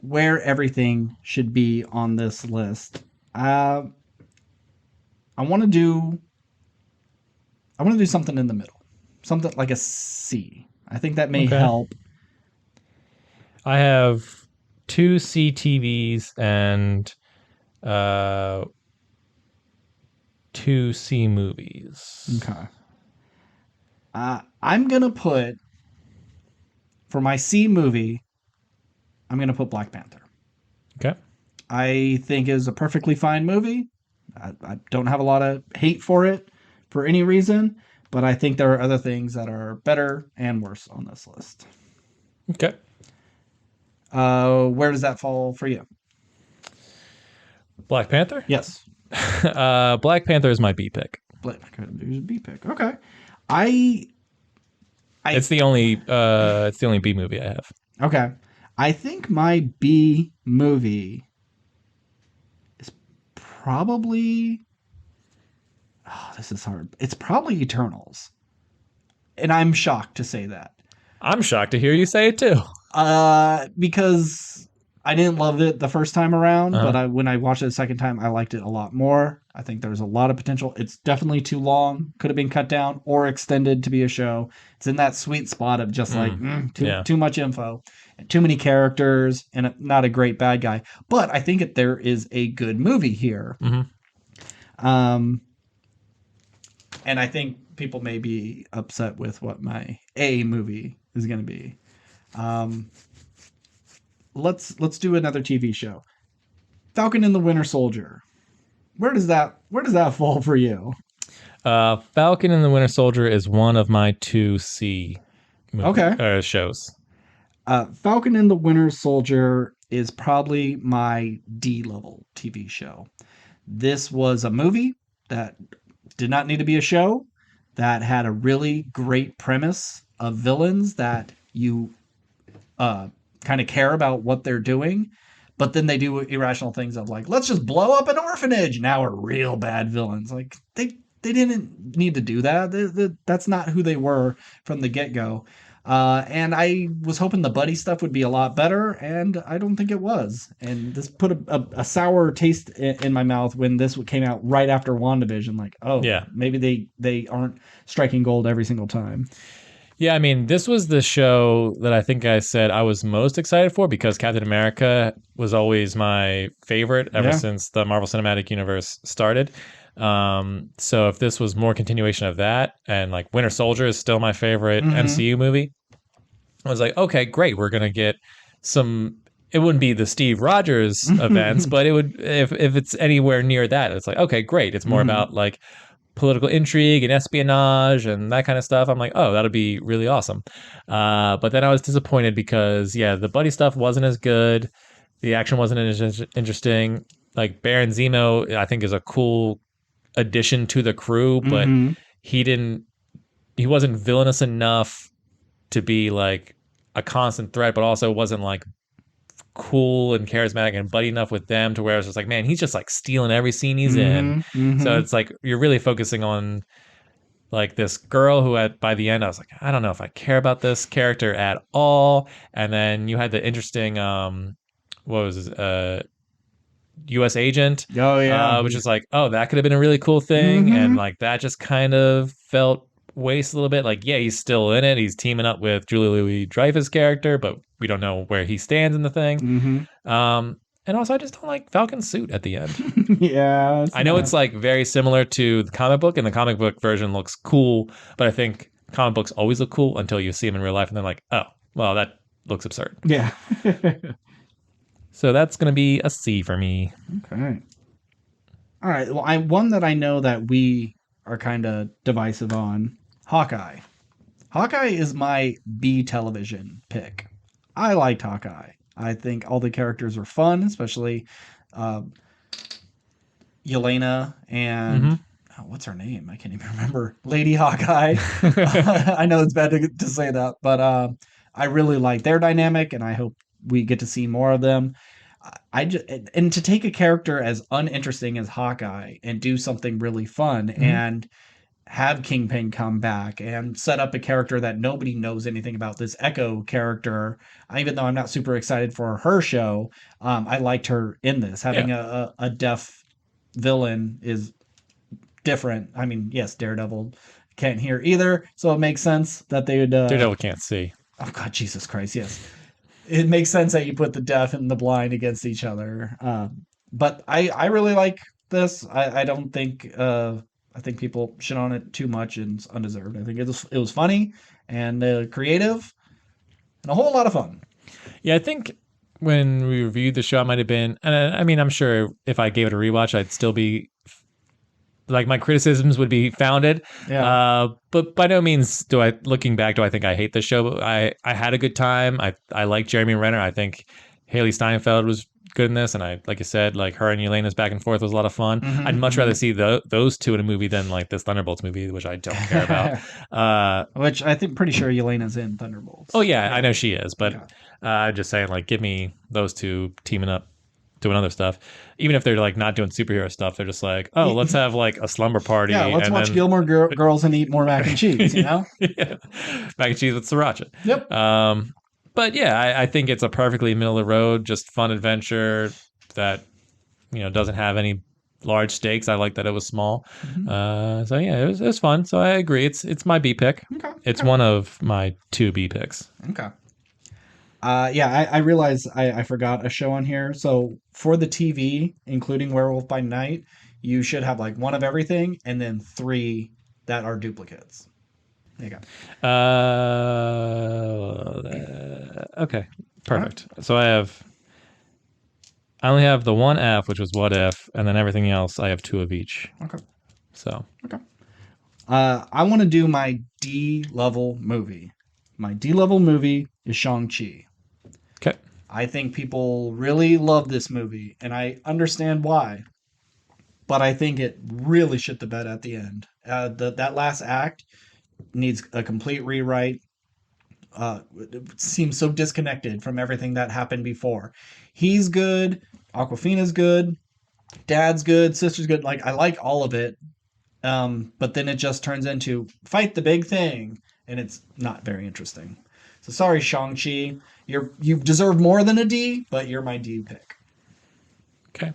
Speaker 1: where everything should be on this list. Uh, I want to do something in the middle. Something like a C. I think that may
Speaker 2: Okay.
Speaker 1: help.
Speaker 2: I have 2 CTVs and uh 2 C movies.
Speaker 1: Okay. I'm going to put for my C movie, I'm going to put Black Panther.
Speaker 2: Okay.
Speaker 1: I think is a perfectly fine movie. I don't have a lot of hate for it for any reason, but I think there are other things that are better and worse on this list.
Speaker 2: Okay.
Speaker 1: Where does that fall for you?
Speaker 2: Black Panther.
Speaker 1: Yes,
Speaker 2: Black Panther is my B pick.
Speaker 1: Black Panther's a B pick. Okay, I
Speaker 2: It's the only B movie I have.
Speaker 1: okay. I think my B movie is probably. Oh, this is hard. It's probably Eternals, and I'm shocked to say that.
Speaker 2: I'm shocked to hear you say it too.
Speaker 1: Because I didn't love it the first time around,
Speaker 2: Uh-huh.
Speaker 1: but when I watched it the second time, I liked it a lot more. I think there's a lot of potential. It's definitely too long. Could have been cut down or extended to be a show. It's in that sweet spot of just like
Speaker 2: Yeah.
Speaker 1: too much info, and too many characters, and not a great bad guy. But I think there is a good movie here.
Speaker 2: Mm-hmm.
Speaker 1: Um, and I think people may be upset with what my A movie is going to be. Let's do another TV show. Falcon and the Winter Soldier. Where does that fall for you?
Speaker 2: Falcon and the Winter Soldier is one of my 2C shows.
Speaker 1: Falcon and the Winter Soldier is probably my D level TV show. This was a movie that did not need to be a show, that had a really great premise of villains that you kind of care about what they're doing, but then they do irrational things of like, let's just blow up an orphanage. Now we're real bad villains. Like they didn't need to do that. That's not who they were from the get go. And I was hoping the buddy stuff would be a lot better, and I don't think it was. And this put a sour taste in my mouth when this came out right after WandaVision. Like, oh,
Speaker 2: Yeah.
Speaker 1: maybe they aren't striking gold every single time.
Speaker 2: Yeah, I mean, this was the show that I think I said I was most excited for because Captain America was always my favorite ever since the Marvel Cinematic Universe started. So if this was more continuation of that, and like Winter Soldier is still my favorite MCU movie, I was like, okay, great. We're going to get some. It wouldn't be the Steve Rogers events, but it would if it's anywhere near that. It's like, okay, great. It's more
Speaker 1: Hmm.
Speaker 2: about like political intrigue and espionage and that kind of stuff. I'm like, oh, that'll be really awesome. But then I was disappointed because yeah, the buddy stuff wasn't as good. The action wasn't as interesting. Like Baron Zemo, I think is a cool addition to the crew, but
Speaker 1: Hmm.
Speaker 2: he didn't. He wasn't villainous enough to be like a constant threat, but also wasn't like cool and charismatic and buddy enough with them to where it's just like, man, he's just like stealing every scene he's in.
Speaker 1: Hmm.
Speaker 2: So
Speaker 1: Hmm.
Speaker 2: it's like you're really focusing on like this girl who at by the end I was like, I don't know if I care about this character at all. And then you had the interesting what was it, US agent,
Speaker 1: Oh yeah.
Speaker 2: which is like, oh, that could have been a really cool thing. And
Speaker 1: Hmm.
Speaker 2: like that just kind of felt waste a little bit. Like, yeah, he's still in it. He's teaming up with Julie Louis Dreyfus' character, but we don't know where he stands in the thing.
Speaker 1: Hmm.
Speaker 2: And also I just don't like Falcon's suit at the end.
Speaker 1: Yeah, it's
Speaker 2: I know
Speaker 1: not.
Speaker 2: it's like very similar to the comic book, and the comic book version looks cool, but I think comic books always look cool until you see them in real life, and they're like, oh, well, that looks absurd.
Speaker 1: Yeah.
Speaker 2: So that's gonna be a C for me.
Speaker 1: Okay. All right. Well, one that I know that we are kind of divisive on, Hawkeye. Hawkeye is my B television pick. I liked Hawkeye. I think all the characters were fun, especially uh, Yelena and
Speaker 2: Mm-hmm.
Speaker 1: oh, what's her name? I can't even remember. Lady Hawkeye. I know it's bad to say that, but I really like their dynamic, and I hope we get to see more of them. I just and to take a character as uninteresting as Hawkeye and do something really fun
Speaker 2: Mm-hmm.
Speaker 1: and have Kingpin come back and set up a character that nobody knows anything about. This Echo character, even though I'm not super excited for her show, I liked her in this.
Speaker 2: Yeah,
Speaker 1: Having a deaf villain is different. I mean, yes, Daredevil can't hear either, so it makes sense that they would.
Speaker 2: Daredevil can't see.
Speaker 1: Oh God, Jesus Christ, yes, it makes sense that you put the deaf and the blind against each other. But I really like this. I don't think I think people shit on it too much and it's undeserved. I think it was funny and creative and a whole lot of fun.
Speaker 2: Yeah, I think when we reviewed the show, it might have been, and I mean, I'm sure if I gave it a rewatch, I'd still be like my criticisms would be founded.
Speaker 1: Yeah.
Speaker 2: But by no means do I, looking back, do I think I hate the show. But I had a good time. I like Jeremy Renner. I think Haley Steinfeld was good in this, and I like I said, like her and Elena's back and forth was a lot of fun. I'd much rather see those two in a movie than like this Thunderbolts movie, which I don't care about.
Speaker 1: Which I think pretty sure Yelena's in Thunderbolts.
Speaker 2: Oh yeah, I know she is, but
Speaker 1: Okay.
Speaker 2: I'm just saying, like, give me those two teaming up doing other stuff. Even if they're like not doing superhero stuff, they're just like, oh, let's have like a slumber party.
Speaker 1: Yeah, let's
Speaker 2: And
Speaker 1: watch
Speaker 2: then
Speaker 1: Gilmore Girls and eat more mac and cheese. You know.
Speaker 2: yeah, mac and cheese with sriracha.
Speaker 1: Yep.
Speaker 2: But yeah, I think it's a perfectly middle of the road, just fun adventure that doesn't have any large stakes. I like that it was small.
Speaker 1: Mhm.
Speaker 2: So yeah, it was fun. So I agree. It's my B pick.
Speaker 1: Okay.
Speaker 2: It's
Speaker 1: Okay.
Speaker 2: one of my two B picks.
Speaker 1: Okay. Yeah, I realized I forgot a show on here. So for the TV, including Werewolf by Night, you should have like one of everything and then three that are duplicates. There you go.
Speaker 2: Okay,
Speaker 1: All right.
Speaker 2: perfect. So I only have the one F, which was what if, and then everything else I have two of each.
Speaker 1: Okay.
Speaker 2: So
Speaker 1: Okay. I want to do my D level movie. My D level movie is Shang-Chi.
Speaker 2: okay,
Speaker 1: I think people really love this movie, and I understand why. But I think it really shit the bed at the end. That last act needs a complete rewrite. It seems so disconnected from everything that happened before. He's good. Aquafina's good. Dad's good. Sister's good. Like I like all of it. But then it just turns into fight the big thing, and it's not very interesting. So sorry, Shang-Chi. You deserve more than a D, but you're my D pick.
Speaker 2: okay.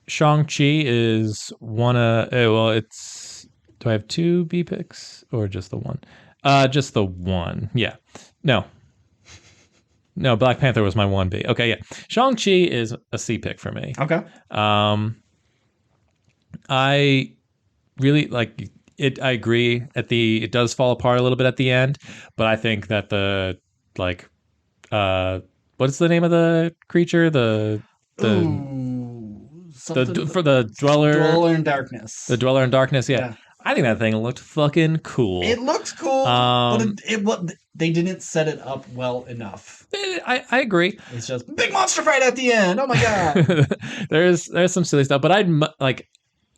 Speaker 2: Shang-Chi is one of, well, it's, do I have two B picks or just the one? Just the one. Yeah. No. No, Black Panther was my 1B. Okay, yeah. Shang-Chi is a C pick for me.
Speaker 1: Okay.
Speaker 2: I really like I agree. It does fall apart a little bit at the end, but I think that the like what's the name of the creature? The
Speaker 1: Ooh,
Speaker 2: the
Speaker 1: something.
Speaker 2: for
Speaker 1: Dweller in Darkness.
Speaker 2: the dweller in darkness. Yeah,
Speaker 1: Yeah,
Speaker 2: I think that thing looked fucking
Speaker 1: it
Speaker 2: cool.
Speaker 1: looks cool, but
Speaker 2: Um,
Speaker 1: they didn't set it up well enough.
Speaker 2: I agree.
Speaker 1: It's just big monster fight at the end. Oh my god!
Speaker 2: There's some silly stuff, but like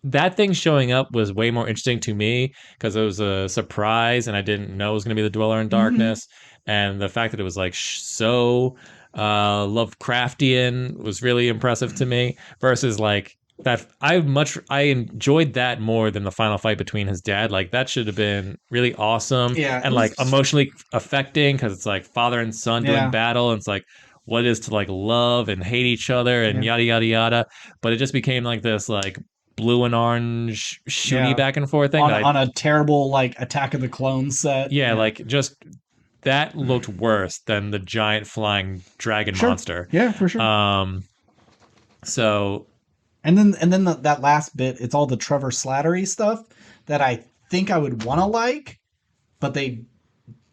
Speaker 2: that thing showing up was way more interesting to me because it was a surprise and I didn't know it was going to be the Dweller in
Speaker 1: Hmm.
Speaker 2: Darkness, and the fact that it was like so Lovecraftian was really impressive to me. Versus like that, I enjoyed that more than the final fight between his dad. Like that should have been really awesome
Speaker 1: Yeah, it
Speaker 2: and like
Speaker 1: was.
Speaker 2: emotionally affecting because it's like father and son doing
Speaker 1: Yeah,
Speaker 2: battle, and it's like what it is to like love and hate each other and
Speaker 1: yeah,
Speaker 2: yada yada yada. But it just became like this like blue and orange shooty
Speaker 1: yeah.
Speaker 2: back and forth thing
Speaker 1: On
Speaker 2: that I
Speaker 1: on a terrible like Attack of the Clones set.
Speaker 2: yeah,
Speaker 1: Yeah,
Speaker 2: like just that looked worse than the giant flying dragon
Speaker 1: sure.
Speaker 2: monster.
Speaker 1: Yeah, for sure.
Speaker 2: Um so
Speaker 1: And then that last bit, it's all the Trevor Slattery stuff that I think I would want to like, but they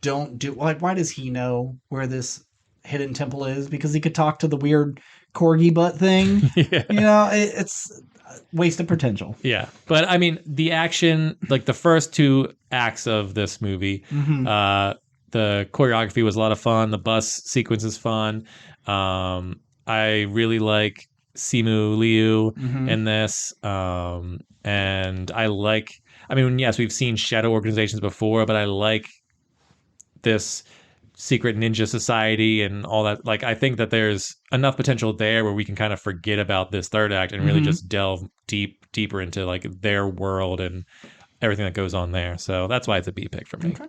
Speaker 1: don't do. Like, why does he know where this hidden temple is? Because he could talk to the weird corgi butt thing.
Speaker 2: yeah.
Speaker 1: It's wasted potential.
Speaker 2: Yeah. But I mean the action, like the first two acts of this movie,
Speaker 1: Hmm.
Speaker 2: uh the choreography was a lot of fun, the bus sequence is fun. I really like Simu Liu
Speaker 1: Hmm.
Speaker 2: in this. And I mean, yes, we've seen shadow organizations before, but I like this secret ninja society and all that. Like, I think that there's enough potential there where we can kind of forget about this third act and really
Speaker 1: Hmm.
Speaker 2: just delve deeper into like their world and everything that goes on there. So that's why it's a B pick for me.
Speaker 1: Okay.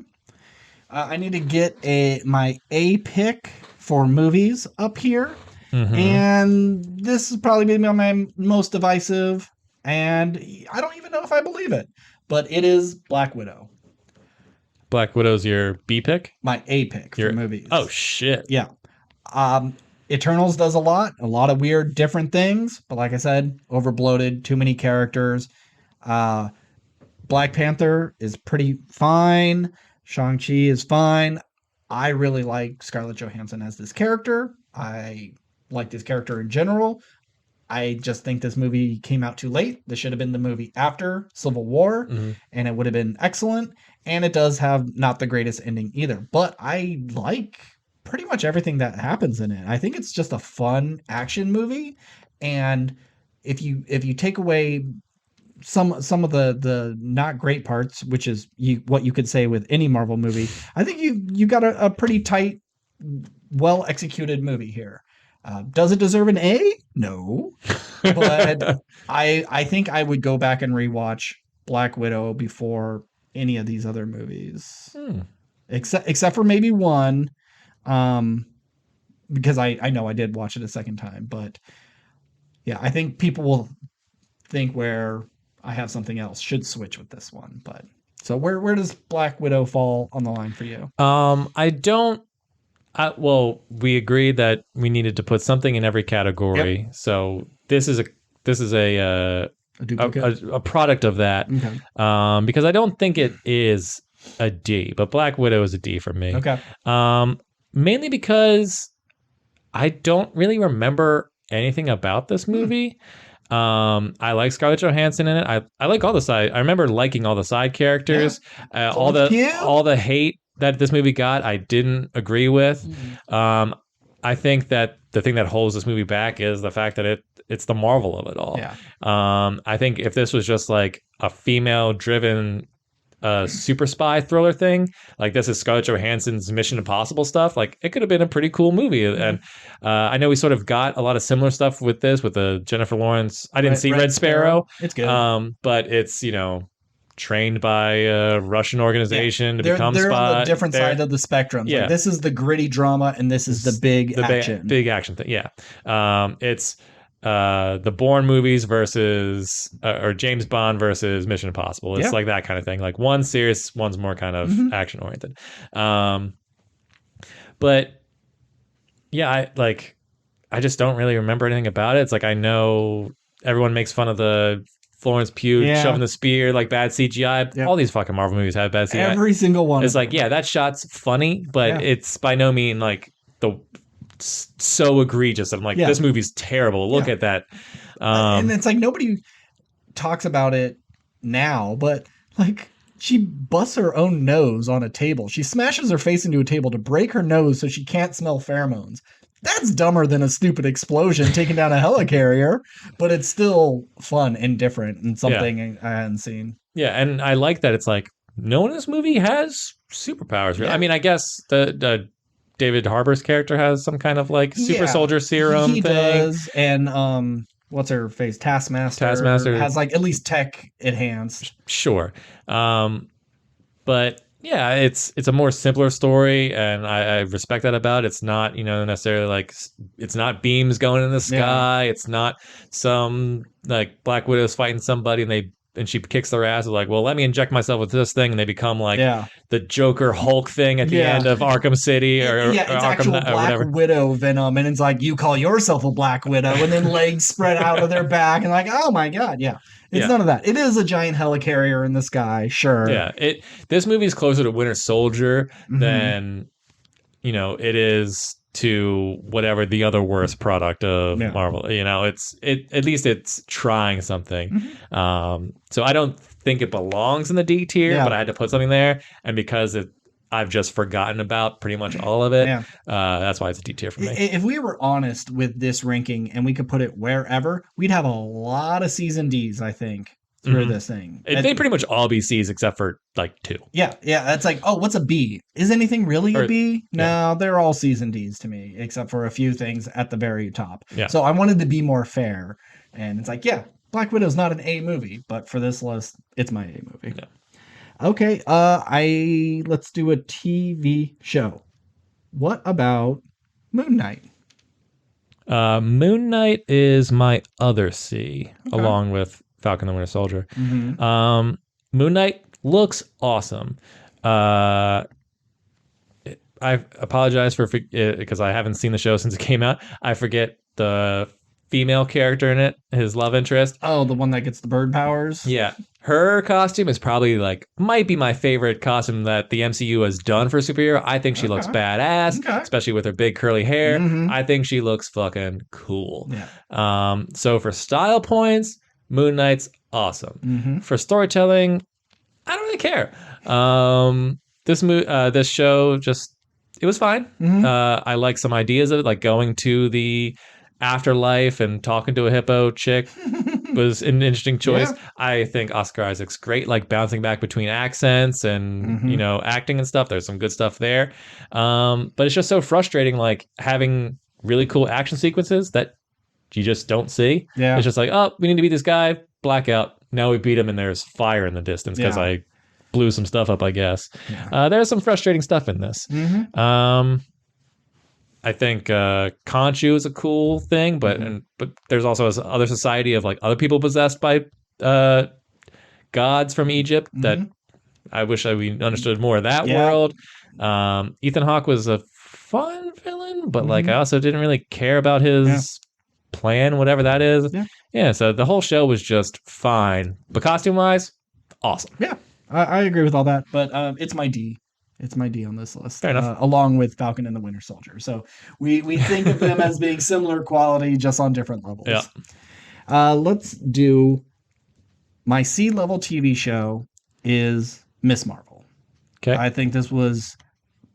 Speaker 1: I need to get my A pick for movies up here.
Speaker 2: Mm-hmm.
Speaker 1: And this is probably maybe my most divisive, and I don't even know if I believe it, but it is Black Widow,
Speaker 2: Black Widow's your B pick.
Speaker 1: my A pick for
Speaker 2: Your oh
Speaker 1: movies.
Speaker 2: shit.
Speaker 1: Yeah. Um, Eternals does a lot of weird, different things, but like I said, over bloated, too many characters. Uh, Black Panther is pretty fine. Shang-Chi is fine. I really like Scarlett Johansson as this character. I like this character in general. I just think this movie came out too late. This should have been the movie after Civil War,
Speaker 2: Mm-hmm.
Speaker 1: and it would have been excellent. And it does have not the greatest ending either, but I like pretty much everything that happens in it. I think it's just a fun action movie, and if you take away some of the not great parts, which is what you could say with any Marvel movie, I think you got a pretty tight, well executed movie here. Does it deserve an A? No, but I think I would go back and rewatch Black Widow before any of these other movies,
Speaker 2: Hmm.
Speaker 1: except for maybe one, um, because I know I did watch it a second time, but yeah, I think people will think where I have something else should switch with this one. But so where does Black Widow fall on the line for you?
Speaker 2: I don't. Well, we agreed that we needed to put something in every
Speaker 1: Yep,
Speaker 2: category. So this is
Speaker 1: a duplicate.
Speaker 2: a product of that.
Speaker 1: Okay.
Speaker 2: Because I don't think it is a D, but Black Widow is a D for me.
Speaker 1: Okay.
Speaker 2: Um, mainly because I don't really remember anything about this
Speaker 1: Hmm.
Speaker 2: movie. I like Scarlett Johansson in it. I like all the side. I remember liking all the side
Speaker 1: Yeah.
Speaker 2: characters.
Speaker 1: Florence Pugh.
Speaker 2: All the hate that this movie got, I didn't agree with.
Speaker 1: Mhm.
Speaker 2: Um, I think that the thing that holds this movie back is the fact that it's the Marvel of it all.
Speaker 1: Yeah.
Speaker 2: I think if this was just like a female driven super spy thriller thing, like this is Scarlett Johansson's Mission Impossible stuff, like it could have been a pretty cool movie.
Speaker 1: Yeah.
Speaker 2: And I know we sort of got a lot of similar stuff with this with the Jennifer Lawrence. I didn't see Red Sparrow,
Speaker 1: It's good.
Speaker 2: but it's trained by a Russian
Speaker 1: Yeah.
Speaker 2: organization to become
Speaker 1: They're on the
Speaker 2: spy.
Speaker 1: different
Speaker 2: There,
Speaker 1: side of the spectrum. Like
Speaker 2: yeah,
Speaker 1: this is the gritty drama and this is the big action.
Speaker 2: big action thing. Yeah, it's the Bourne movies versus or James Bond versus Mission Impossible. It's
Speaker 1: Yeah.
Speaker 2: like that kind of thing. Like one's serious, one's more kind of
Speaker 1: Hmm.
Speaker 2: action oriented. Um, but yeah, I just don't really remember anything about it. It's like I know everyone makes fun of the Florence Pugh shoving the spear, like bad CGI.
Speaker 1: Yep.
Speaker 2: All these fucking Marvel movies have bad CGI.
Speaker 1: Every single one.
Speaker 2: It's like, yeah, that shot's funny, but it's by no means like so egregious that I'm like, this movie's terrible. Look at that.
Speaker 1: And it's like nobody talks about it now, but like she busts her own nose on a table. She smashes her face into a table to break her nose so she can't smell pheromones. That's dumber than a stupid explosion taking down a helicarrier, but it's still fun and different and something I hadn't seen.
Speaker 2: Yeah, and I like that it's like no one in this movie has superpowers. Really. I mean, I guess the David Harbour's character has some kind of like super soldier serum
Speaker 1: he
Speaker 2: thing.
Speaker 1: Does, and what's her face? Taskmaster has like at least tech enhanced.
Speaker 2: Sure. But yeah, it's a more simpler story, and I respect that about it. It's not, necessarily like it's not beams going in the sky. It's not some like Black Widow's fighting somebody and she kicks their ass. Like, well, let me inject myself with this thing, and they become like the Joker Hulk thing at the end of Arkham City or
Speaker 1: it's
Speaker 2: Arkham,
Speaker 1: actual
Speaker 2: or
Speaker 1: Black
Speaker 2: whatever.
Speaker 1: Widow venom, and it's like you call yourself a Black Widow, and then legs spread out of their back, and like, oh my god, it's none of that. It is a giant helicarrier in the sky, sure.
Speaker 2: Yeah, this movie is closer to Winter Soldier than it is to whatever the other worst product of Marvel. At least it's trying something. So I don't think it belongs in the D tier, but I had to put something there, and because I've just forgotten about pretty much all of it. That's why it's a D tier for me.
Speaker 1: If we were honest with this ranking and we could put it wherever, we'd have a lot of season Ds, I think, through this thing.
Speaker 2: They pretty much all be Cs except for like 2.
Speaker 1: Yeah. That's like, oh, what's a B? Is anything really a B? No, they're all season Ds to me, except for a few things at the very top. So I wanted to be more fair. And it's like, Black Widow's not an A movie, but for this list, it's my A movie. Okay, let's do a TV show. What about Moon Knight?
Speaker 2: Moon Knight is my other C, along with Falcon and the Winter Soldier. Moon Knight looks awesome. I apologize for because I haven't seen the show since it came out. I forget the female character in it, his love interest.
Speaker 1: Oh, the one that gets the bird powers?
Speaker 2: Yeah. Her costume is probably might be my favorite costume that the MCU has done for a superhero. I think she looks badass, especially with her big curly hair. I think she looks fucking cool. So for style points, Moon Knight's awesome. For storytelling, I don't really care. This show it was fine. I like some ideas of it, like going to the afterlife and talking to a hippo chick was an interesting choice. I think Oscar Isaac's great, like bouncing back between accents and acting and stuff. There's some good stuff there, but it's just so frustrating, like having really cool action sequences that you just don't see. It's just like, oh, we need to beat this guy, blackout. Now we beat him, and there's fire in the distance because I blew some stuff up, I guess. There's some frustrating stuff in this. I think Khonshu is a cool thing, but there's also this other society of like other people possessed by gods from Egypt that I wish we understood more of that world. Ethan Hawke was a fun villain, but like I also didn't really care about his plan, whatever that is. So the whole show was just fine, but costume wise, awesome.
Speaker 1: I agree with all that, but it's my D. It's my D on this list.
Speaker 2: Fair enough.
Speaker 1: Along with Falcon and the Winter Soldier. So we think of them as being similar quality, just on different levels. Let's do my C-level TV show is Miss Marvel.
Speaker 2: Okay.
Speaker 1: I think this was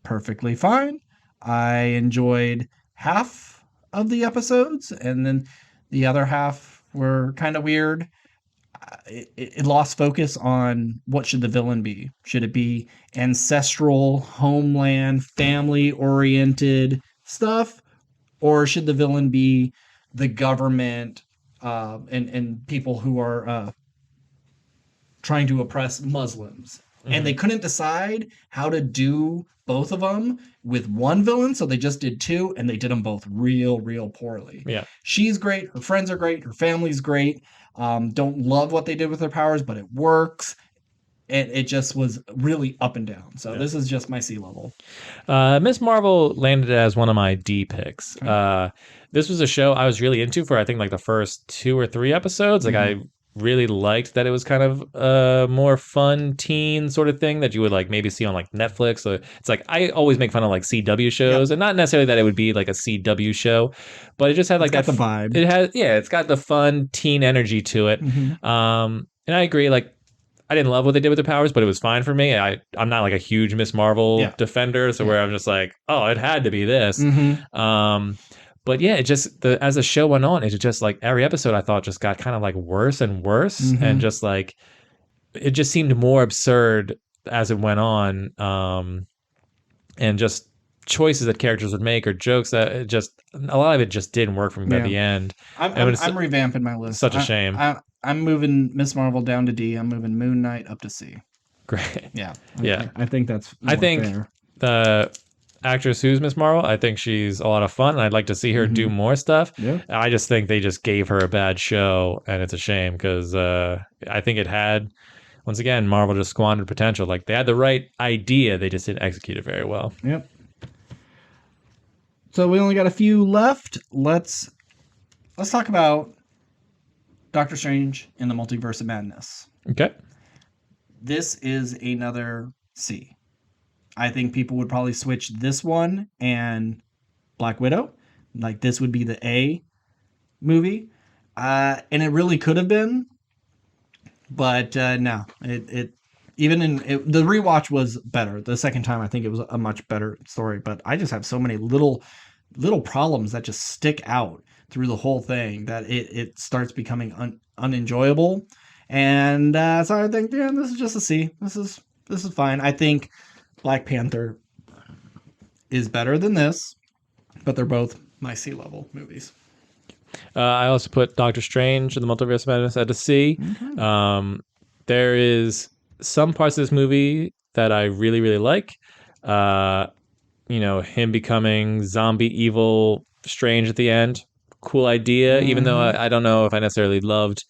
Speaker 1: perfectly fine. I enjoyed half of the episodes, and then the other half were kind of weird. It lost focus on what should the villain be. Should it be ancestral, homeland, family-oriented stuff? Or should the villain be the government and people who are trying to oppress Muslims? And they couldn't decide how to do both of them with one villain, so they just did 2, and they did them both real poorly. She's great, her friends are great, her family's great. Don't love what they did with their powers, but it works. And it just was really up and down. So this is just my C level.
Speaker 2: Miss Marvel landed as one of my D picks. This was a show I was really into for I think like the first 2 or 3 episodes. Like I really liked that it was kind of a more fun teen sort of thing that you would like maybe see on like Netflix. So it's like I always make fun of like CW shows, and not necessarily that it would be like a CW show, but it just had like
Speaker 1: got the vibe.
Speaker 2: It has, yeah, it's got the fun teen energy to it. And I agree, like I didn't love what they did with the powers, but it was fine for me. I'm not like a huge Miss Marvel defender, so where I'm just like, oh, it had to be this. But yeah, it just as the show went on, it just like every episode I thought just got kind of like worse and worse, and just like it just seemed more absurd as it went on, and just choices that characters would make or jokes that it just a lot of it just didn't work for me by the end.
Speaker 1: I'm revamping my list.
Speaker 2: Such a shame.
Speaker 1: I'm moving Miss Marvel down to D. I'm moving Moon Knight up to C.
Speaker 2: Great.
Speaker 1: Yeah.
Speaker 2: Yeah.
Speaker 1: I think that's
Speaker 2: fair. The actress who's Miss Marvel, I think she's a lot of fun, and I'd like to see her do more stuff.
Speaker 1: Yeah.
Speaker 2: I just think they just gave her a bad show, and it's a shame because I think it had, once again, Marvel just squandered potential. Like they had the right idea, they just didn't execute it very well.
Speaker 1: Yep. So we only got a few left. Let's talk about Doctor Strange in the Multiverse of Madness.
Speaker 2: Okay.
Speaker 1: This is another C. I think people would probably switch this one and Black Widow. Like this would be the A movie. And it really could have been. But no. The rewatch was better. The second time I think it was a much better story. But I just have so many little problems that just stick out through the whole thing that it starts becoming unenjoyable. And so I think, yeah, this is just a C. This is fine. I think Black Panther is better than this, but they're both my C level movies.
Speaker 2: I also put Doctor Strange and the Multiverse of Madness at a C. Mm-hmm. There is some parts of this movie that I really, really like. Him becoming zombie evil Strange at the end. Cool idea, even though I don't know if I necessarily loved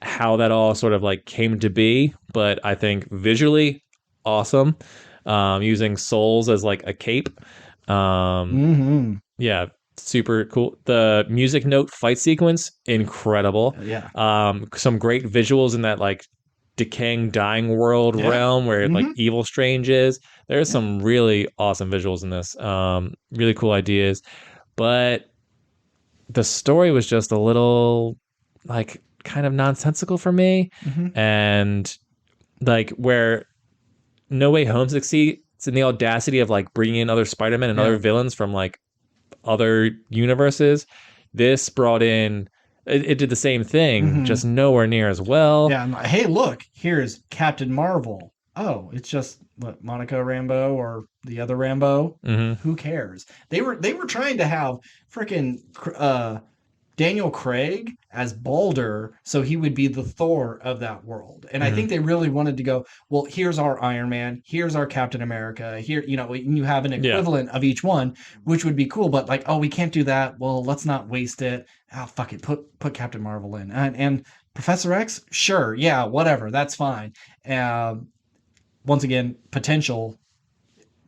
Speaker 2: how that all sort of like came to be, but I think visually awesome. Using souls as like a cape. Yeah, super cool. The music note fight sequence, incredible.
Speaker 1: Yeah.
Speaker 2: Some great visuals in that like decaying, dying world realm where like evil Strange is. There's some really awesome visuals in this. Really cool ideas, but the story was just a little like kind of nonsensical for me, and like where No Way Home succeeds in the audacity of like bringing in other Spider-Man and other villains from like other universes. This brought in it did the same thing, just nowhere near as well.
Speaker 1: Yeah. Hey, look, here's Captain Marvel. Oh, it's just what, Monica Rambeau or the other Rambeau? Who cares? They were trying to have freaking Daniel Craig as Balder, so he would be the Thor of that world. And I think they really wanted to go, well, here's our Iron Man, here's our Captain America, here, you have an equivalent of each one, which would be cool. But like, oh, we can't do that. Well, let's not waste it. Oh, fuck it. Put Captain Marvel in. And Professor X? Sure. Yeah, whatever. That's fine. Once again, potential,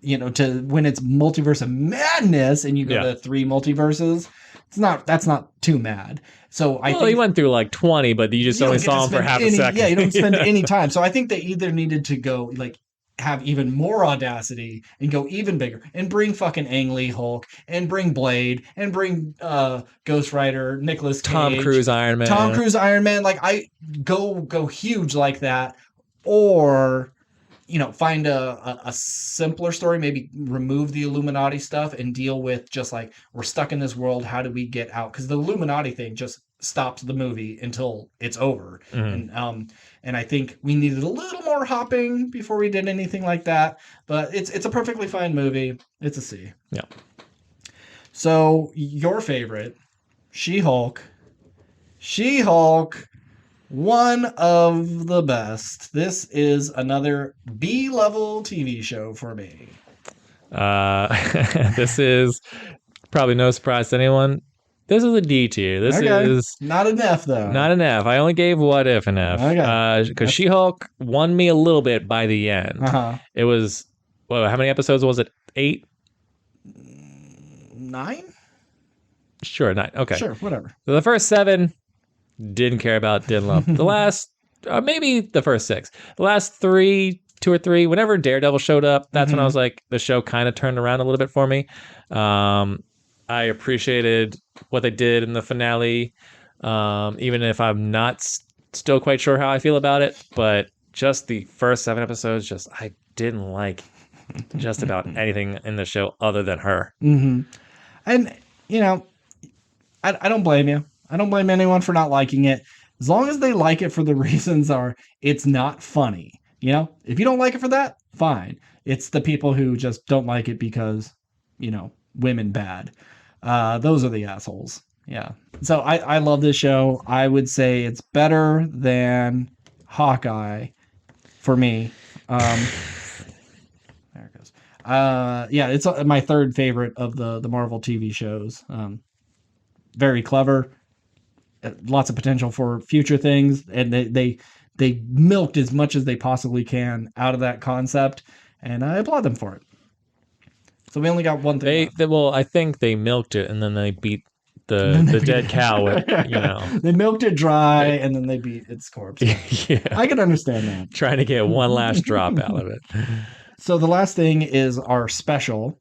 Speaker 1: to when it's Multiverse of Madness and you go to 3 multiverses, that's not too mad. So I think
Speaker 2: he went through like 20, but you just only saw him for half a second.
Speaker 1: Yeah, you don't spend any time. So I think they either needed to go like have even more audacity and go even bigger and bring fucking Ang Lee Hulk and bring Blade and bring Ghost Rider, Nicolas Cage,
Speaker 2: Tom Cruise Iron Man.
Speaker 1: Like I go huge like that, or find a simpler story, maybe remove the Illuminati stuff and deal with just like, we're stuck in this world. How do we get out? Because the Illuminati thing just stops the movie until it's over. And I think we needed a little more hopping before we did anything like that. But it's a perfectly fine movie. It's a C.
Speaker 2: Yeah.
Speaker 1: So your favorite, She-Hulk. One of the best. This is another B-level TV show for me.
Speaker 2: This is probably no surprise to anyone. This is a D tier. This is
Speaker 1: not an F though.
Speaker 2: Not an F. I only gave What If an F. Because She-Hulk won me a little bit by the end. It was, how many episodes was it? 8?
Speaker 1: 9?
Speaker 2: Sure, 9. Okay.
Speaker 1: Sure, whatever.
Speaker 2: So the first 7... didn't care about, didn't love. The last, maybe the first 6. The last 3, 2 or 3, whenever Daredevil showed up, that's when I was like, the show kind of turned around a little bit for me. I appreciated what they did in the finale, even if I'm not still quite sure how I feel about it. But just the first 7 episodes, I didn't like just about anything in the show other than her.
Speaker 1: And, you know, I don't blame you. I don't blame anyone for not liking it. As long as they like it for the reasons it's not funny. You know, if you don't like it for that, fine. It's the people who just don't like it because, women bad. Those are the assholes. Yeah. So I love this show. I would say it's better than Hawkeye for me. There it goes. Yeah, it's my third favorite of the Marvel TV shows. Very clever, lots of potential for future things, and they milked as much as they possibly can out of that concept, and I applaud them for it. So we only got one thing.
Speaker 2: Well, I think they milked it, and then they beat the dead cow.
Speaker 1: They milked it dry, and then they beat its corpse. Yeah, I can understand that.
Speaker 2: Trying to get one last drop out of it.
Speaker 1: So the last thing is our special,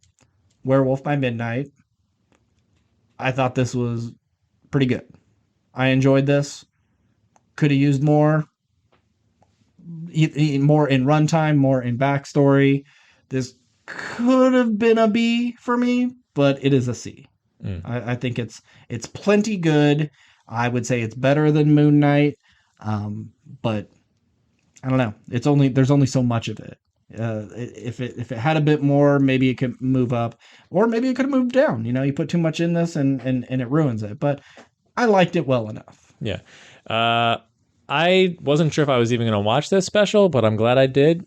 Speaker 1: Werewolf by Midnight. I thought this was pretty good. I enjoyed this. Could have used more in runtime, more in backstory. This could have been a B for me, but it is a C. I think it's plenty good. I would say it's better than Moon Knight, but I don't know. There's only so much of it. If it had a bit more, maybe it could move up, or maybe it could have moved down. You put too much in this and it ruins it. But I liked it well enough.
Speaker 2: Yeah. I wasn't sure if I was even going to watch this special, but I'm glad I did.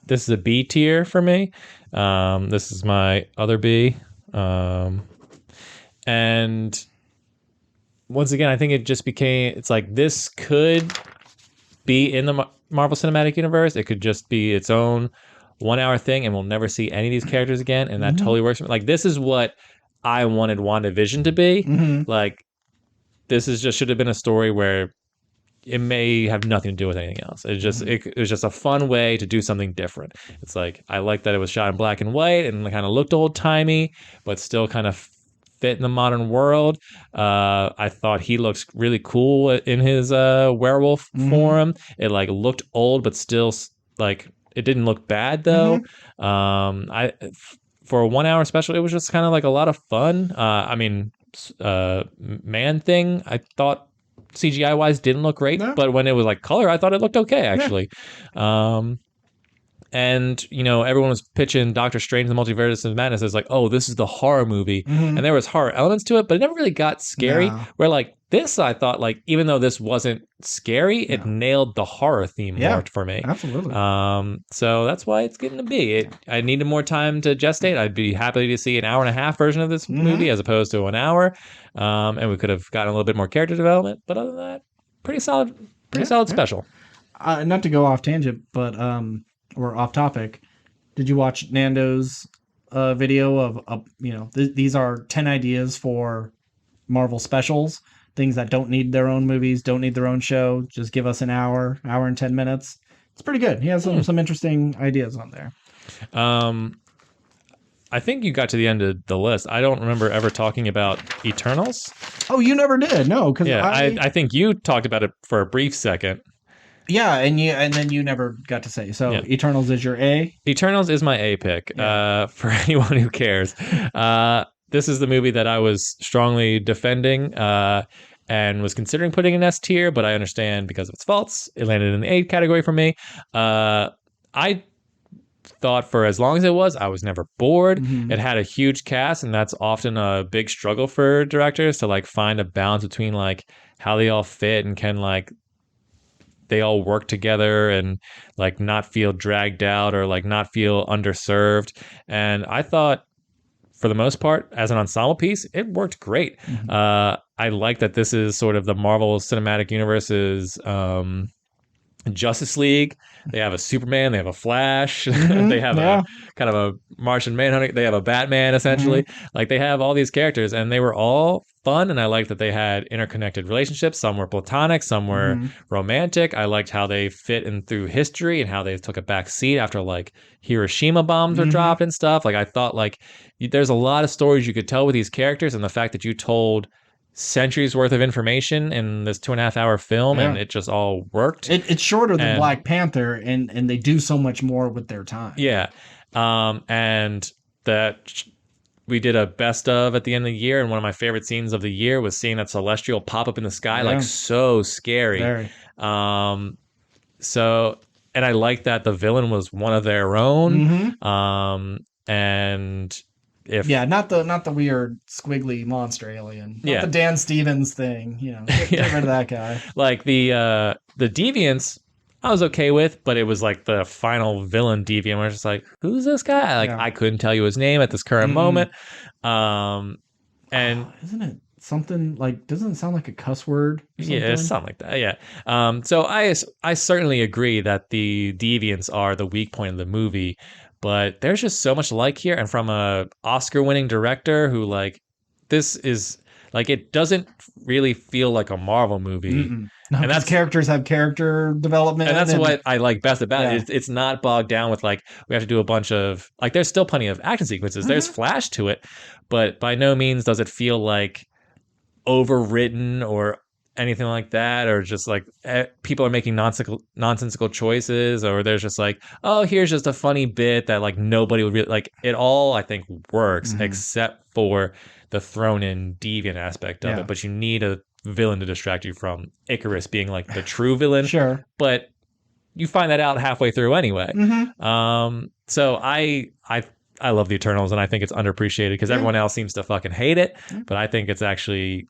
Speaker 2: This is a B tier for me. This is my other B. And once again, I think it just it's like this could be in the Marvel Cinematic Universe. It could just be its own 1-hour thing, and we'll never see any of these characters again, and that totally works for me. Like, this is what I wanted WandaVision to be. Like, this is should have been a story where it may have nothing to do with anything else. It was just a fun way to do something different. It's like, I like that it was shot in black and white and kind of looked old-timey, but still kind of fit in the modern world. I thought he looks really cool in his werewolf form. It looked old, but still it didn't look bad though. For a 1-hour special, it was just kind of a lot of fun. Man Thing, I thought CGI wise didn't look great, but when it was color, I thought it looked okay actually. And everyone was pitching Doctor Strange and the Multiverse of Madness as oh, this is the horror movie, and there was horror elements to it, but it never really got scary. Where this, I thought even though this wasn't scary, it nailed the horror theme more for me.
Speaker 1: Absolutely.
Speaker 2: So that's why it's getting a B. I needed more time to gestate. I'd be happy to see an 1.5-hour version of this movie as opposed to 1 hour, and we could have gotten a little bit more character development. But other than that, pretty solid special.
Speaker 1: Not to go off tangent, but or off topic, did you watch Nando's video of these are 10 ideas for Marvel specials, things that don't need their own movies, don't need their own show, just give us an hour and 10 minutes. It's pretty good. He has some interesting ideas on there.
Speaker 2: I think you got to the end of the list. I don't remember ever talking about Eternals.
Speaker 1: Oh, you never did? No, because
Speaker 2: I think you talked about it for a brief second.
Speaker 1: Yeah, and then you never got to say. So Eternals is your A?
Speaker 2: Eternals is my A pick, for anyone who cares. This is the movie that I was strongly defending and was considering putting in S tier, but I understand because of its faults, it landed in the A category for me. I thought for as long as it was, I was never bored. It had a huge cast, and that's often a big struggle for directors to find a balance between how they all fit and can they all work together and not feel dragged out or not feel underserved. And I thought for the most part, as an ensemble piece, it worked great. I like that this is sort of the Marvel Cinematic Universe's Justice League. They have a Superman. They have a Flash. They have a
Speaker 1: Yeah.
Speaker 2: kind of a Martian Manhunter. They have a Batman,
Speaker 1: Hmm.
Speaker 2: essentially. Like they have all these characters, and they were all fun. And I liked that they had interconnected relationships. Some were platonic, some were
Speaker 1: Hmm.
Speaker 2: romantic. I liked how they fit in through history and how they took a back seat after like Hiroshima bombs were
Speaker 1: Hmm.
Speaker 2: dropped and stuff. Like I thought like there's a lot of stories you could tell with these characters, and the fact that you told centuries worth of information in this 2.5 hour film and
Speaker 1: Yeah.
Speaker 2: it just all worked.
Speaker 1: It's shorter than
Speaker 2: And
Speaker 1: Black Panther, and they do so much more with their time.
Speaker 2: yeah. And that we did a best of at the end of the year. And one of my favorite scenes of the year was seeing that celestial pop up in the sky, like
Speaker 1: Yeah.
Speaker 2: so scary.
Speaker 1: Very.
Speaker 2: Um, so, and I like that the villain was one of their own.
Speaker 1: Hmm.
Speaker 2: And if,
Speaker 1: Yeah, not the weird squiggly monster alien. Not the
Speaker 2: yeah,
Speaker 1: Dan Stevens thing. Get rid of that guy.
Speaker 2: like the deviants I was okay with, but it was like the final villain deviant where I was just like, who's this guy? Like
Speaker 1: Yeah.
Speaker 2: I couldn't tell you his name at this current
Speaker 1: Mm-mm.
Speaker 2: moment. Um and
Speaker 1: Oh, isn't it something like? Doesn't it sound like a cuss word or
Speaker 2: yeah, it's
Speaker 1: something?
Speaker 2: something like that. Yeah. So I certainly agree that the deviants are the weak point of the movie, but there's just so much like here, and from a Oscar-winning director who like this is like it doesn't really feel like a Marvel movie,
Speaker 1: Mm-mm. No,
Speaker 2: and
Speaker 1: because
Speaker 2: that's
Speaker 1: characters have character development,
Speaker 2: and that's
Speaker 1: and
Speaker 2: what I like best about
Speaker 1: yeah.
Speaker 2: it. It's not bogged down with like we have to do a bunch of like. There's still plenty of action sequences. There's
Speaker 1: Hmm.
Speaker 2: flash to it, but by no means does it feel like overwritten or anything like that, or just like people are making nonsensical choices, or there's just like, oh, here's just a funny bit that like nobody would really like. It all I think works
Speaker 1: Hmm.
Speaker 2: except for the thrown in deviant aspect of it.
Speaker 1: Yeah.
Speaker 2: But you need a villain to distract you from Icarus being like the true villain.
Speaker 1: Sure.
Speaker 2: But you find that out halfway through anyway.
Speaker 1: Hmm.
Speaker 2: So I love the Eternals, and I think it's underappreciated because
Speaker 1: Yeah.
Speaker 2: everyone else seems to fucking hate it.
Speaker 1: Yeah.
Speaker 2: But I think it's actually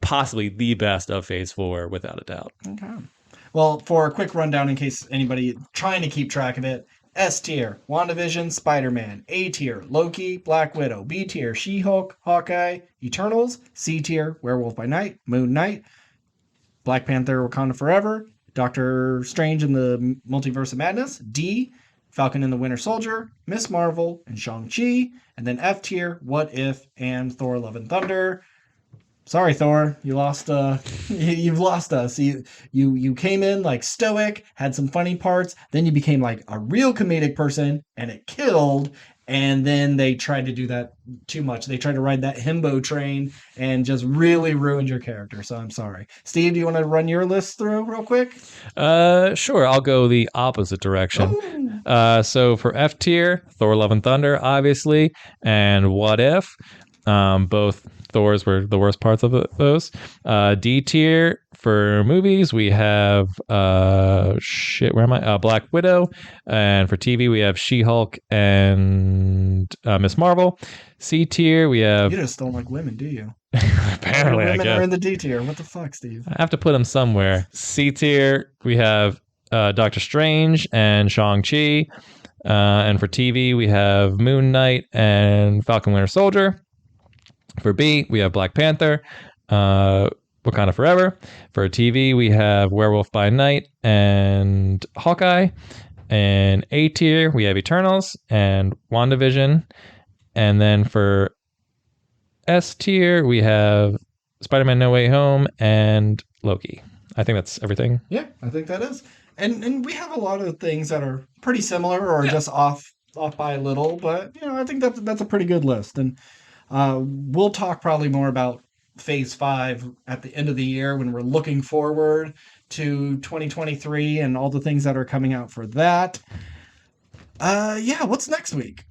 Speaker 2: possibly the best of Phase 4 without a doubt.
Speaker 1: Okay. Well, for a quick rundown, in case anybody trying to keep track of it: S tier, WandaVision, Spider-Man; A tier, Loki, Black Widow; B tier, She-Hulk, Hawkeye, Eternals; C tier, Werewolf by Night, Moon Knight, Black Panther: Wakanda Forever, Doctor Strange in the Multiverse of Madness; D, Falcon and the Winter Soldier, Miss Marvel, and Shang-Chi; and then F tier, What If and Thor: Love and Thunder. Sorry, Thor, you lost. You've lost us. You came in like stoic, had some funny parts, then you became like a real comedic person, and it killed. And then they tried to do that too much. They tried to ride that himbo train and just really ruined your character. So I'm sorry, Steve. Do you want to run your list through real quick?
Speaker 2: Sure, I'll go the opposite direction.
Speaker 1: Oh,
Speaker 2: So for F tier, Thor: Love and Thunder, obviously, and What If. Both Thors were the worst parts of those. D tier for movies, we have where am I? Black Widow, and for TV we have She-Hulk and Miss Marvel. C tier we have
Speaker 1: you just don't like women, do you? All your
Speaker 2: apparently I
Speaker 1: women are
Speaker 2: guess
Speaker 1: in the D tier. What the fuck, Steve?
Speaker 2: I have to put them somewhere. C tier we have Doctor Strange and Shang-Chi. And for TV, we have Moon Knight and Falcon Winter Soldier. For B, we have Black Panther, Wakanda Forever. For TV, we have Werewolf by Night and Hawkeye. And A tier, we have Eternals and WandaVision. And then for S tier, we have Spider-Man No Way Home and Loki. I think that's everything.
Speaker 1: Yeah, I think that is. And we have a lot of things that are pretty similar or just off by a little, but I think that's a pretty good list. And we'll talk probably more about Phase 5 at the end of the year when we're looking forward to 2023 and all the things that are coming out for that. Yeah, what's next week?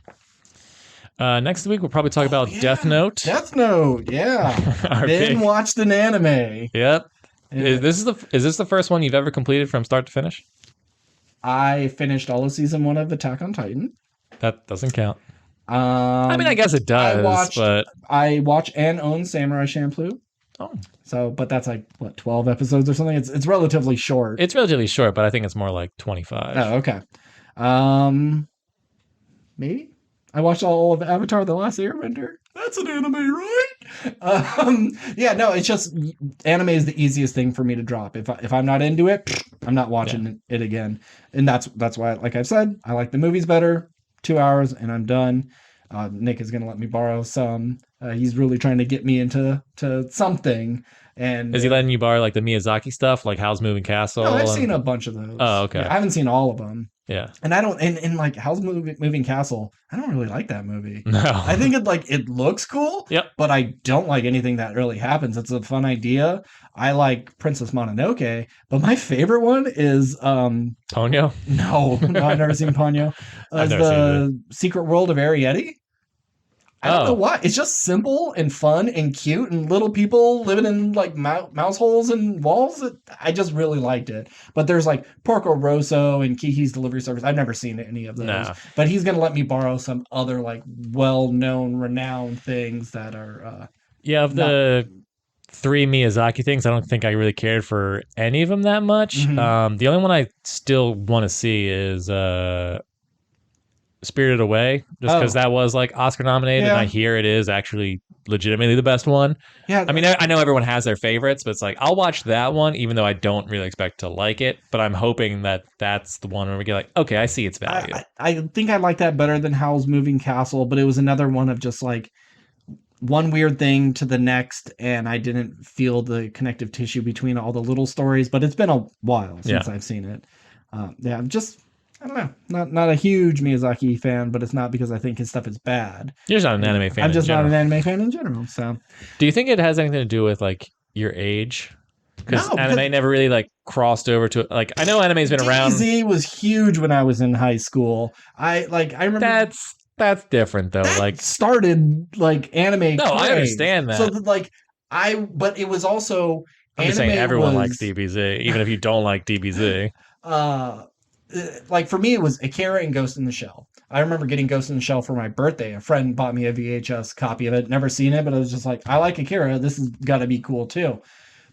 Speaker 2: Next week, we'll probably talk about Death Note.
Speaker 1: Death Note, yeah. Then watched an anime.
Speaker 2: Yep.
Speaker 1: Yeah.
Speaker 2: Is this the first one you've ever completed from start to finish?
Speaker 1: I finished all of season 1 of Attack on Titan.
Speaker 2: That doesn't count. I mean, I guess it does,
Speaker 1: I watch and own Samurai Champloo.
Speaker 2: Oh.
Speaker 1: So, but that's like what, 12 episodes or something? It's relatively short.
Speaker 2: It's relatively short, but I think it's more like 25.
Speaker 1: Oh, okay. Maybe I watched all of Avatar: The Last Airbender. That's an anime, right? Yeah, no, it's just anime is the easiest thing for me to drop. If I'm not into it, I'm not watching it again. And that's why, like I've said, I like the movies better. 2 hours and I'm done. Nick is gonna let me borrow some. He's really trying to get me into something. And
Speaker 2: Is he letting you borrow like the Miyazaki stuff, like Howl's Moving Castle?
Speaker 1: no, I've seen a bunch of those.
Speaker 2: Oh,
Speaker 1: Yeah,
Speaker 2: okay.
Speaker 1: I haven't seen all of them.
Speaker 2: Yeah.
Speaker 1: And I don't, and like Howl's Moving Castle, I don't really like that movie.
Speaker 2: No.
Speaker 1: I think it looks cool,
Speaker 2: Yep.
Speaker 1: but I don't like anything that really happens. It's a fun idea. I like Princess Mononoke, but my favorite one is
Speaker 2: Ponyo?
Speaker 1: no, I've never seen Ponyo.
Speaker 2: I've
Speaker 1: Is
Speaker 2: never seen it.
Speaker 1: the Secret World of Arrietty. I don't know why. It's just simple and fun and cute and little people living in like mouse holes and walls. I just really liked it. But there's like Porco Rosso and Kiki's Delivery Service. I've never seen any of those.
Speaker 2: No.
Speaker 1: But he's going to let me borrow some other like well-known, renowned things that are...
Speaker 2: Yeah, of the 3 Miyazaki things, I don't think I really cared for any of them that much.
Speaker 1: Mhm.
Speaker 2: The only one I still want to see is Spirited Away, just because that was like Oscar nominated, and I hear it is actually legitimately the best one.
Speaker 1: Yeah,
Speaker 2: I mean, I know everyone has their favorites, but it's like I'll watch that one, even though I don't really expect to like it. But I'm hoping that that's the one where we get like, okay, I see its value.
Speaker 1: I think I like that better than Howl's Moving Castle, but it was another one of just like one weird thing to the next, and I didn't feel the connective tissue between all the little stories. But it's been a while since I've seen it. I'm just. I don't know. Not a huge Miyazaki fan, but it's not because I think his stuff is bad.
Speaker 2: You're just not an anime fan.
Speaker 1: I'm just not an anime fan in general. So,
Speaker 2: do you think it has anything to do with like your age? Because anime never really like crossed over to like. I know anime's been around.
Speaker 1: DBZ was huge when I was in high school. I remember
Speaker 2: that's different though.
Speaker 1: That
Speaker 2: like
Speaker 1: started like anime.
Speaker 2: No, I understand that.
Speaker 1: So but it was also.
Speaker 2: I'm just saying everyone likes DBZ, even if you don't like DBZ.
Speaker 1: Like for me, it was Akira and Ghost in the Shell. I remember getting Ghost in the Shell for my birthday. A friend bought me a VHS copy of it. Never seen it, but I was just like, I like Akira. This has got to be cool too.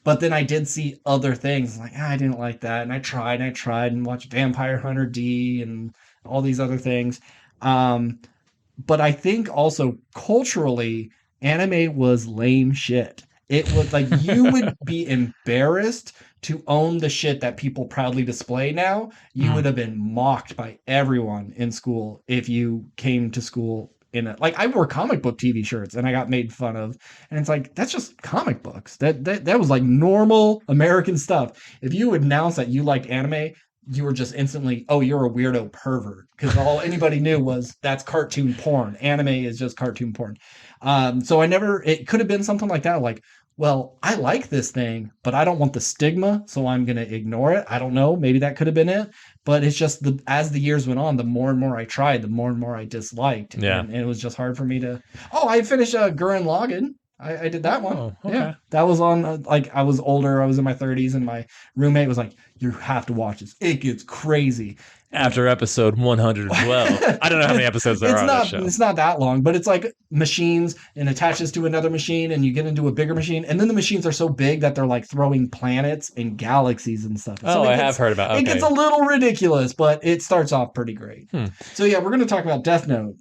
Speaker 1: But then I did see other things. Like, I didn't like that. And I tried and watched Vampire Hunter D and all these other things. But I think also culturally, anime was lame shit. It was like you would be embarrassed to own the shit that people proudly display now. You would have been mocked by everyone in school if you came to school in a like I wore comic book TV shirts and I got made fun of. And it's like that's just comic books. That was like normal American stuff. If you announce that you liked anime, you were just instantly, oh, you're a weirdo pervert. Because all anybody knew was that's cartoon porn. Anime is just cartoon porn. So it could have been something like that. Like, well, I like this thing, but I don't want the stigma, so I'm going to ignore it. I don't know. Maybe that could have been it. But it's just as the years went on, the more and more I tried, the more and more I disliked.
Speaker 2: Yeah.
Speaker 1: And it was just hard for me to. Oh, I finished Gurren Lagann. I did that one.
Speaker 2: Oh, okay.
Speaker 1: Yeah, that was on I was older. I was in my 30s, and my roommate was like, "You have to watch this. It gets crazy."
Speaker 2: After episode 112, I don't know how many episodes there are on that show.
Speaker 1: It's not that long, but it's like machines and attaches to another machine, and you get into a bigger machine, and then the machines are so big that they're like throwing planets and galaxies and stuff.
Speaker 2: So I have heard about. Okay.
Speaker 1: It gets a little ridiculous, but it starts off pretty great. So yeah, we're going to talk about Death Note.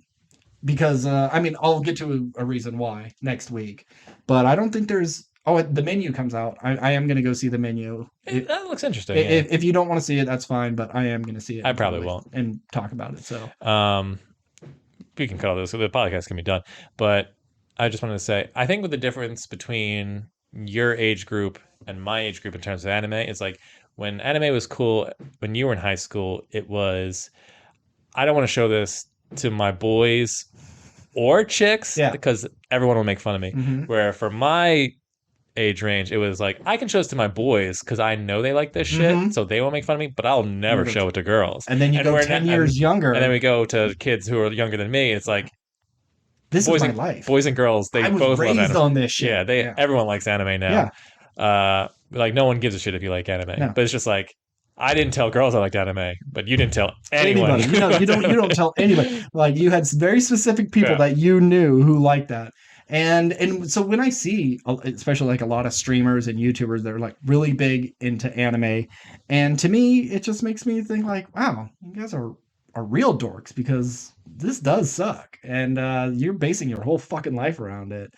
Speaker 1: Because, I'll get to a reason why next week. But I don't think there's... Oh, the menu comes out. I am going to go see the menu.
Speaker 2: That looks interesting.
Speaker 1: If you don't want to see it, that's fine. But I am going to see it.
Speaker 2: I probably won't.
Speaker 1: And talk about it. So,
Speaker 2: we can cut all this. So the podcast can be done. But I just wanted to say, I think with the difference between your age group and my age group in terms of anime, it's like when anime was cool, when you were in high school, it was, I don't want to show this to my boys or chicks because everyone will make fun of me. Where for my age range, it was like I can show this to my boys because I know they like this shit, so they won't make fun of me, but I'll never show it to girls.
Speaker 1: And then you go 10 years younger.
Speaker 2: And then we go to kids who are younger than me. It's like
Speaker 1: this is my life.
Speaker 2: Boys and girls, they both love anime.
Speaker 1: On this shit.
Speaker 2: Yeah, everyone likes anime now. Like no one gives a shit if you like anime. No. But it's just like I didn't tell girls I liked anime, but you didn't tell anyone.
Speaker 1: You don't tell anybody. Like you had very specific people that you knew who liked that. And so when I see, especially like a lot of streamers and YouTubers that are like really big into anime, and to me, it just makes me think like, wow, you guys are real dorks because this does suck. And you're basing your whole fucking life around it.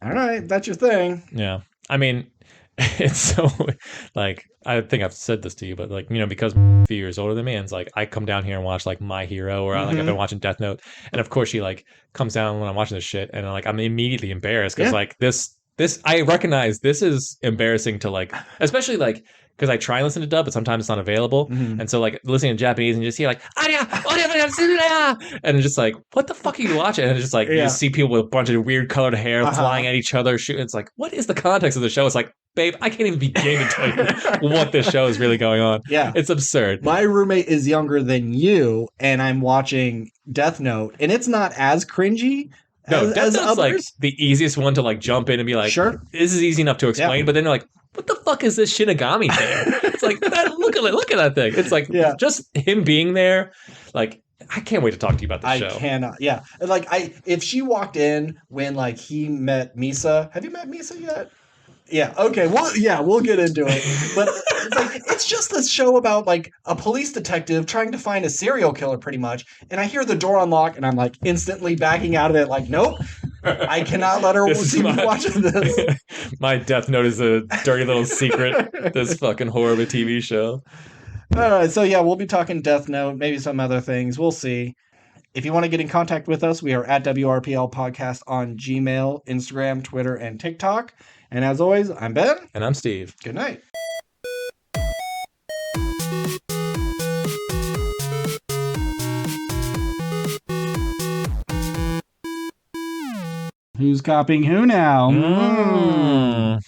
Speaker 1: All right, that's your thing.
Speaker 2: Yeah. I mean, it's so like I think I've said this to you, but like, because a few years older than me, and it's like I come down here and watch like My Hero, or like I've been watching Death Note, and of course she like comes down when I'm watching this shit, and like I'm immediately embarrassed because like this I recognize this is embarrassing to like, especially like because I try and listen to dub, but sometimes it's not available. And so like listening to Japanese and you just hear like and it's just like, what the fuck are you watching? And it's just like you just see people with a bunch of weird colored hair flying at each other, shooting. It's like, what is the context of the show? It's like, babe, I can't even begin to tell you what this show is really going on.
Speaker 1: Yeah.
Speaker 2: It's absurd.
Speaker 1: My roommate is younger than you, and I'm watching Death Note, and it's not as cringy.
Speaker 2: No, Death Note's like the easiest one to like jump in and be like,
Speaker 1: sure,
Speaker 2: this is easy enough to explain, but then they're like, what the fuck is this Shinigami thing? It's like, look at that thing. It's like, just him being there. Like, I can't wait to talk to you about the show.
Speaker 1: I cannot. Yeah. Like, if she walked in when like he met Misa, have you met Misa yet? Yeah. Okay. We'll get into it. But it's like, it's just this show about like a police detective trying to find a serial killer, pretty much. And I hear the door unlock, and I'm like instantly backing out of it. Like, nope, I cannot let her see me watching this.
Speaker 2: My Death Note is a dirty little secret. This fucking horror of a TV show.
Speaker 1: All right. So yeah, we'll be talking Death Note, maybe some other things. We'll see. If you want to get in contact with us, we are at WRPL Podcast on Gmail, Instagram, Twitter, and TikTok. And as always, I'm Ben.
Speaker 2: And I'm Steve.
Speaker 1: Good night. Who's copying who now?